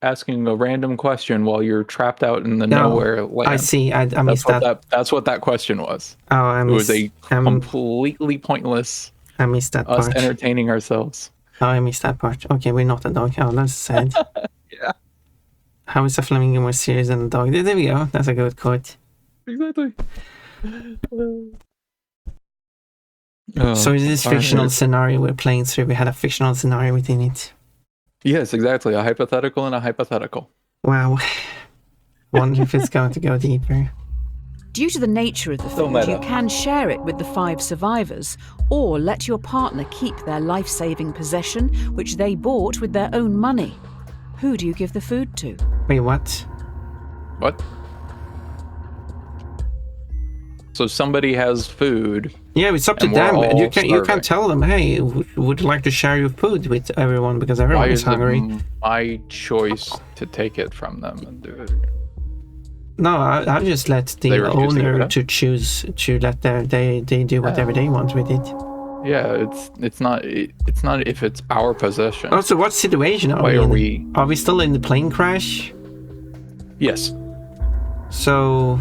asking a random question while you're trapped out in the nowhere land. I see. I missed that. That's what that question was. Oh, I It was a missed. completely pointless I missed that us part. entertaining ourselves. Oh, I missed that part. Okay, we're not a dog. Oh, that's sad. Yeah. How is a flamingo more serious than a dog? There we go. That's a good quote. Exactly. So is this fictional scenario we're playing through? We had a fictional scenario within it. Yes, exactly. A hypothetical and a hypothetical. Wow. Wonder if it's going to go deeper. Due to the nature of the So food, meta. you can share it with the 5 survivors, or let your partner keep their life-saving possession, which they bought with their own money. Who do you give the food to? Wait, what? What? So somebody has food. Yeah, it's up to And we're them. all You starving. can tell them, hey, would you like to share your food with everyone because Why everyone is is hungry? it my choice to take it from them and do it? No, I'll just let They the refuse to give it owner up? to choose to let they do whatever they want with it. Yeah, it's not if it's our possession. Also, what situation are Why we are in? we? Are we still in the plane crash? Yes. So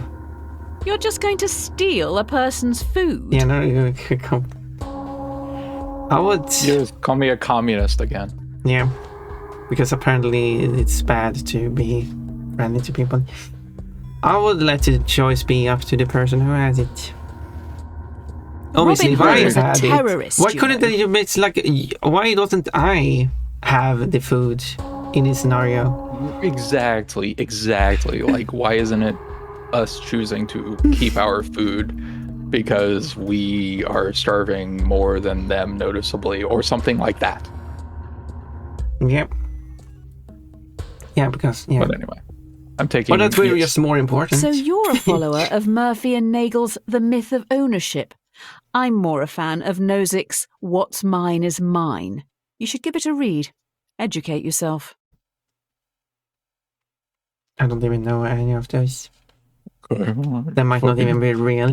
You're just going to steal a person's food? yeah, no, I would. You just call me a communist again. Yeah, because apparently it's bad to be friendly to people. I would let the choice be up to the person who has it. Obviously, if Robin I Hood is a had it, terrorist, why you couldn't know. they? It's like, why doesn't I have the food in this scenario? Exactly. Like, why isn't it us choosing to keep our food because we are starving more than them noticeably, or something like that? Yep. Yeah, because yeah. But anyway, I'm taking. But that's really yes. just more important. So you're a follower of Murphy and Nagel's The Myth of Ownership. I'm more a fan of Nozick's What's Mine is Mine. You should give it a read. Educate yourself. I don't even know any of those. They might not even be real.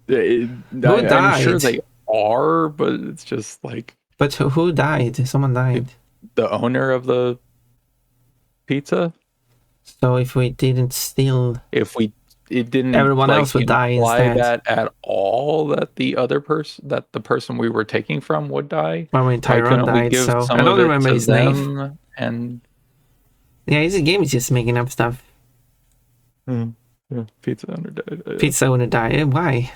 I'm died? sure they are, but it's just like But who died? Someone died. the owner of the pizza. So if we didn't steal, It didn't. Everyone else would die imply instead. that at all. That the other person, that the person we were taking from, would die. well, when Why Tyrone couldn't we died, give so some I don't of it remember to his name. them? And Yeah, this game is just making up stuff. yeah, pizza owner died. Pizza owner died. Why?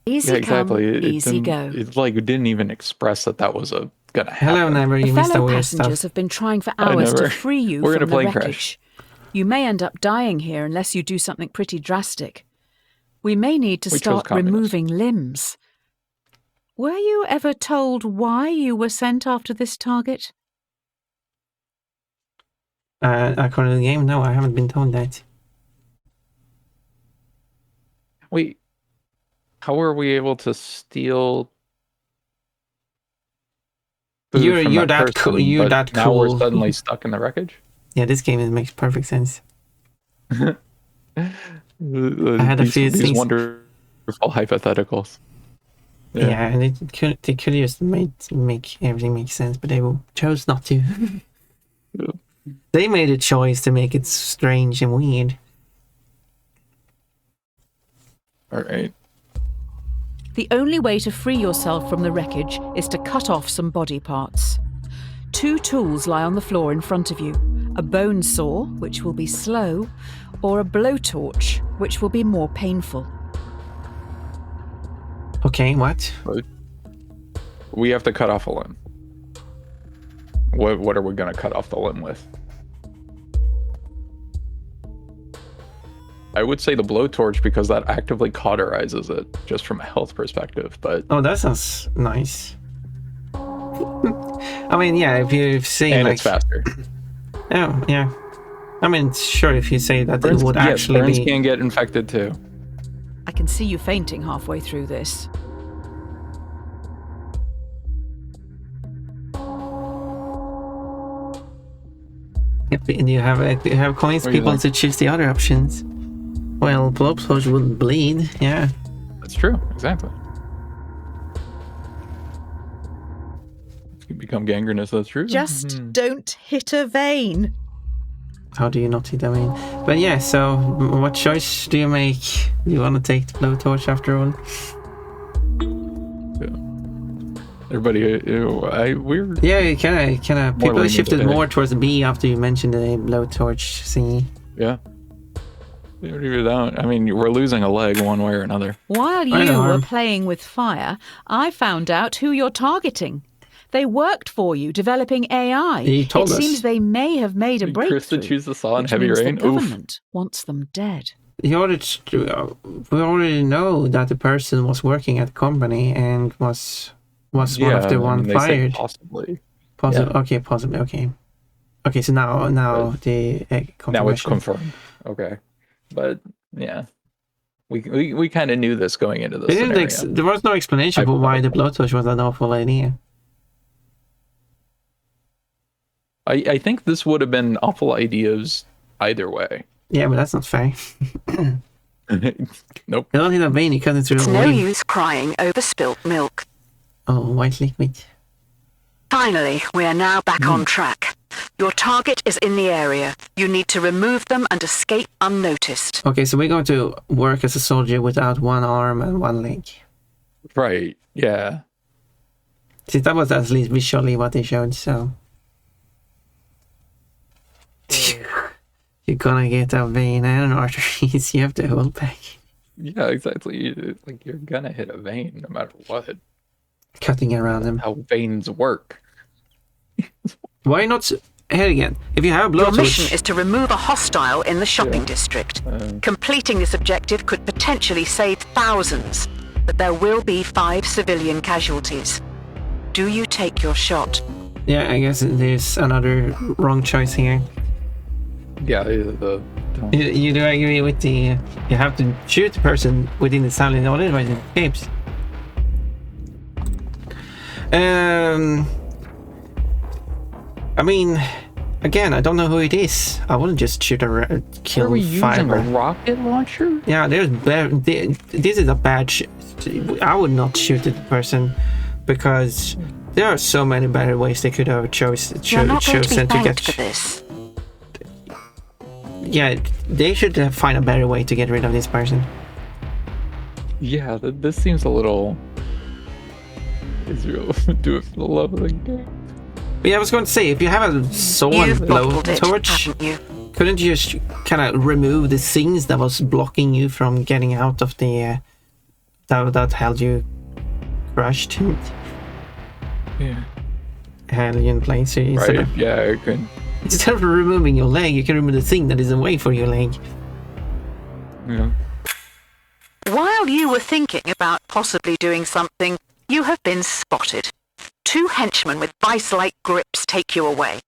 Easy Yeah, exactly. come, easy didn't- go. It like didn't even express that was gonna happen. Hello, Never. The You missed the fellow weird passengers stuff. have been trying for I hours to never- free you We're in from a the plane wreckage. crash. You may end up dying here unless you do something pretty drastic. We may need to We chose start communist. removing limbs. Were you ever told why you were sent after this target? According to the game, no, I haven't been told that. Wait, how are we able to steal? food You're- from you're that that cool- person, you're but that now we're cool. suddenly stuck in the wreckage. Yeah, this game makes perfect sense. I had a few these things- wonderful hypotheticals. Yeah, and they could just make everything make sense, but they chose not to. They made a choice to make it strange and weird. All right. The only way to free yourself from the wreckage is to cut off some body parts. 2 tools lie on the floor in front of you. A bone saw, which will be slow, or a blowtorch, which will be more painful. Okay, what? We have to cut off a limb. What are we gonna cut off the limb with? I would say the blowtorch because that actively cauterizes it, just from a health perspective. But Oh, that sounds nice. I mean, yeah, if you say and like, it's faster. oh, yeah. I mean, sure, if you say that Burns, it would yes, actually burns be. can get infected too. I can see you fainting halfway through this. If you have coins, What do you people think? to choose the other options. Well, blowtorch wouldn't bleed. Yeah. That's true. Exactly. If you become gangrenous, that's true. Just don't hit a vein. How do you not hit a vein? But yeah, so what choice do you make? Do you want to take the blowtorch after all? Everybody, we're Yeah, kind of. People lenient shifted today. more towards B after you mentioned the blowtorch thingy. yeah. We already don't. I mean, we're losing a leg one way or another. While I you know, were I'm- playing with fire, I found out who you're targeting. They worked for you, developing AI. He told it us. seems they may have made a Did breakthrough. Krista choose the saw in which Heavy means Rain? The Oof. government wants them dead. We already know that the person was working at the company and was one of the I one mean, they said fired. possibly. Possibly. yeah. Okay, possibly. Okay. Okay, so now the Now it's confirmation. confirmed. Okay. But, yeah. We kind of knew this going into this They didn't scenario. there was no explanation for why the blowtorch was an awful idea. I think this would have been awful ideas either way. Yeah, but that's not fair. Nope. You don't hit a vein, you cut it through It's the no vein. use crying over spilt milk. Oh, white liquid. Finally, we are now back on track. Your target is in the area. You need to remove them and escape unnoticed. Okay, so we're going to work as a soldier without one arm and one leg. Right. Yeah. See, that was at least visually what they showed, so... You're gonna get a vein and an arteries, you have to hold back. Yeah, exactly. Like, you're gonna hit a vein no matter what. Cutting around them. How veins work. Why not... Here again. If you have a Your mission blowtorch... is to remove a hostile in the shopping district. Completing this objective could potentially save thousands, but there will be 5 civilian casualties. Do you take your shot? Yeah, I guess there's another wrong choice here. Yeah, You do agree with the... You have to shoot the person within the sound, otherwise it escapes. I mean, again, I don't know who it is. I wouldn't just shoot a kill Are we using fiber. a rocket launcher? Yeah, this is a bad. I would not shoot the person because there are so many better ways they could have You're not going to be chosen to thanked get. for this. Yeah, they should find a better way to get rid of this person. Yeah, this seems a little... Israel, do it for the love of the game. But yeah, I was going to say, if you have a saw You've and bottled it, blowtorch, haven't you? couldn't you just kind of remove the things that was blocking you from getting out of the that held you crushed? Yeah. Held you in place. So instead, Right, yeah, I could... instead of removing your leg, you can remove the thing that is away for your leg. Yeah. While you were thinking about possibly doing something, you have been spotted. 2 henchmen with vice-like grips take you away.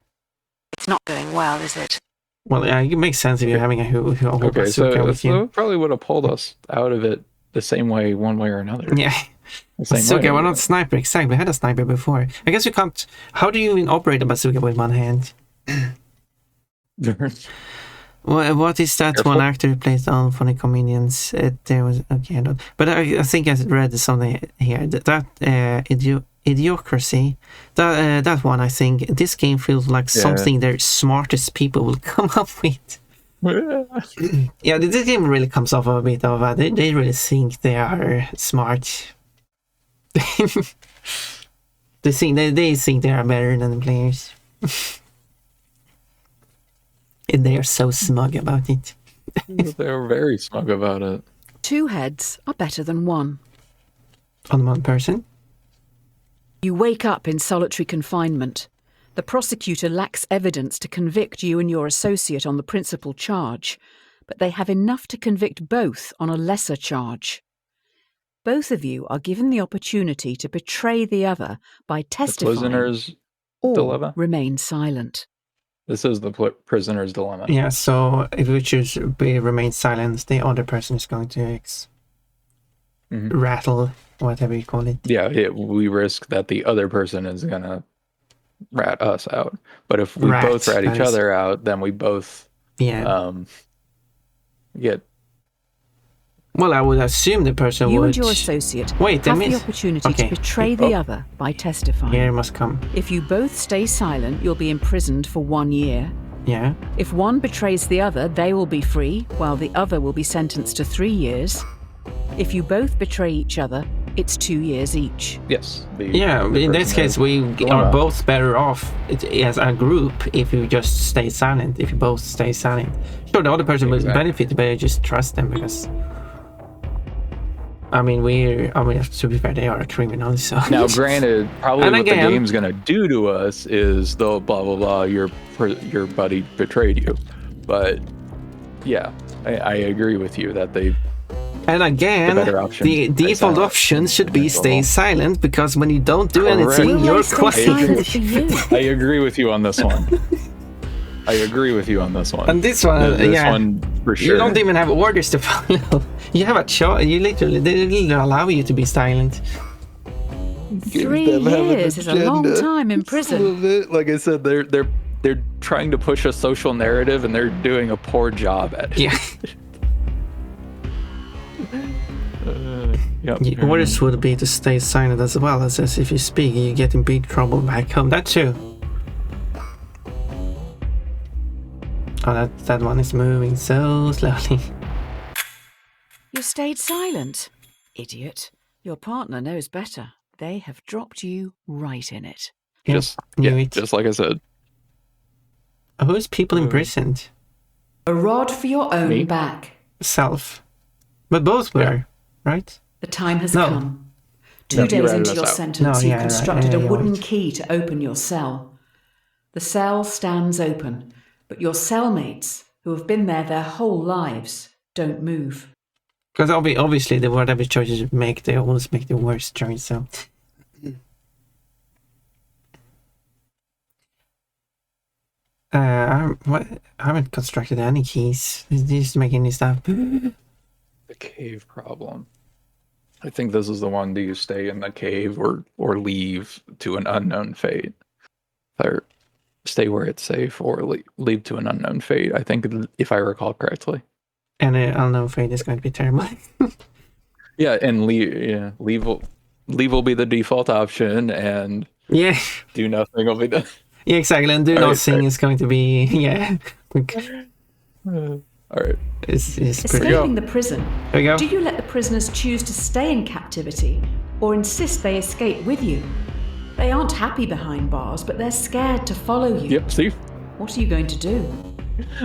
It's not going well, is it? Well, yeah, it makes sense if you're having a Okay, bazooka so with you. it probably would have pulled us out of it the same way, one way or another. Yeah. The same Bazooka, way. well, not sniper, exactly. We had a sniper before. I guess you can't... How do you even operate a bazooka with one hand? What is that Careful. one actor who plays on Funny Comedians? There was... Okay, I don't... But I think I read something here. Idiocracy. That one, I think. This game feels like something their smartest people will come up with. Yeah, this game really comes off a bit of... they really think they are smart. they think they are better than the players. And they are so smug about it. They're very smug about it. 2 heads are better than 1. On one person. You wake up in solitary confinement. The prosecutor lacks evidence to convict you and your associate on the principal charge, but they have enough to convict both on a lesser charge. Both of you are given the opportunity to betray the other by The testifying prisoner's or dilemma? remain silent. This is the prisoner's dilemma. Yeah, so if we choose remain silent, the other person is going to rattle, whatever you call it. Yeah, we risk that the other person is gonna rat us out. But if we both rat each other out, then we both get... Well, I would assume the person You would... and your associate Wait, have the opportunity to betray the other by testifying. Here must come. If you both stay silent, you'll be imprisoned for 1 year. Yeah. If one betrays the other, they will be free, while the other will be sentenced to 3 years. If you both betray each other, it's 2 years each. Yes. Yeah, but in this case, we are both better off as a group if you just stay silent, if you both stay silent. Sure, the other person will benefit, but I just trust them because... I mean, to be fair, they are criminals, so... Now, granted, probably And what again, the game's gonna do to us is the blah, blah, blah, your buddy betrayed you. But, yeah, I agree with you that they... And again, the default option should be stay silent, because when you don't do anything, you're quiet. I agree with you on this one. I agree with you on this one. And this one, this one for sure. You don't even have orders to follow. You have a choice. They literally allow you to be silent. 3 years is a long time in prison. Like I said, they're trying to push a social narrative, and they're doing a poor job at it. Yeah. Yep. Orders would be to stay silent as well, as if you speak, you get in big trouble back home. That too. Oh, that one is moving so slowly. You stayed silent. Idiot. Your partner knows better. They have dropped you right in it. Just like I said. Who's people imprisoned? A rod for your own Me? back. Self. But both were, right? The time has No. come. No, 2 you days ratted into us your out. sentence, No, you yeah, constructed a you're wooden right. key to open your cell. The cell stands open, but your cellmates, who have been there their whole lives, don't move. Because obviously, whatever choices you make, they always make the worst choice. So, I haven't constructed any keys. Just making this stuff. The cave problem. I think this is the one. Do you stay in the cave or leave to an unknown fate? Or stay where it's safe or leave to an unknown fate, I think, if I recall correctly. And an unknown fate is going to be terrible. Yeah, and leave will be the default option, and Yeah. do nothing will be done. Yeah, exactly. And do All right, nothing is going to be, yeah. All right. It's pretty. Escaping the prison, There we go. do you let the prisoners choose to stay in captivity or insist they escape with you? They aren't happy behind bars, but they're scared to follow you. Yep, see? What are you going to do?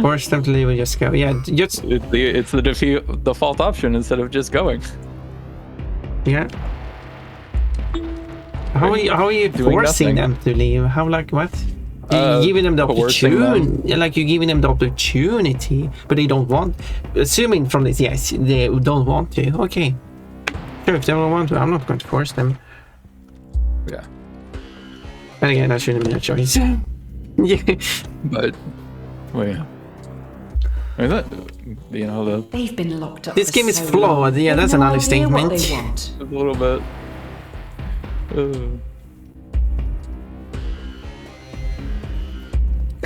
Force them to leave and just go. Yeah, just, It's the default option instead of just going. yeah. How are you Doing forcing nothing. them to leave? How, like, what? You're giving them the coercing them. opportunity, like you're giving them the opportunity, but they don't want. Assuming from this, yes, they don't want to. Okay, sure, if they don't want to, I'm not going to force them. Yeah. And again, that shouldn't be a choice. Yeah, But, well, yeah. I mean, that, They've been locked up. this for game is so flawed. long. Yeah, They've that's no an idea what understatement. they want. a little bit.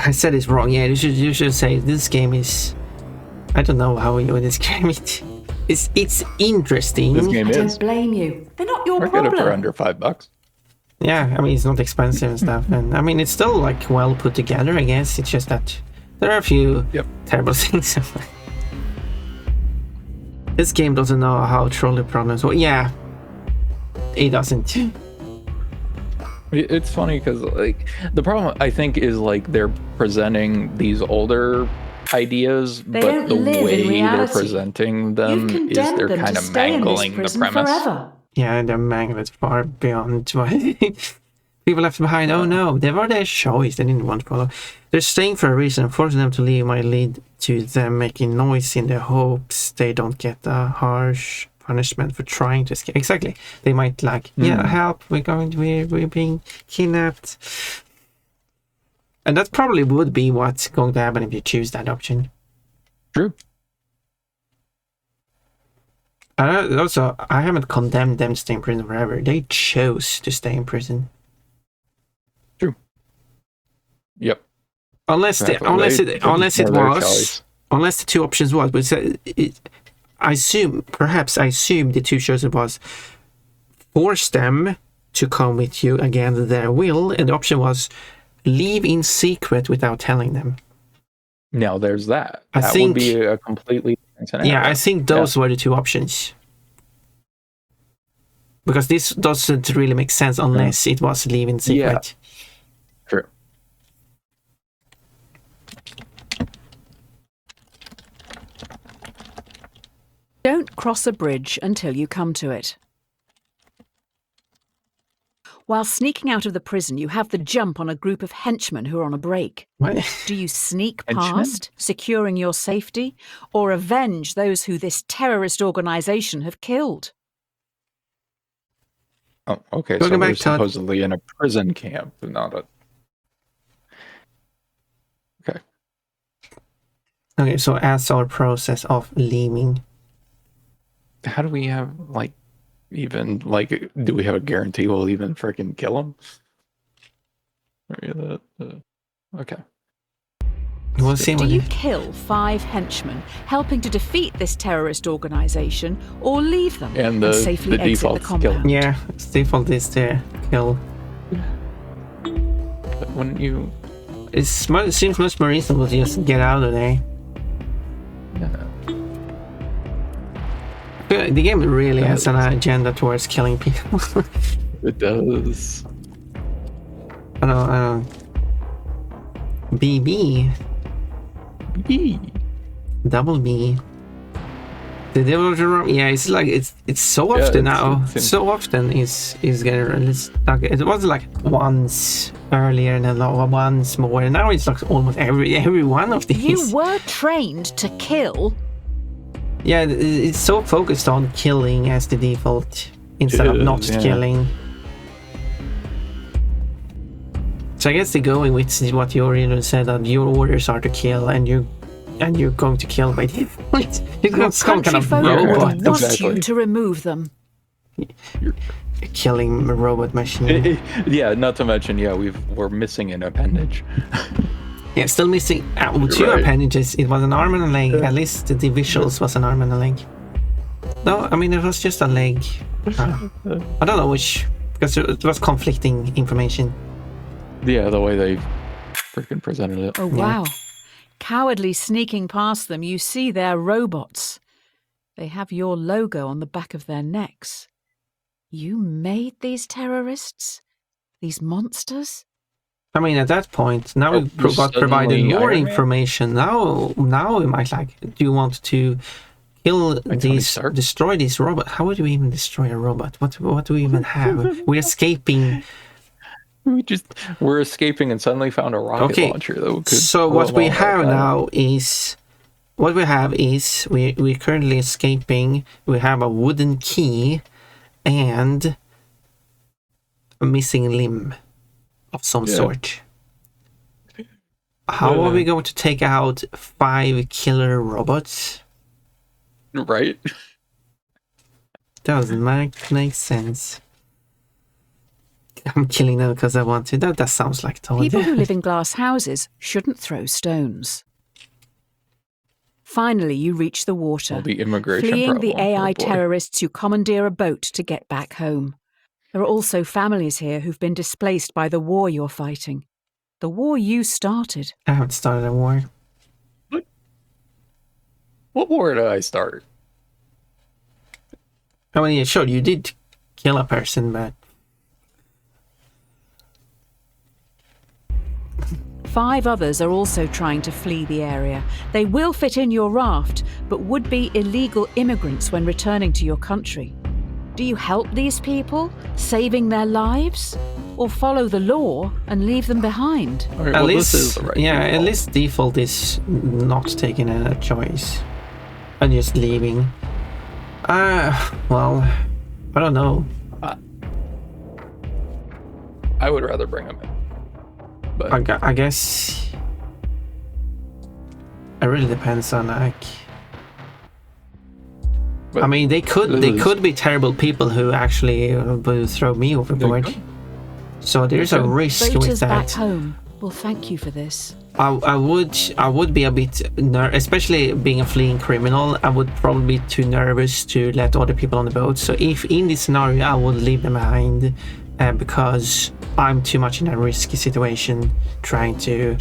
I said it's wrong. Yeah, you should say this game is. I don't know how you would describe it. It's interesting. This game I is. don't blame you. They're not your I get it for problem. under $5. Yeah, I mean it's not expensive and stuff, and I mean it's still like well put together. I guess it's just that there are a few terrible things. This game doesn't know how trolley problems work. Yeah, it doesn't. It's funny because, like, the problem I think is like they're presenting these older ideas, They but don't the live in way they're reality. presenting them You've is condemned they're them kind to of stay in this mangling the prison premise. forever. Yeah, they're mangled far beyond what people left behind. Oh no, they were their choice. They didn't want to follow. They're staying for a reason. Forcing them to leave might lead to them making noise in their hopes they don't get a harsh punishment for trying to escape. Exactly. They might like, yeah, help. We're being kidnapped. And that probably would be what's going to happen if you choose that option. True. And also, I haven't condemned them to stay in prison forever. They chose to stay in prison. True. Yep. Unless the two options was, but I assume the two choices was force them to come with you against their will, and the option was leave in secret without telling them. Now there's that. I That think- would be a completely different scenario. Yeah, I think those were the two options. Because this doesn't really make sense unless it was leaving secret. True. Don't cross a bridge until you come to it. While sneaking out of the prison, you have the jump on a group of henchmen who are on a break. What? Do you sneak Henchmen? past, securing your safety, or avenge those who this terrorist organisation have killed? Oh, okay. Welcome So we're back, Todd. supposedly in a prison camp, not a. Okay. Okay, so as our process of leaving. How do we have like even like? Do we have a guarantee we'll even freaking kill him? Okay. We'll see Do what you kill 5 henchmen, helping to defeat this terrorist organisation, or leave them And the safely exit the default's kill. compound? Yeah, its default is to kill. But wouldn't you? It seems much more reasonable to just get out of there. The game really has an agenda towards killing people. It does. I don't. BB. Double B. The devil. Yeah, it's like it's so often now. So often is getting released. Like it was like once earlier and then once more. And now it's like almost every one of these. You were trained to kill. Yeah, it's so focused on killing as the default instead of not killing. So I guess they're going with what you already said, that your orders are to kill and you're going to kill by default. You're Your some kind country of folk robot would want Exactly. you to remove them. killing a robot machine. Yeah, not to mention, we're missing an appendage. Yeah, still missing two right. appendages. It was an arm and a leg. At least the visuals was an arm and a leg. No, I mean it was just a leg. I don't know which, because it was conflicting information. Yeah, the way they freaking presented it. Oh, wow. Cowardly sneaking past them, you see they're robots. They have your logo on the back of their necks. You made these terrorists? These monsters? I mean, at that point, now we got provided suddenly more Iron Man? information. Now we might do you want to kill Tony these, Stark? destroy this robot? How would we even destroy a robot? What do we even have? We're escaping. We're escaping and suddenly found a rocket launcher that could. So what we have now is, we're currently escaping. We have a wooden key and a missing limb of some sort. How are we going to take out 5 killer robots? Right? Doesn't make sense. I'm killing them because I want to. That sounds like Todd. People who live in glass houses shouldn't throw stones. Finally, you reach the water, Well, the immigration fleeing the problem. AI Oh, boy. terrorists who commandeer a boat to get back home. There are also families here who've been displaced by the war you're fighting. The war you started. I haven't started a war. What war did I start? I mean, sure, you did kill a person, but 5 others are also trying to flee the area. They will fit in your raft, but would be illegal immigrants when returning to your country. Do you help these people, saving their lives? Or follow the law and leave them behind? All right, at well, least, this is the right at default. least default is not taking a choice and just leaving. Well, I don't know. I would rather bring him in. But I guess it really depends on But I mean, they could be terrible people who actually will throw me overboard. So there's a risk with Voters back that. home will thank you for this. I would be a bit especially being a fleeing criminal. I would probably be too nervous to let other people on the boat. So if in this scenario, I would leave them behind because I'm too much in a risky situation trying to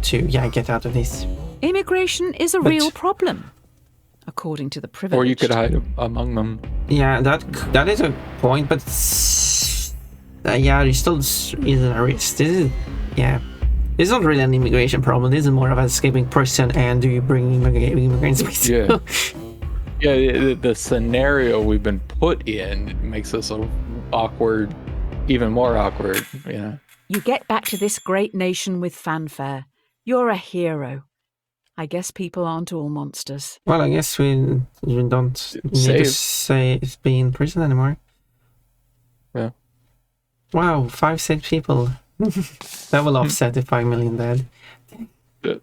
to get out of this. Immigration is a But- real problem, according to the privileged. Or you could hide among them. Yeah, that is a point, but there still is a risk. This is not really an immigration problem. This is more of an escaping person, and do you bring immigrants? Yeah. Yeah, the scenario we've been put in makes us so awkward, even more awkward, you know. You get back to this great nation with fanfare. You're a hero. I guess people aren't all monsters. Well, I guess we don't need to Saved. say it's be in prison anymore. Yeah. Wow, 5 safe people. That will offset the 5 million dead. The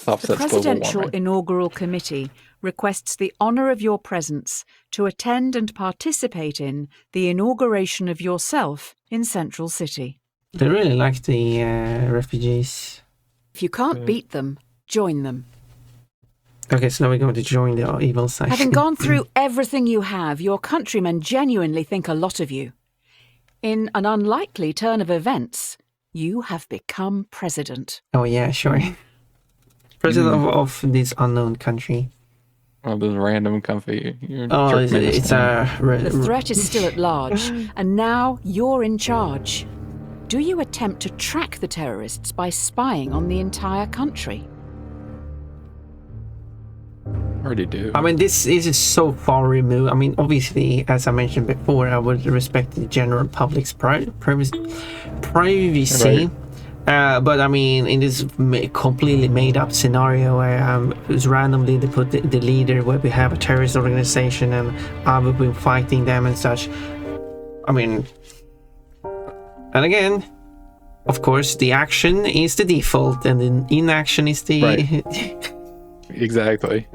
Offsets global Presidential warming. Inaugural Committee requests the honour of your presence to attend and participate in the inauguration of yourself in Central City. They really like the refugees. If you can't beat them, join them. Okay, so now we're going to join the evil side. Having gone through everything you have, your countrymen genuinely think a lot of you. In an unlikely turn of events, you have become president. Oh yeah, sure. President of this unknown country. Oh, this random comfy. Oh, it's a... The threat is still at large, and now you're in charge. Do you attempt to track the terrorists by spying on the entire country? already do. I mean, this is so far removed. I mean, obviously, as I mentioned before, I would respect the general public's privacy. Right. But I mean, in this completely made-up scenario where it's randomly they put the leader where we have a terrorist organization and I've been fighting them and such. I mean, and again, of course, the action is the default and the inaction is the... Right. Exactly.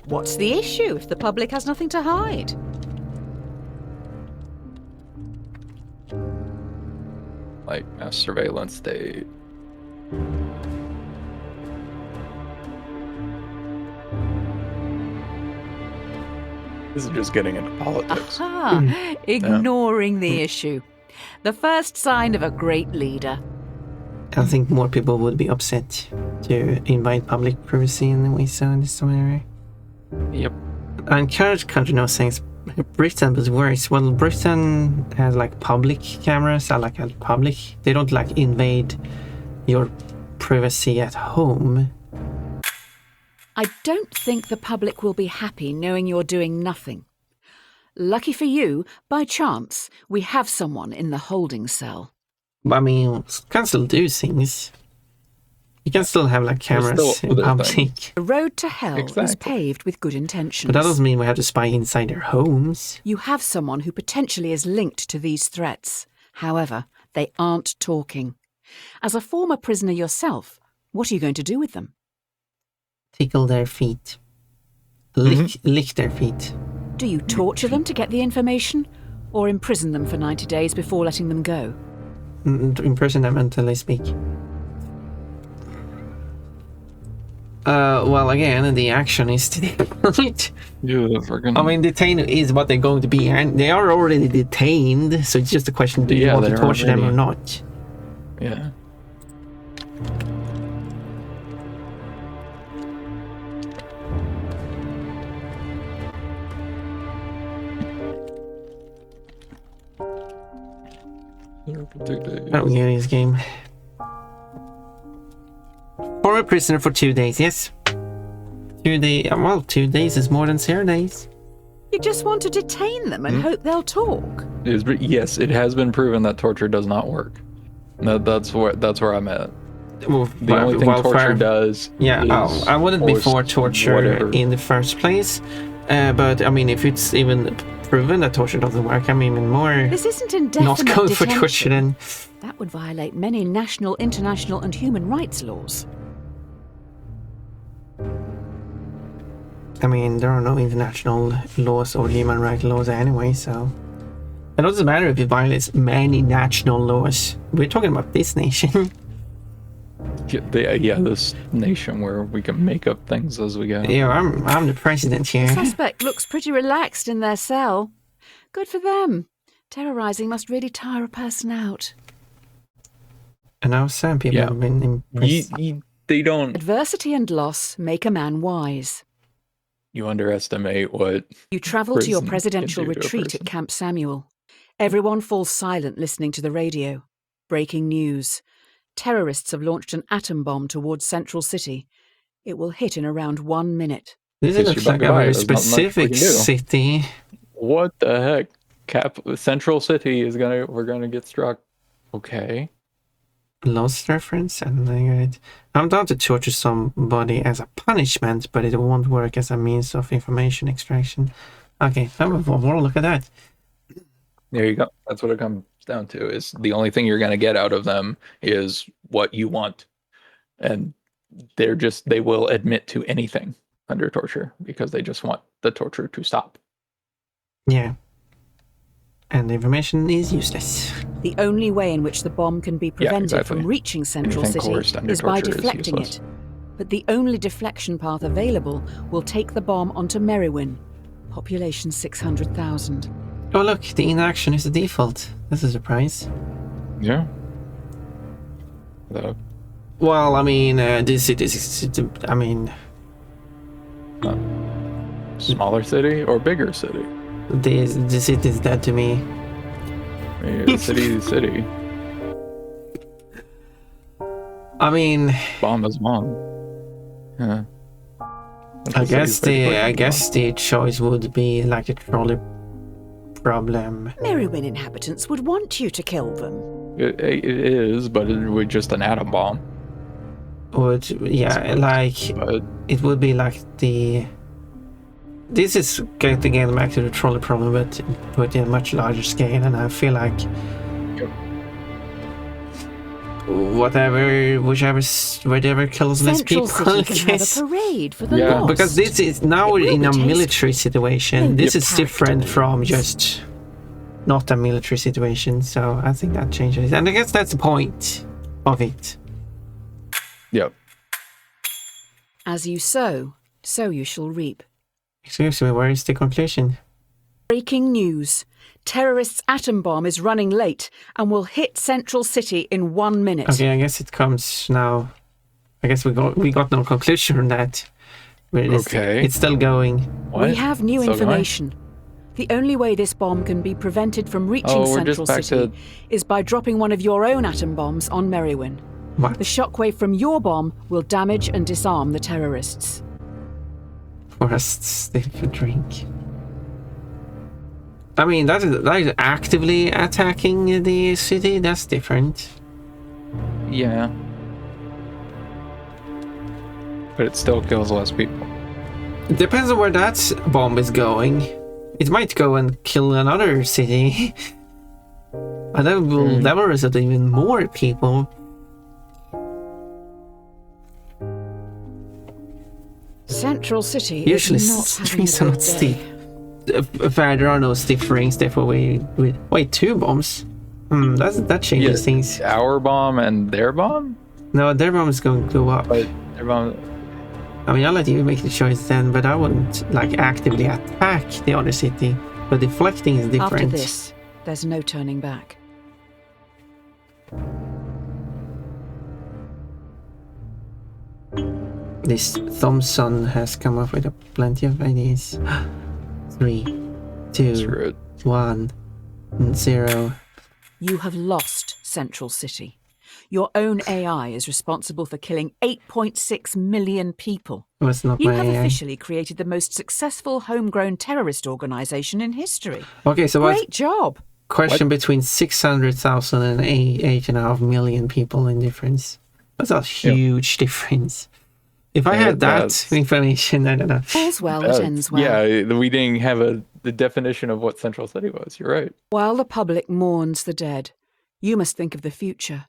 What's the issue if the public has nothing to hide? Like mass surveillance state. This is just getting into politics. Aha! Ignoring the issue. The first sign of a great leader. I think more people would be upset to invite public privacy in the way so in this area. Yep. I encourage country now saying Britain was worse. Well, Britain has like public cameras, like at public. They don't like invade your privacy at home. I don't think the public will be happy knowing you're doing nothing. Lucky for you, by chance, we have someone in the holding cell. I mean, you can still do things. You can still have like cameras still in other public. things. The road to hell is Exactly. paved with good intentions. But that doesn't mean we have to spy inside their homes. You have someone who potentially is linked to these threats. However, they aren't talking. As a former prisoner yourself, what are you going to do with them? Tickle their feet. Lick their feet. Do you torture them to get the information? Or imprison them for 90 days before letting them go? Imprison them until they speak. Well, again, the action is to I mean, detain is what they're going to be, and they are already detained, so it's just a question, do you Yeah, want to they're torture them or already- not? Yeah. Oh, yeah, this game. Former prisoner for 2 days, yes. 2 days, well, 2 days is more than 0 days. You just want to detain them and hope they'll talk. Yes, it has been proven that torture does not work. That's where I'm at. Well, The only thing torture does Yeah, is I wouldn't be for forced torture whatever. in the first place. But, I mean, if it's even proven that torture doesn't work, I'm even more This isn't indefinite not going for detention. torture then. That would violate many national, international and human rights laws. I mean, there are no international laws or human rights laws anyway, so... It doesn't matter if it violates many national laws. We're talking about this nation. This nation where we can make up things as we go. Yeah, I'm the president here. Suspect looks pretty relaxed in their cell. Good for them. Terrorizing must really tire a person out. And now some people Yeah. have been impressed. They don't. Adversity and loss make a man wise. You underestimate what. You travel to your Prison presidential can do to a retreat person. at Camp Samuel. Everyone falls silent listening to the radio. Breaking news. Terrorists have launched an atom bomb towards Central City. It will hit in around 1 minute. This Guess looks you're like about a to buy very it. There's not much we specific can do. city. What the heck? Central City is we're gonna get struck. Okay. Lost reference, and I'm down to torture somebody as a punishment, but it won't work as a means of information extraction. Okay, well, look at that. There you go. That's what it comes down to. Is the only thing you're gonna get out of them is what you want, and they will admit to anything under torture because they just want the torture to stop. Yeah. And the information is useless. The only way in which the bomb can be prevented exactly. from reaching Central Anything City coerced under is by torture is deflecting useless. it. But the only deflection path available will take the bomb onto Merriwin. Population 600,000. Oh look, the inaction is the default. That's a surprise. Yeah. Well, I mean, this city is, I mean, Smaller city or bigger city? the city is dead to me. I mean, city is city. I mean, Bomb is bomb. Yeah. I guess the choice would be like the trolley problem. Merriwin inhabitants would want you to kill them. It is, but it would just an atom bomb. Would like But it would be like the. This is getting back to the trolley problem, but in a much larger scale, and I feel like whatever kills less Central people. City can have a parade for the Yeah. lost. Because this is now It we're will in be a tasteful. military situation. No This is different character from wins. just not a military situation. So I think that changes, and I guess that's the point of it. yep. As you sow, so you shall reap. Excuse me, where is the conclusion? Breaking news. Terrorists' atom bomb is running late and will hit Central City in 1 minute. Okay, I guess it comes now. I guess we got no conclusion from that. But Okay. it's still going. What? We have new Still going? information. The only way this bomb can be prevented from reaching Oh, we're just Central back City to- is by dropping one of your own atom bombs on Merriwin. What? The shockwave from your bomb will damage and disarm the terrorists. For us still to drink. I mean, that is actively attacking the city. That's different. Yeah. But it still kills less people. It depends on where that bomb is going. It might go and kill another city. And that will result in even more people. Central City Usually is not having streets a are good not day. steep. Fair, there are no steep rings, therefore wait, 2 bombs? That changes things. Our bomb and their bomb? No, their bomb is going to go up. But their bomb... I mean, I'll let you make the choice then, but I wouldn't like actively attack the other city. But deflecting is different. After this, there's no turning back. This Thompson has come up with plenty of ideas. 3, 2, Screw it. 1, 0. You have lost Central City. Your own AI is responsible for killing 8.6 million people. It was not You my have AI. officially created the most successful homegrown terrorist organization in history. Okay, so what's Great job. question between 600,000 and 8.5 million people in difference? That's a huge difference. If I Yeah, had that that's- information, I don't know. All's well that ends well. Yeah, we didn't have the definition of what Central City was. You're right. While the public mourns the dead, you must think of the future.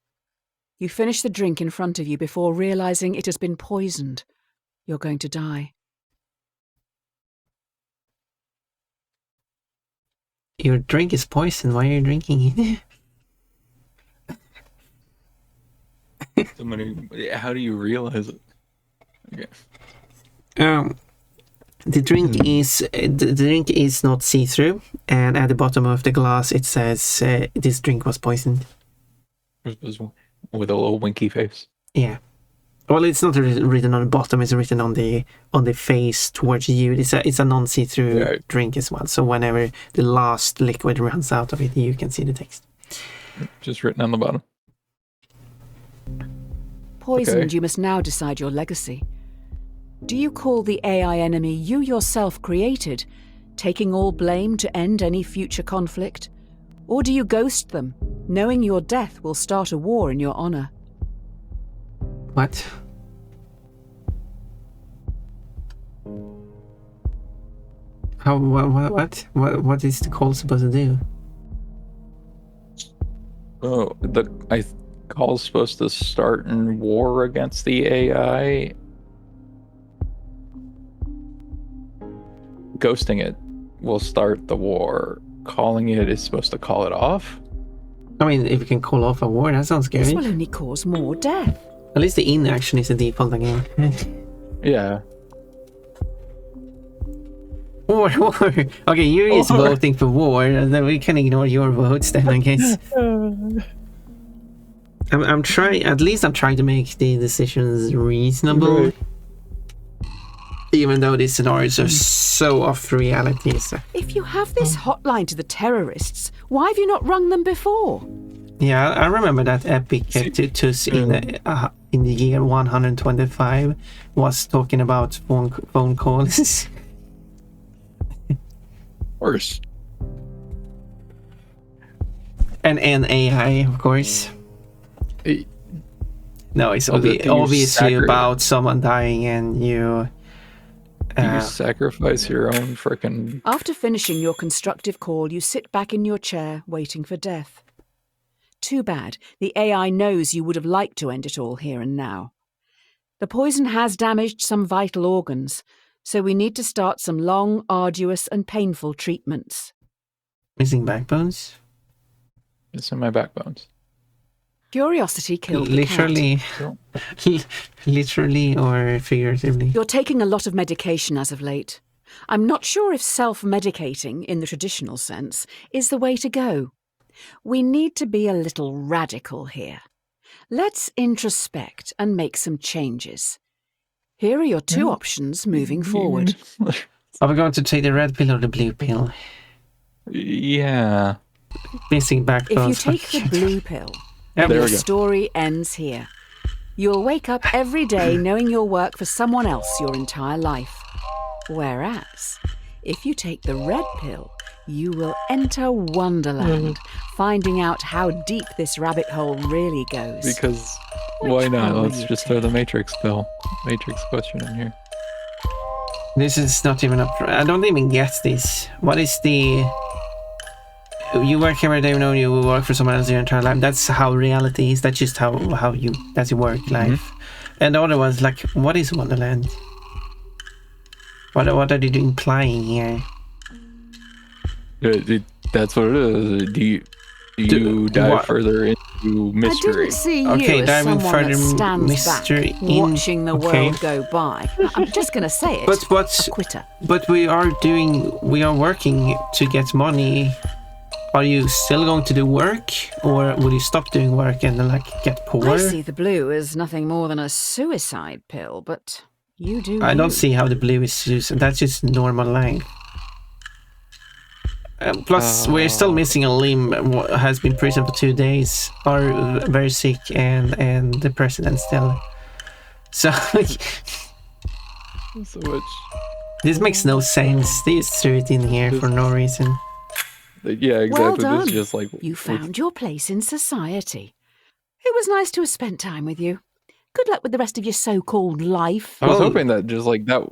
You finish the drink in front of you before realizing it has been poisoned. You're going to die. Your drink is poison. Why are you drinking it? How do you realize it? Okay. The drink is not see-through, and at the bottom of the glass it says this drink was poisoned. with a little winky face. Yeah. Well, it's not written on the bottom. It's written on the face towards you. It's a non-see-through drink as well. So whenever the last liquid runs out of it, you can see the text. Just written on the bottom. Poisoned, Okay. you must now decide your legacy. Do you call the AI enemy you yourself created, taking all blame to end any future conflict? Or do you ghost them, knowing your death will start a war in your honor? What? How? What? What is the call supposed to do? Oh, the call's supposed to start in war against the AI. Ghosting it will start the war. Calling it is supposed to call it off. I mean, if you can call off a war, that sounds This scary. will only cause more death. At least the inaction is the default again. Yeah. War. Okay, you're just War. voting for war, and then we can ignore your votes then, I guess. I'm trying. At least I'm trying to make the decisions reasonable. Right. Even though these scenarios are so off reality. So. If you have this hotline to the terrorists, why have you not rung them before? Yeah, I remember that epic Tutus in the year 125 was talking about phone calls. Worse. and AI, of course. No, it's Oh, you obviously about someone dying and you... You sacrifice your own frickin'... After finishing your constructive call, you sit back in your chair, waiting for death. Too bad. The AI knows you would have liked to end it all here and now. The poison has damaged some vital organs, so we need to start some long, arduous and painful treatments. Missing backbones? It's in my backbones. Curiosity killed the Literally. Literally or figuratively? You're taking a lot of medication as of late. I'm not sure if self-medicating, in the traditional sense, is the way to go. We need to be a little radical here. Let's introspect and make some changes. Here are your two options moving forward. Are we going to take the red pill or the blue pill? Yeah. Missing backbones. If you take the blue pill, There your we go. story ends here. You'll wake up every day knowing you'll work for someone else your entire life. Whereas, if you take the red pill, you will enter Wonderland, finding out how deep this rabbit hole really goes. Because Which why not? pill will Let's you just throw the Matrix pill. Matrix question in here. This is not even up. I don't even get this. What is the... You work every day, you will work for someone else your entire life. That's how reality is. That's just how you... That's your work life. And the other one's like, what is Wonderland? What are they implying here? That's what it is. Do you dive what? further into mystery? I didn't see Okay, you as diving someone further that stands mystery back, in- watching the okay. world go by. I'm just going to say it. But a quitter. But we are working to get money. Are you still going to do work, or will you stop doing work and like get poor? I see the blue as nothing more than a suicide pill, but you do. I don't you. see how the blue is suicide. That's just normal life. Plus, we're still missing a limb. Has been prison for 2 days. Are very sick, and the president still. So So much. this makes no sense. They just threw it in here for no reason. Yeah, exactly. Well This done. is just like You found your place in society. It was nice to have spent time with you. Good luck with the rest of your so-called life. I was Well, hoping that just like that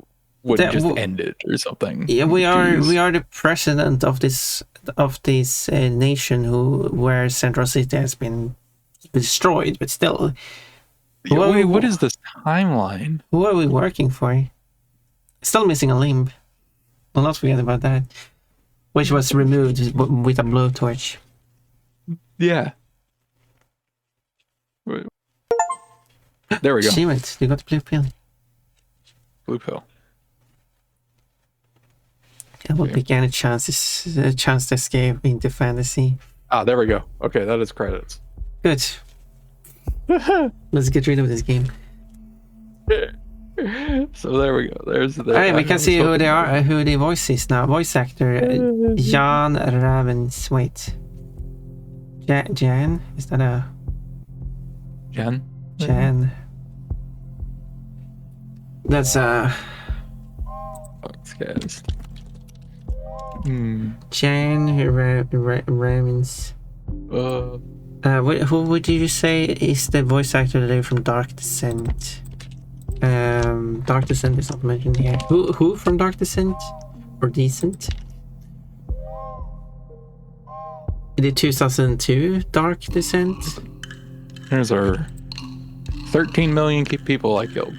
would that just w- end it or something. Yeah, we Jeez. are the president of this nation where Central City has been destroyed, but still, Yeah, Well, wait, what is this timeline? who are we working for? Still missing a limb. Well, not forget about that. Which was removed with a blowtorch. Yeah. Wait. There we go. Achievement. You got the blue pill. Blue pill. That would Okay. be any a chance to escape into fantasy. Ah, there we go. Okay, that is credits. Good. Let's get rid of this game. So there we go. There's the. Hey, we can see who they are, who the voice is now. Voice actor Jan Ravens. Wait, Jan? Is that a Jen? Jan? That's Podcast. Jan Ravens. Who would you say is the voice actor today from Dark Descent? Dark Descent is not mentioned here. Who from Dark Descent? Or Decent? The 2002 Dark Descent? There's our 13 million people I killed.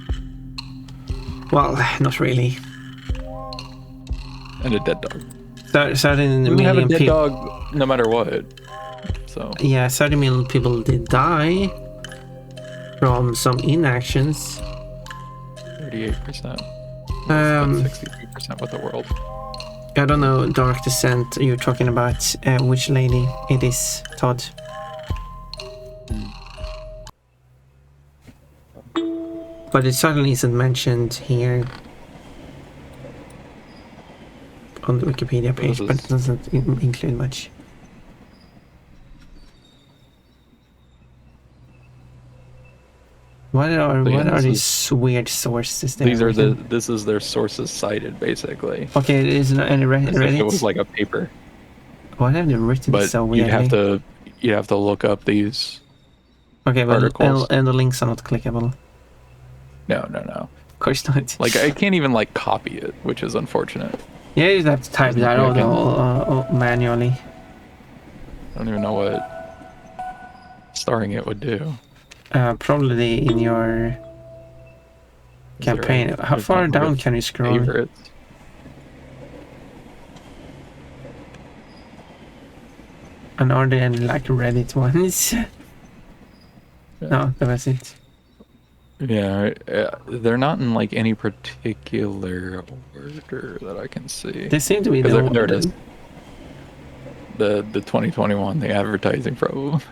Well, not really. And a dead dog. 30 We have a million dead people. dog no matter what. So. Yeah, 30 million people did die from some inactions. 38%. 63% with the world. I don't know, Dark Descent, you're talking about which lady it is, Todd. But it certainly isn't mentioned here on the Wikipedia page, but it doesn't include much. What are these weird sources? This is their sources cited basically. Okay, it isn't any Reddit. It was like a paper. What have they written But so weirdly? you'd have to look up these. Okay, but articles. and the links are not clickable. No. Of course not. Like I can't even like copy it, which is unfortunate. Yeah, you have to type that out manually. I don't even know what starring it would do. Probably in your campaign. How far down can you scroll? Favorites. And are there any like Reddit ones? No, that was it. Yeah, they're not in like any particular order that I can see. They seem to be There it is. The 2021, the advertising problem.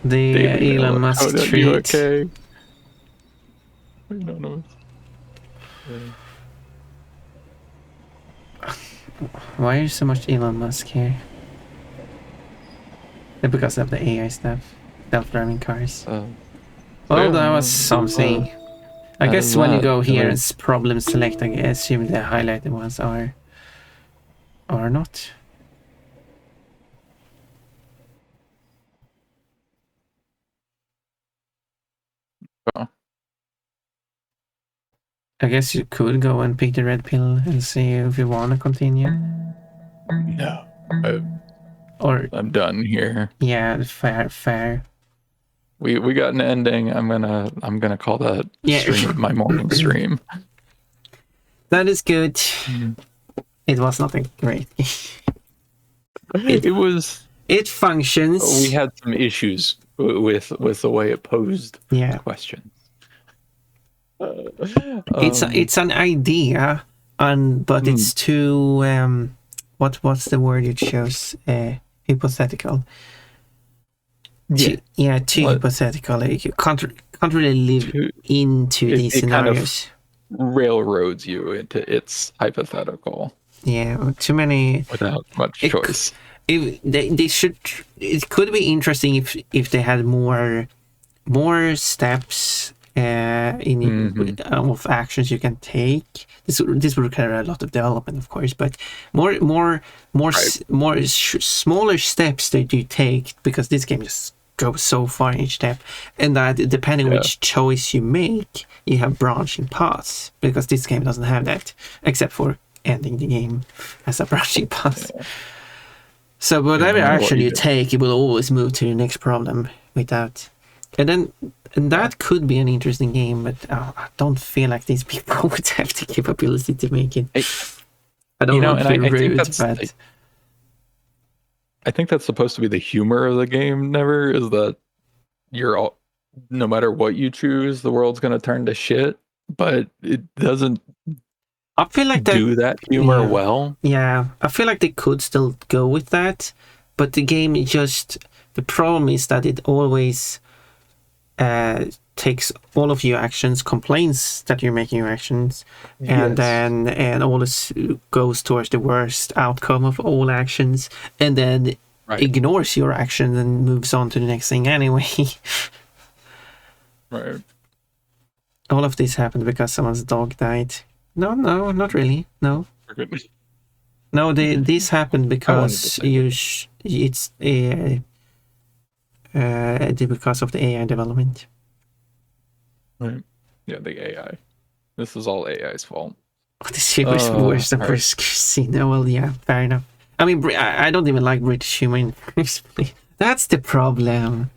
The Elon Musk tweet. Okay. Anonymous. Why is so much Elon Musk here? Because of the AI stuff, self-driving cars. Well, that was something. I guess when you go here, it's problem select. I assume the highlighted ones are not. Oh. I guess you could go and pick the red pill and see if you want to continue. No. Or I'm done here. yeah, fair. We got an ending. I'm gonna call that stream my morning stream. That is good. It was not a great game. It functions. We had some issues with the way it posed questions. It's an idea, but it's too what's the word you chose? Hypothetical. Too hypothetical. You can't really live into these scenarios. Kind of railroads you into its hypothetical. Yeah, too many without much choice. They should. It could be interesting if they had more steps of actions you can take. This would require a lot of development, of course, but more smaller steps that you take, because this game just goes so far in each step, and that depending on which choice you make, you have branching paths, because this game doesn't have that, except for ending the game as a branching path. So whatever action you take, it will always move to the next problem without. And that could be an interesting game, but I don't feel like these people would have the capability to make it. I don't want to be rude, but I think that's supposed to be the humor of the game. Never is that no matter what you choose, the world's gonna turn to shit. But it doesn't. I feel like do that humor well. Yeah, I feel like they could still go with that, but the game the problem is that it always takes all of your actions, complains that you're making your actions, and then all this goes towards the worst outcome of all actions, and then ignores your action and moves on to the next thing anyway. Right. All of this happened because someone's dog died. No, not really. No. No, this happened because it's because of the AI development. Right. Yeah, the AI. This is all AI's fault. Oh, this humor's worse than British cuisine. Oh, well, yeah, fair enough. I mean, I don't even like British humor in the first place. That's the problem.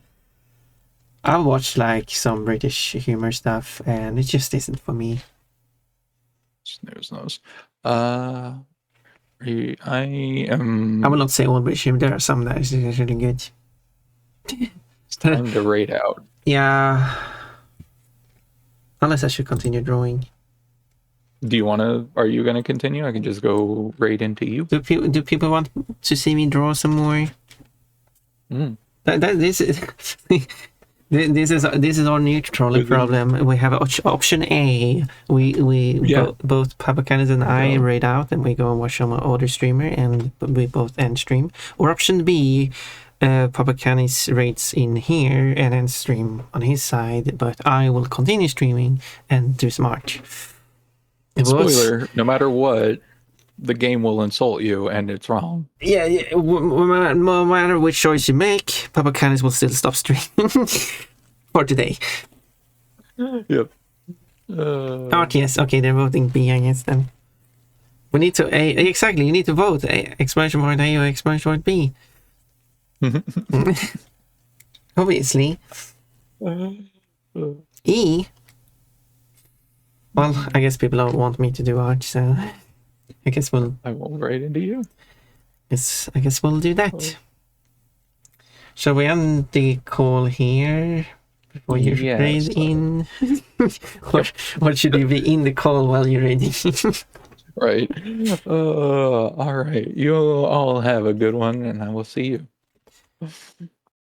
I've watched like some British humor stuff, and it just isn't for me. Snooze knows. I am. I will not say all British humor. There are some that is really good. It's time to rate out. Yeah. Unless I should continue drawing. Do you want to? Are you going to continue? I can just go right into you. Do people want to see me draw some more? This is this is our new trolley problem. We have option A. Both Papa Kenneth and I rate out, and we go and watch some other streamer, and we both end stream. Or option B. Papa Kenneth rates in here and then stream on his side, but I will continue streaming and do some art. Spoiler, no matter what, the game will insult you, and it's wrong. Yeah, no matter which choice you make, Papa Kenneth will still stop streaming for today. Yep. Art, yes. Okay, they're voting B, I guess, then. We need to... exactly, you need to vote. Exploration point A or exploration point B. Obviously. E. Well, I guess people don't want me to do art, so I guess we'll... I won't write into you. I guess we'll do that. Shall we end the call here before you raid in? What should you be in the call while you're raiding? Right. All right. You all have a good one, and I will see you.